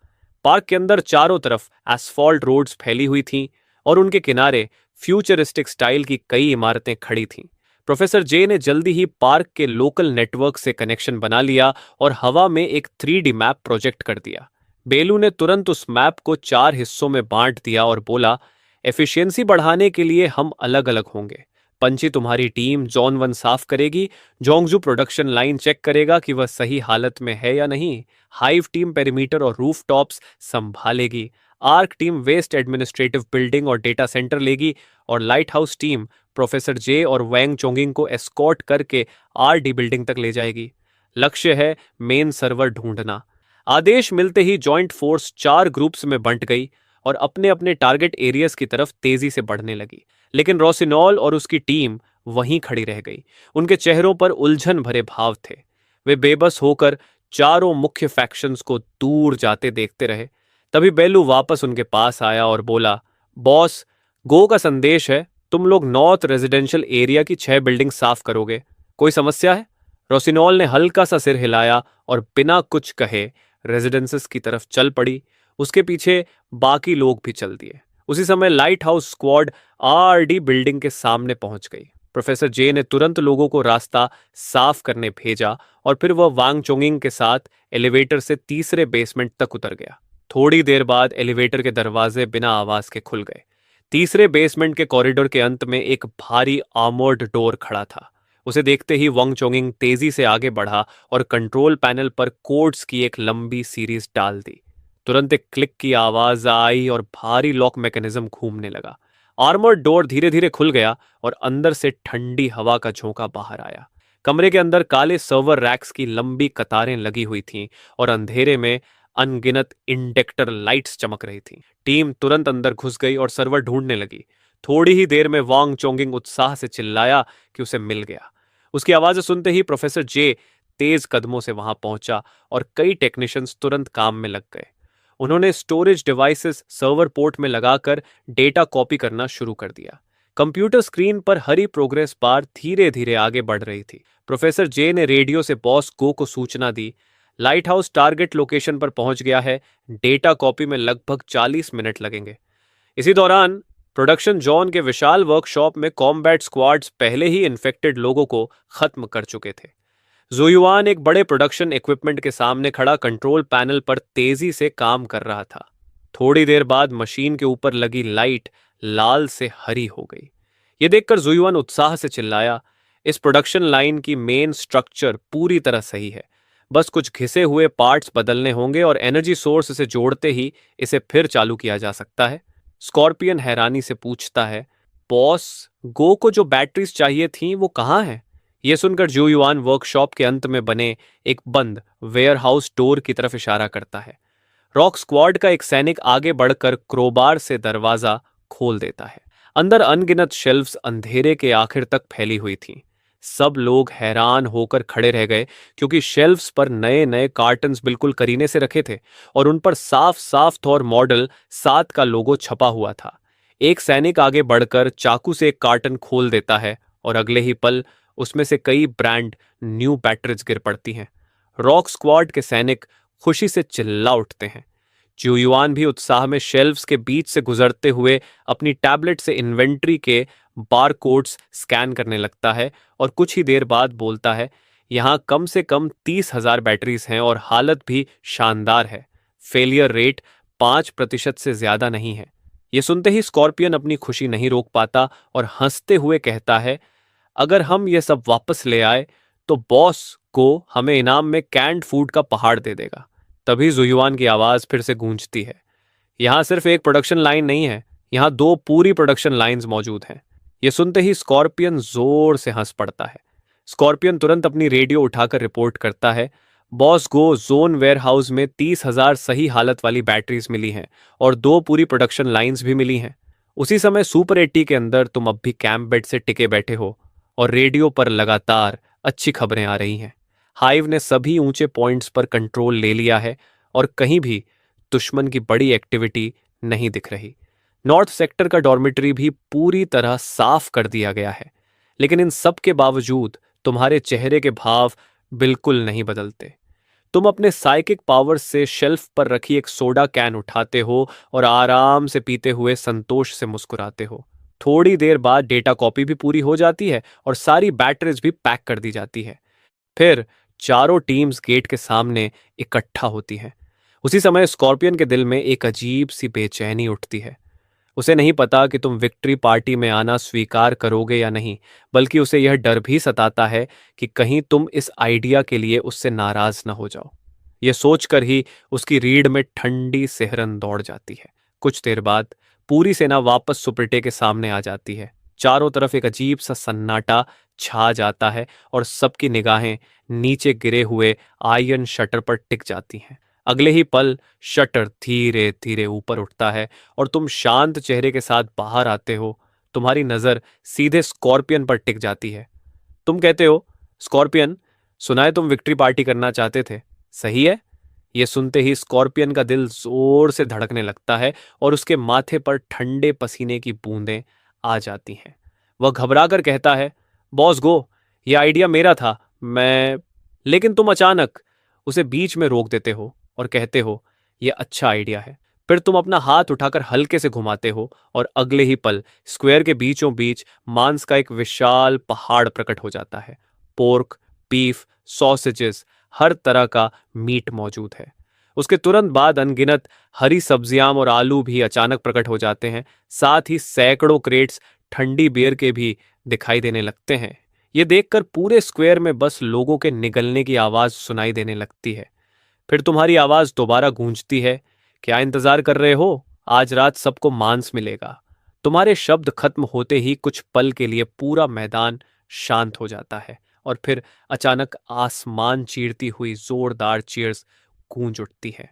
पार्क के अंदर चारों तरफ एसफॉल्ट रोड्स फैली हुई थीं और उनके किनारे फ्यूचरिस्टिक स्टाइल की कई इमारतें खड़ी थीं। प्रोफेसर जे ने जल्दी ही पार्क के लोकल नेटवर्क से कनेक्शन बना लिया और हवा में एक 3D मैप प्रोजेक्ट कर दिया। बेलू ने तुरंत उस मैप को 4 हिस्सों में बांट दिया और बोला, एफिशिएंसी बढ़ाने के लिए हम अलग अलग होंगे। पंची तुम्हारी टीम जोन 1 साफ करेगी, जोंगजू प्रोडक्शन लाइन चेक करेगा कि वह सही हालत में है या नहीं, हाइव टीम पेरीमीटर और रूफ टॉप्स संभालेगी, arc team west administrative building और डेटा सेंटर लेगी और lighthouse team professor J और वैंग चोंगिंग को एस्कॉर्ट करके आरडी बिल्डिंग तक ले जाएगी। लक्ष्य है मेन सर्वर ढूंढना। आदेश मिलते ही जॉइंट फोर्स 4 ग्रुप्स में बंट गई और अपने अपने टारगेट एरियाज की तरफ तेजी से बढ़ने लगी। लेकिन रोसिनॉल और उसकी टीम वहीं खड़ी रह गई। उनके चेहरों पर उलझन भरे भाव थे। वे बेबस होकर चारों मुख्य फैक्शंस को दूर जाते देखते रहे। तभी बेलू वापस उनके पास आया और बोला, बॉस, गो का संदेश है, तुम लोग नॉर्थ रेजिडेंशियल एरिया की 6 बिल्डिंग साफ करोगे। कोई समस्या है? रोसिनॉल ने हल्का सा सिर हिलाया और बिना कुछ कहे रेजिडेंसेस की तरफ चल पड़ी। उसके पीछे बाकी लोग भी चल दिए। उसी समय light house squad RD building के सामने पहुंच गई। प्रोफेसर जे ने तुरंत लोगों को रास्ता साफ करने भेजा और फिर वह वांग चोंगिंग के साथ एलिवेटर से तीसरे बेसमेंट तक उतर गया। थोड़ी देर बाद एलिवेटर के दरवाजे बिना आवाज के खुल गए। तीसरे बेसमेंट के कॉरिडोर के अंत में एक भारी आर्मर्ड डोर खड़ा था। उसे देखते ही वांग चोंगिंग तेजी से आगे बढ़ा और कंट्रोल पैनल पर कोड्स की एक लंबी सीरीज डाल दी। तुरंत एक क्लिक की आवाज आई और भारी लॉक मैकेनिज्म घूमने लगा। आर्मर्ड डोर धीरे धीरे खुल गया और अंदर से ठंडी हवा का झोंका बाहर आया। कमरे के अंदर काले सर्वर रैक्स की लंबी कतारें लगी हुई थीं और अंधेरे में अनगिनत इंडेक्टर लाइट्स चमक रही थीं। टीम तुरंत अंदर घुस गई और सर्वर ढूंढने लगी। थोड़ी ही देर में वांग चोंगिंग उत्साह से चिल्लाया कि उसे मिल गया। उसकी आवाज सुनते ही प्रोफेसर जे तेज कदमों से वहां पहुंचा और कई टेक्नीशियंस तुरंत काम में लग गए। उन्होंने स्टोरेज डिवाइसेस सर्वर पोर्ट में लगाकर डेटा कॉपी करना शुरू कर दिया। कंप्यूटर स्क्रीन पर हरी प्रोग्रेस बार धीरे धीरे आगे बढ़ रही थी। प्रोफेसर जे ने रेडियो से बॉस गो को सूचना दी, लाइट हाउस टारगेट लोकेशन पर पहुंच गया है, डेटा कॉपी में लगभग 40 मिनट लगेंगे। इसी दौरान प्रोडक्शन जोन के विशाल वर्कशॉप में कॉम्बैट स्क्वाड्स पहले ही इन्फेक्टेड लोगों को खत्म कर चुके थे। जुयुआन एक बड़े प्रोडक्शन इक्विपमेंट के सामने खड़ा कंट्रोल पैनल पर तेजी से काम कर रहा था। थोड़ी देर बाद मशीन के ऊपर लगी लाइट लाल से हरी हो गई। यह देखकर जुयुआन उत्साह से चिल्लाया, इस प्रोडक्शन लाइन की मेन स्ट्रक्चर पूरी तरह सही है। बस कुछ घिसे हुए पार्ट्स बदलने होंगे और एनर्जी सोर्स से जोड़ते ही इसे फिर चालू किया जा सकता है। स्कॉर्पियन हैरानी से पूछता है, बॉस, गो को जो बैटरीज चाहिए थीं वो कहाँ हैं? यह सुनकर जुयुआन वर्कशॉप के अंत में बने एक बंद वेयरहाउस डोर की तरफ इशारा करता है। रॉक स्क्वाड का एक सैनिक आगे बढ़कर क्रोबार से दरवाजा खोल देता है। अंदर अनगिनत शेल्फ्स अंधेरे के आखिर तक फैली हुई थीं। सब लोग हैरान होकर खड़े रह गए क्योंकि शेल्फ्स पर नए नए कार्टन्स बिल्कुल करीने से रखे थे और उन पर साफ साफ थॉर मॉडल 7 का लोगो छपा हुआ था। एक सैनिक आगे बढ़कर चाकू से एक कार्टन खोल देता है और अगले ही पल उसमें से कई ब्रांड न्यू बैटरीज गिर पड़ती हैं। रॉक स्क्वाड के सैनिक खुशी से चिल्ला उठते हैं। जुयुआन भी उत्साह में शेल्फ्स के बीच से गुजरते हुए अपनी टैबलेट से इन्वेंट्री के बारकोड्स स्कैन करने लगता है और कुछ ही देर बाद बोलता है, यहाँ कम से कम 30,000 बैटरीज हैं और हालत भी शानदार है। फेलियर रेट 5% से ज्यादा नहीं है। ये सुनते ही स्कॉर्पियन अपनी खुशी नहीं रोक पाता और हंसते हुए कहता है, अगर हम ये सब वापस ले आए तो बॉस को हमें इनाम में कैंड फूड का पहाड़ दे देगा। तभी जुयुआन की आवाज फिर से गूंजती है, यहाँ सिर्फ एक प्रोडक्शन लाइन नहीं है, यहाँ 2 पूरी प्रोडक्शन लाइंस मौजूद हैं। ये सुनते ही स्कॉर्पियन जोर से हंस पड़ता है। स्कॉर्पियन तुरंत अपनी रेडियो उठाकर रिपोर्ट करता है, बॉस गो, जोन वेयरहाउस में 30,000 सही हालत वाली बैटरीज मिली हैं और 2 पूरी प्रोडक्शन लाइंस भी मिली हैं। उसी समय सुपर 80 के अंदर तुम अब भी कैंप बेड से टिके बैठे हो और रेडियो पर लगातार अच्छी खबरें आ रही हैं। हाइव ने सभी ऊंचे पॉइंट्स पर कंट्रोल ले लिया है और कहीं भी दुश्मन की बड़ी एक्टिविटी नहीं दिख रही। नॉर्थ सेक्टर का डॉर्मेटरी भी पूरी तरह साफ कर दिया गया है। लेकिन इन सब के बावजूद तुम्हारे चेहरे के भाव बिल्कुल नहीं बदलते। तुम अपने साइकिक पावर से शेल्फ पर रखी एक सोडा कैन उठाते हो और आराम से पीते हुए संतोष से मुस्कुराते हो। थोड़ी देर बाद डेटा कॉपी भी पूरी हो जाती है और सारी बैटरीज भी पैक कर दी जाती है। फिर चारों टीम्स गेट के सामने इकट्ठा होती हैं। उसी समय स्कॉर्पियन के दिल में एक अजीब सी बेचैनी उठती है। उसे नहीं पता कि तुम विक्ट्री पार्टी में आना स्वीकार करोगे या नहीं, बल्कि उसे यह डर भी सताता है कि कहीं तुम इस आइडिया के लिए उससे नाराज न हो जाओ। यह सोचकर ही उसकी रीढ़ में ठंडी सिहरन दौड़ जाती है। कुछ देर बाद पूरी सेना वापस सुपरटे के सामने आ जाती है। चारों तरफ एक अजीब सा सन्नाटा छा जाता है और सबकी निगाहें नीचे गिरे हुए आयरन शटर पर टिक जाती हैं। अगले ही पल शटर धीरे धीरे ऊपर उठता है और तुम शांत चेहरे के साथ बाहर आते हो। तुम्हारी नजर सीधे स्कॉर्पियन पर टिक जाती है। तुम कहते हो, स्कॉर्पियन, सुना है तुम विक्ट्री पार्टी करना चाहते थे, सही है? ये सुनते ही स्कॉर्पियन का दिल जोर से धड़कने लगता है और उसके माथे पर ठंडे पसीने की बूंदें आ जाती हैं। वह घबराकर कहता है, बॉस गो, ये आइडिया मेरा था, मैं। लेकिन तुम अचानक उसे बीच में रोक देते हो और कहते हो, यह अच्छा आइडिया है। फिर तुम अपना हाथ उठाकर हल्के से घुमाते हो और अगले ही पल स्क्वायर के बीचों बीच मांस का एक विशाल पहाड़ प्रकट हो जाता है। पोर्क, बीफ, सॉसेजेस, हर तरह का मीट मौजूद है। उसके तुरंत बाद अनगिनत हरी सब्जियां और आलू भी अचानक प्रकट हो जाते हैं। साथ ही सैकड़ों क्रेट्स ठंडी बियर के भी दिखाई देने लगते हैं। ये देखकर पूरे स्क्वायर में बस लोगों के निगलने की आवाज सुनाई देने लगती है। फिर तुम्हारी आवाज दोबारा गूंजती है, क्या इंतजार कर रहे हो? आज रात सबको मांस मिलेगा। तुम्हारे शब्द खत्म होते ही कुछ पल के लिए पूरा मैदान शांत हो जाता है और फिर अचानक आसमान चीरती हुई जोरदार चीयर्स गूंज उठती है।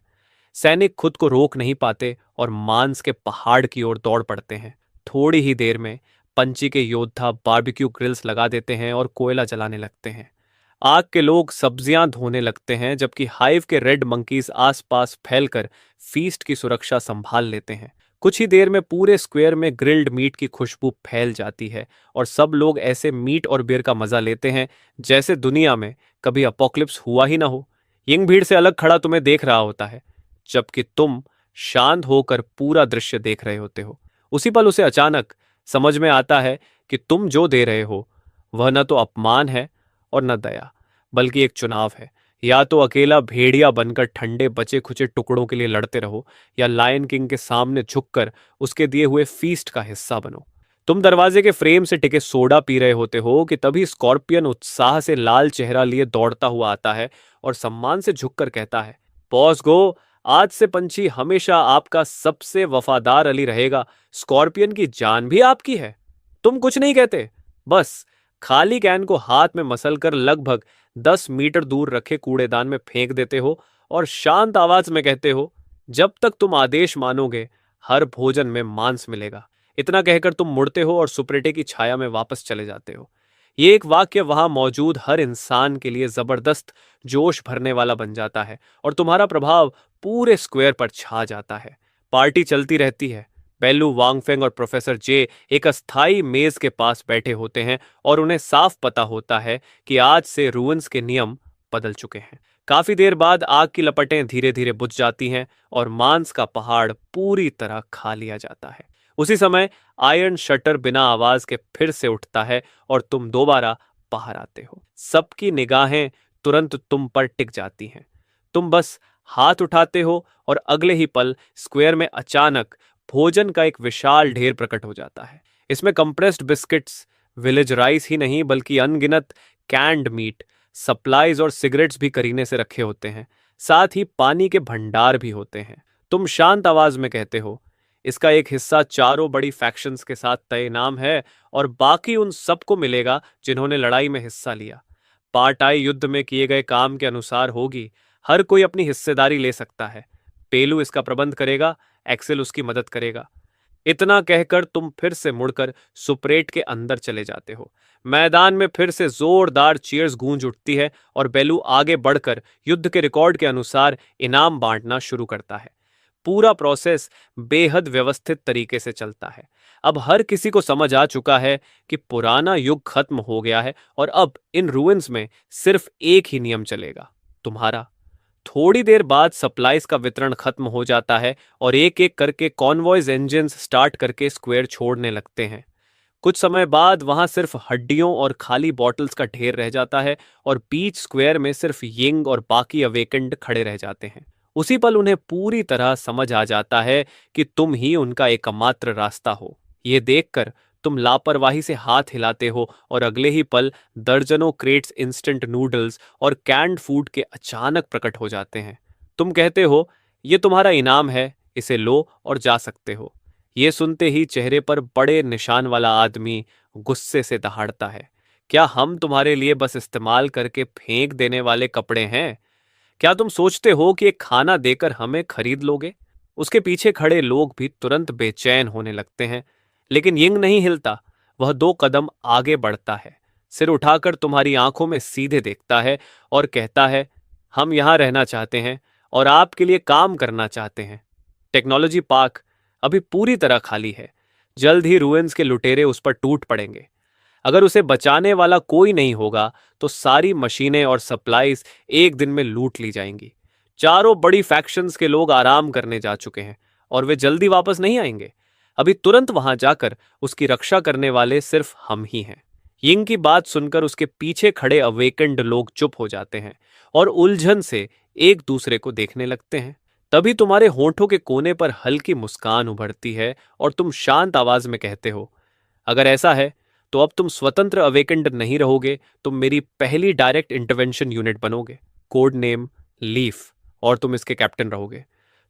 सैनिक खुद को रोक नहीं पाते और मांस के पहाड़ की ओर दौड़ पड़ते हैं। थोड़ी ही देर में पंची के योद्धा बारबेक्यू ग्रिल्स लगा देते हैं और कोयला जलाने लगते हैं। आग के लोग सब्जियां धोने लगते हैं जबकि हाइव के रेड मंकीज आसपास फैलकर फीस्ट की सुरक्षा संभाल लेते हैं। कुछ ही देर में पूरे स्क्वायर में ग्रिल्ड मीट की खुशबू फैल जाती है और सब लोग ऐसे मीट और बियर का मजा लेते हैं जैसे दुनिया में कभी अपोक्लिप्स हुआ ही ना हो। यंग भीड़ से अलग खड़ा तुम्हें देख रहा होता है जबकि तुम शांत होकर पूरा दृश्य देख रहे होते हो। उसी पल उसे अचानक समझ में आता है कि तुम जो दे रहे हो वह न तो अपमान है और न दया, बल्कि एक चुनाव है। या तो अकेला भेड़िया बनकर ठंडे बचे खुचे टुकड़ों के लिए लड़ते रहो या लायन किंग के सामने झुककर उसके दिए हुए फीस्ट का हिस्सा बनो। तुम दरवाजे के फ्रेम से टिके सोडा पी रहे होते हो कि तभी स्कॉर्पियन उत्साह से लाल चेहरा लिए दौड़ता हुआ आता है और सम्मान से झुककर कहता है, बॉस गो, आज से पंछी हमेशा आपका सबसे वफादार अली रहेगा। स्कॉर्पियन की जान भी आपकी है। तुम कुछ नहीं कहते, बस खाली कैन को हाथ में मसलकर लगभग 10 मीटर दूर रखे कूड़ेदान में फेंक देते हो और शांत आवाज में कहते हो, जब तक तुम आदेश मानोगे हर भोजन में मांस मिलेगा। इतना कहकर तुम मुड़ते हो और सुपरेटे की छाया में वापस चले जाते हो। ये एक वाक्य वहां मौजूद हर इंसान के लिए जबरदस्त जोश भरने वाला बन जाता है और तुम्हारा प्रभाव पूरे स्क्वायर पर छा जाता है। पार्टी चलती रहती है। बेल्लू, वांगफेंग और प्रोफेसर जे एक अस्थाई मेज के पास बैठे होते हैं और उन्हें साफ पता होता है कि आज से रूइंस के नियम बदल चुके हैं। काफी देर बाद आग की लपटें धीरे धीरे बुझ जाती हैं और मांस का पहाड़ पूरी तरह खा लिया जाता है। उसी समय आयरन शटर बिना आवाज के फिर से उठता है और तुम दोबारा बाहर आते हो। सबकी निगाहें तुरंत तुम पर टिक जाती हैं। तुम बस हाथ उठाते हो और अगले ही पल स्क्वायर में अचानक भोजन का एक विशाल ढेर प्रकट हो जाता है। इसमें कंप्रेस्ड बिस्किट्स, विलेज राइस ही नहीं बल्कि अनगिनत कैंड मीट, सप्लाईज और सिगरेट्स भी करीने से रखे होते हैं। साथ ही पानी के भंडार भी होते हैं। तुम शांत आवाज में कहते हो, इसका एक हिस्सा चारों बड़ी फैक्शंस के साथ तय इनाम है और बाकी उन सबको मिलेगा जिन्होंने लड़ाई में हिस्सा लिया। पार्टाई युद्ध में किए गए काम के अनुसार होगी। हर कोई अपनी हिस्सेदारी ले सकता है। पेलू इसका प्रबंध करेगा, एक्सेल उसकी मदद करेगा। इतना कहकर तुम फिर से मुड़कर सुपरेट के अंदर चले जाते हो। मैदान में फिर से जोरदार चीयर्स गूंज उठती है और बेलू आगे बढ़कर युद्ध के रिकॉर्ड के अनुसार इनाम बांटना शुरू करता है। पूरा प्रोसेस बेहद व्यवस्थित तरीके से चलता है। अब हर किसी को समझ आ चुका है कि पुराना युग खत्म हो गया है और अब इन रूइंस में सिर्फ एक ही नियम चलेगा, तुम्हारा। थोड़ी देर बाद सप्लाईज का वितरण खत्म हो जाता है और एक एक करके कॉन्वॉयज इंजन्स स्टार्ट करके स्क्वायर छोड़ने लगते हैं। कुछ समय बाद वहां सिर्फ हड्डियों और खाली बॉटल्स का ढेर रह जाता है और बीच स्क्वायर में सिर्फ यिंग और बाकी अवेकेंड खड़े रह जाते हैं। उसी पल उन्हें पूरी तरह समझ आ जाता है कि तुम ही उनका एकमात्र रास्ता हो। ये देखकर तुम लापरवाही से हाथ हिलाते हो और अगले ही पल दर्जनों क्रेट्स इंस्टेंट नूडल्स और कैंड फूड के अचानक प्रकट हो जाते हैं। तुम कहते हो, ये तुम्हारा इनाम है, इसे लो और जा सकते हो। ये सुनते ही चेहरे पर बड़े निशान वाला आदमी गुस्से से दहाड़ता है। क्या हम तुम्हारे लिए बस इस्तेमाल करके फेंक देने वाले कपड़े हैं? क्या तुम सोचते हो कि एक खाना देकर हमें खरीद लोगे? उसके पीछे खड़े लोग भी तुरंत बेचैन होने लगते हैं, लेकिन यिंग नहीं हिलता। वह 2 कदम आगे बढ़ता है, सिर उठाकर तुम्हारी आंखों में सीधे देखता है और कहता है, हम यहां रहना चाहते हैं और आपके लिए काम करना चाहते हैं। टेक्नोलॉजी पार्क अभी पूरी तरह खाली है। जल्द ही रूइंस के लुटेरे उस पर टूट पड़ेंगे। अगर उसे बचाने वाला कोई नहीं होगा तो सारी मशीनें और सप्लाईज एक दिन में लूट ली जाएंगी। चारों बड़ी फैक्शंस के लोग आराम करने जा चुके हैं और वे जल्दी वापस नहीं आएंगे। अभी तुरंत वहां जाकर उसकी रक्षा करने वाले सिर्फ हम ही हैं। यिंग की बात सुनकर उसके पीछे खड़े अवेकेंड लोग चुप हो जाते हैं और उलझन से एक दूसरे को देखने लगते हैं। तभी तुम्हारे होठों के कोने पर हल्की मुस्कान उभरती है और तुम शांत आवाज में कहते हो, अगर ऐसा है तो अब तुम स्वतंत्र अवेकेंड नहीं रहोगे, तुम मेरी पहली डायरेक्ट इंटरवेंशन यूनिट बनोगे, कोड नेम लीफ, और तुम इसके कैप्टन रहोगे।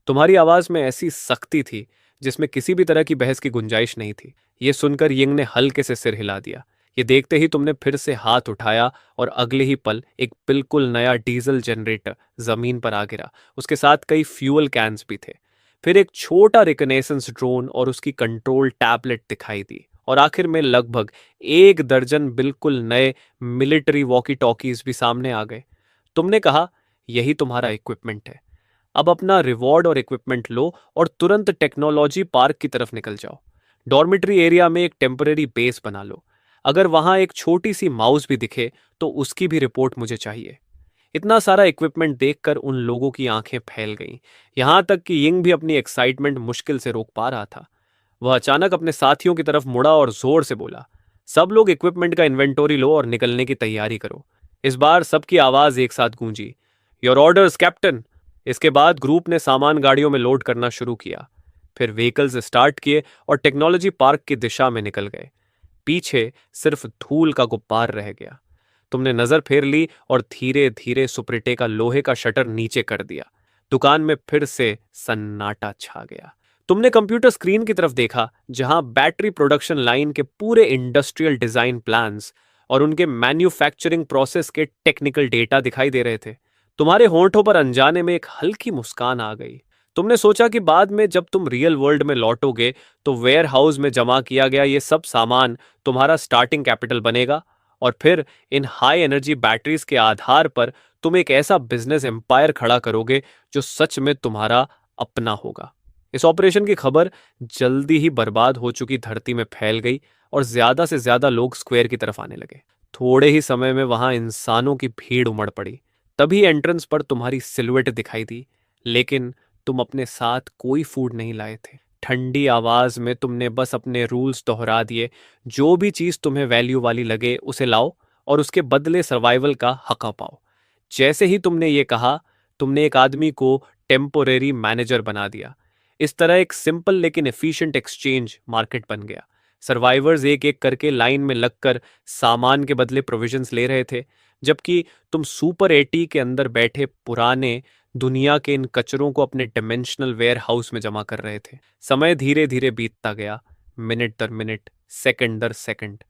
तुम्हारी आवाज में ऐसी सख्ती थी जिसमें किसी भी तरह की बहस की गुंजाइश नहीं थी। यह सुनकर यिंग ने हल्के से सिर हिला दिया। ये देखते ही तुमने फिर से हाथ उठाया और अगले ही पल एक बिल्कुल नया डीजल जनरेटर जमीन पर आ गिरा। उसके साथ कई फ्यूल कैंस भी थे। फिर एक छोटा रिकनेसेंस ड्रोन और उसकी कंट्रोल टैबलेट दिखाई दी और आखिर में लगभग 1 दर्जन बिल्कुल नए मिलिट्री वॉकी टॉकीज भी सामने आ गए। तुमने कहा, यही तुम्हारा इक्विपमेंट है। अब अपना रिवॉर्ड और इक्विपमेंट लो और तुरंत टेक्नोलॉजी पार्क की तरफ निकल जाओ। डॉर्मिटरी एरिया में एक टेम्पररी बेस बना लो। अगर वहां एक छोटी सी माउस भी दिखे तो उसकी भी रिपोर्ट मुझे चाहिए। इतना सारा इक्विपमेंट देखकर उन लोगों की आंखें फैल गईं। यहां तक कि यिंग भी अपनी एक्साइटमेंट मुश्किल से रोक पा रहा था। वह अचानक अपने साथियों की तरफ मुड़ा और जोर से बोला, सब लोग इक्विपमेंट का इन्वेंटोरी लो और निकलने की तैयारी करो। इस बार सबकी आवाज एक साथ गूंजी, योर ऑर्डर्स कैप्टन। इसके बाद ग्रुप ने सामान गाड़ियों में लोड करना शुरू किया। फिर व्हीकल्स स्टार्ट किए और टेक्नोलॉजी पार्क की दिशा में निकल गए। पीछे सिर्फ धूल का गुब्बार रह गया। तुमने नजर फेर ली और धीरे धीरे सुप्रिटे का लोहे का शटर नीचे कर दिया। दुकान में फिर से सन्नाटा छा गया। तुमने कंप्यूटर स्क्रीन की तरफ देखा जहां बैटरी प्रोडक्शन लाइन के पूरे इंडस्ट्रियल डिजाइन प्लान्स और उनके मैन्युफैक्चरिंग प्रोसेस के टेक्निकल डेटा दिखाई दे रहे थे। तुम्हारे होंठों पर अनजाने में एक हल्की मुस्कान आ गई। तुमने सोचा कि बाद में जब तुम रियल वर्ल्ड में लौटोगे तो वेयर हाउस में जमा किया गया ये सब सामान तुम्हारा स्टार्टिंग कैपिटल बनेगा और फिर इन हाई एनर्जी बैटरीज के आधार पर तुम एक ऐसा बिजनेस एम्पायर खड़ा करोगे जो सच में तुम्हारा अपना होगा। इस ऑपरेशन की खबर जल्दी ही बर्बाद हो चुकी धरती में फैल गई और ज्यादा से ज्यादा लोग स्क्वायर की तरफ आने लगे। थोड़े ही समय में वहां इंसानों की भीड़ उमड़ पड़ी। तभी एंट्रेंस पर तुम्हारी सिलुएट दिखाई दी, लेकिन तुम अपने साथ कोई फूड नहीं लाए थे। ठंडी आवाज में तुमने बस अपने रूल्स दोहरा दिए, जो भी चीज तुम्हें वैल्यू वाली लगे उसे लाओ और उसके बदले सर्वाइवल का हक पाओ। जैसे ही तुमने ये कहा, तुमने एक आदमी को टेम्पोरेरी मैनेजर बना दिया। इस तरह एक सिंपल लेकिन एफिशिएंट एक्सचेंज मार्केट बन गया। सर्वाइवर्स एक एक करके लाइन में लगकर सामान के बदले प्रोविजंस ले रहे थे, जबकि तुम सुपर 80 के अंदर बैठे पुराने दुनिया के इन कचरों को अपने डिमेंशनल वेयर हाउस में जमा कर रहे थे। समय धीरे धीरे बीतता गया, मिनट दर मिनट, सेकंड दर सेकंड।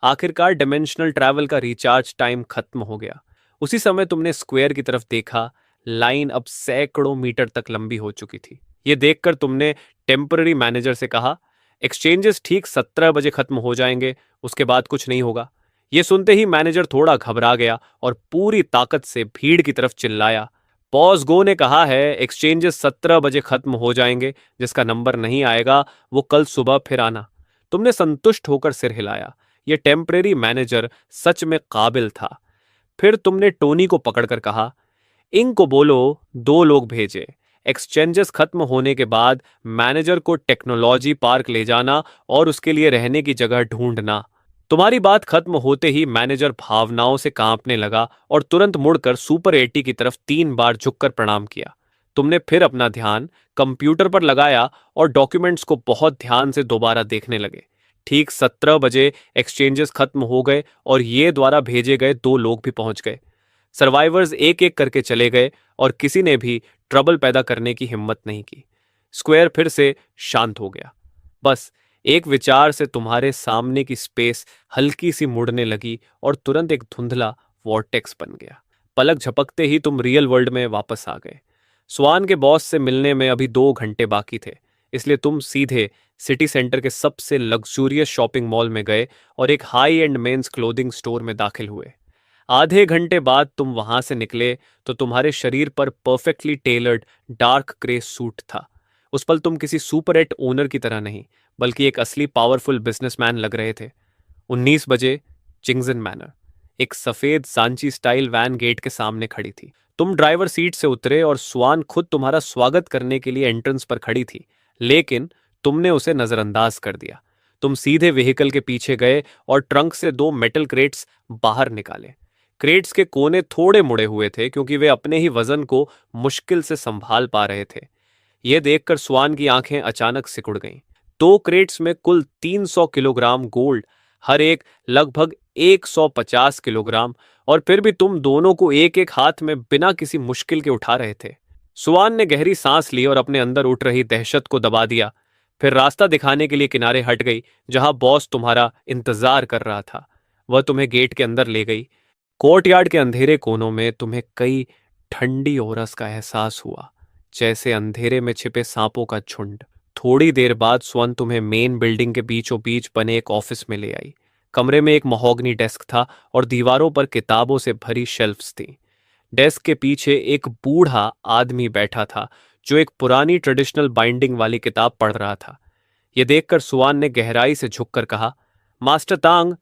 आखिरकार डिमेंशनल ट्रैवल का रिचार्ज टाइम खत्म हो गया। उसी समय तुमने स्क्वायर की तरफ देखा। लाइन अब सैकड़ों मीटर तक लंबी हो चुकी थी। ये देखकर तुमने टेम्पररी मैनेजर से कहा, एक्सचेंजेस ठीक 17 बजे खत्म हो जाएंगे, उसके बाद कुछ नहीं होगा। ये सुनते ही मैनेजर थोड़ा घबरा गया और पूरी ताकत से भीड़ की तरफ चिल्लाया, पॉज़गो ने कहा है एक्सचेंजेस 17 बजे खत्म हो जाएंगे, जिसका नंबर नहीं आएगा वो कल सुबह फिर आना। तुमने संतुष्ट होकर सिर हिलाया। ये टेम्परेरी मैनेजर सच में काबिल था। फिर तुमने टोनी को पकड़कर कहा, इंग को बोलो 2 लोग भेजे। एक्सचेंजेस खत्म होने के बाद मैनेजर को टेक्नोलॉजी पार्क ले जाना और उसके लिए रहने की जगह ढूंढना। तुम्हारी बात खत्म होते ही मैनेजर भावनाओं से कांपने लगा और तुरंत मुड़कर सुपर 80 की तरफ 3 बार झुककर प्रणाम किया। तुमने फिर अपना ध्यान कंप्यूटर पर लगाया और डॉक्यूमेंट्स को बहुत ध्यान से दोबारा देखने लगे। ठीक 17 बजे एक्सचेंजेस खत्म हो गए और ये द्वारा भेजे गए 2 लोग भी पहुंच गए। सर्वाइवर्स एक एक करके चले गए और किसी ने भी ट्रबल पैदा करने की हिम्मत नहीं की। स्क्वायर फिर से शांत हो गया। बस एक विचार से तुम्हारे सामने की स्पेस हल्की सी मुड़ने लगी और तुरंत एक धुंधला वॉर्टेक्स बन गया। पलक झपकते ही तुम रियल वर्ल्ड में वापस आ गए। स्वान के बॉस से मिलने में अभी 2 घंटे बाकी थे, इसलिए तुम सीधे सिटी सेंटर के सबसे लग्जूरियस शॉपिंग मॉल में गए और एक high end men's clothing store में दाखिल हुए। आधे घंटे बाद तुम वहां से निकले तो तुम्हारे शरीर पर perfectly tailored dark grey suit था। उस पल तुम किसी सुपर एट ओनर की तरह नहीं, बल्कि एक असली पावरफुल बिजनेसमैन लग रहे थे। 19 बजे, चिंगजन मैनर। एक सफेद सांची स्टाइल वैन गेट के सामने खड़ी थी। तुम ड्राइवर सीट से उतरे और स्वान खुद तुम्हारा स्वागत करने के लिए एंट्रेंस पर खड़ी थी, लेकिन तुमने उसे नजरअंदाज कर दिया। तुम सीधे व्हीकल के पीछे गए और ट्रंक से 2 मेटल क्रेट्स बाहर निकाले। क्रेट्स के कोने थोड़े मुड़े हुए थे क्योंकि वे अपने ही वजन को मुश्किल से संभाल पा रहे थे। यह देखकर स्वान की आंखें अचानक सिकुड़ गईं। 2 क्रेट्स में कुल 300 किलोग्राम गोल्ड, हर एक लगभग 150 किलोग्राम, और फिर भी तुम दोनों को एक एक हाथ में बिना किसी मुश्किल के उठा रहे थे। स्वान ने गहरी सांस ली और अपने अंदर उठ रही दहशत को दबा दिया। फिर रास्ता दिखाने के लिए किनारे हट गई, जहां बॉस तुम्हारा इंतजार कर रहा था। वह तुम्हें गेट के अंदर ले गई। कोर्टयार्ड के अंधेरे कोनों में तुम्हें कई ठंडी ओरस का एहसास हुआ, जैसे अंधेरे में छिपे सांपों का झुंड। थोड़ी देर बाद स्वर्ण तुम्हें मेन बिल्डिंग के बीचों बीच बने एक ऑफिस में ले आई। कमरे में एक महोगनी डेस्क था और दीवारों पर किताबों से भरी शेल्फ्स थीं। डेस्क के पीछे एक बूढ़ा आदमी बैठा था जो एक पुरानी ट्रेडिशनल बाइंडिंग वाली किताब पढ़ रहा था। यह देखकर सुआन ने गहराई से झुककर कहा, मास्टर तांग,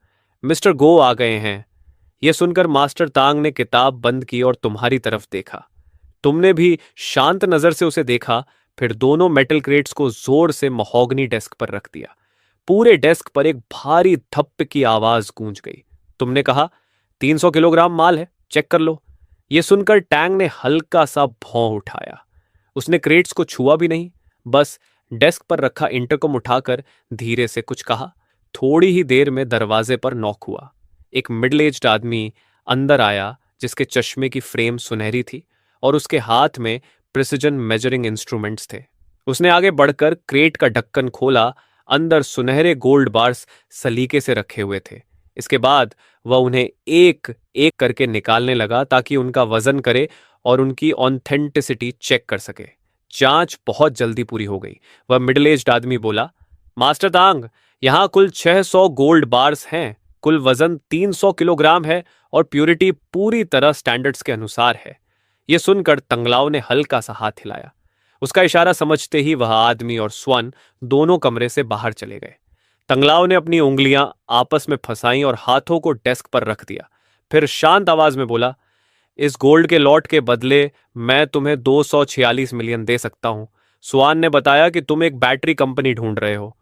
मिस्टर गो आ गए हैं। यह सुनकर मास्टर तांग ने किताब बंद की और तुम्हारी तरफ देखा। तुमने भी शांत नजर से उसे देखा, फिर दोनों मेटल क्रेट्स को जोर से महोगनी डेस्क पर रख दिया। पूरे डेस्क पर एक भारी थप्प की आवाज गूंज गई। तुमने कहा, 300 किलोग्राम माल है, चेक कर लो। यह सुनकर टैंग ने हल्का सा भौं उठाया। उसने क्रेट्स को छुआ भी नहीं, बस डेस्क पर रखा इंटरकॉम उठाकर धीरे से कुछ कहा। थोड़ी ही देर में दरवाजे पर नॉक हुआ। एक मिडिल एज्ड आदमी अंदर आया, जिसके चश्मे की फ्रेम सुनहरी थी और उसके हाथ में प्रिसिजन मेजरिंग इंस्ट्रूमेंट्स थे। उसने आगे बढ़कर क्रेट का ढक्कन खोला। अंदर सुनहरे गोल्ड बार्स सलीके से रखे हुए थे। इसके बाद वह उन्हें एक एक करके निकालने लगा ताकि उनका वजन करे और उनकी ऑथेंटिसिटी चेक कर सके। जांच बहुत जल्दी पूरी हो गई। वह मिडिल एज्ड आदमी बोला, मास्टर तांग, यहां कुल 600 गोल्ड बार्स हैं। कुल वजन 300 किलोग्राम है और प्यूरिटी पूरी तरह स्टैंडर्ड्स के अनुसार है। यह सुनकर तंगलाव ने हल्का सा हाथ हिलाया। उसका इशारा समझते ही वह आदमी और स्वर्ण दोनों कमरे से बाहर चले गए। तंगलाव ने अपनी उंगलियां आपस में फंसाईं और हाथों को डेस्क पर रख दिया। फिर शांत आवाज में बोला, इस गोल्ड के लॉट के बदले मैं तुम्हें 246 मिलियन दे सकता हूं। स्वान ने बताया कि तुम एक बैटरी कंपनी ढूंढ रहे हो।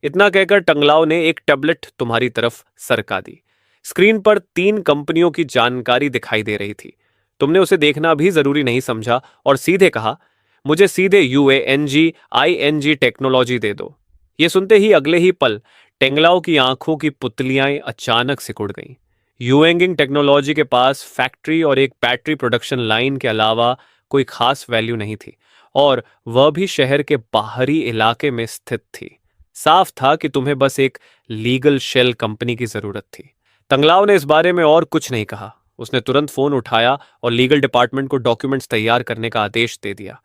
इतना कहकर टंगलाव ने एक टैबलेट तुम्हारी तरफ सरका दी। स्क्रीन पर 3 कंपनियों की जानकारी दिखाई दे रही थी। तुमने उसे देखना भी जरूरी नहीं समझा और सीधे कहा, मुझे सीधे UANG टेक्नोलॉजी दे दो। ये सुनते ही अगले ही पल टेंगलाओ की आंखों की पुतलियां अचानक सिकुड़ गईं। यूएंगिंग टेक्नोलॉजी के पास फैक्ट्री और एक बैटरी प्रोडक्शन लाइन के अलावा कोई खास वैल्यू नहीं थी, और वह भी शहर के बाहरी इलाके में स्थित थी। साफ था कि तुम्हें बस एक लीगल शेल कंपनी की जरूरत थी। तंगलाव ने इस बारे में और कुछ नहीं कहा। उसने तुरंत फोन उठाया और लीगल डिपार्टमेंट को डॉक्यूमेंट्स तैयार करने का आदेश दे दिया।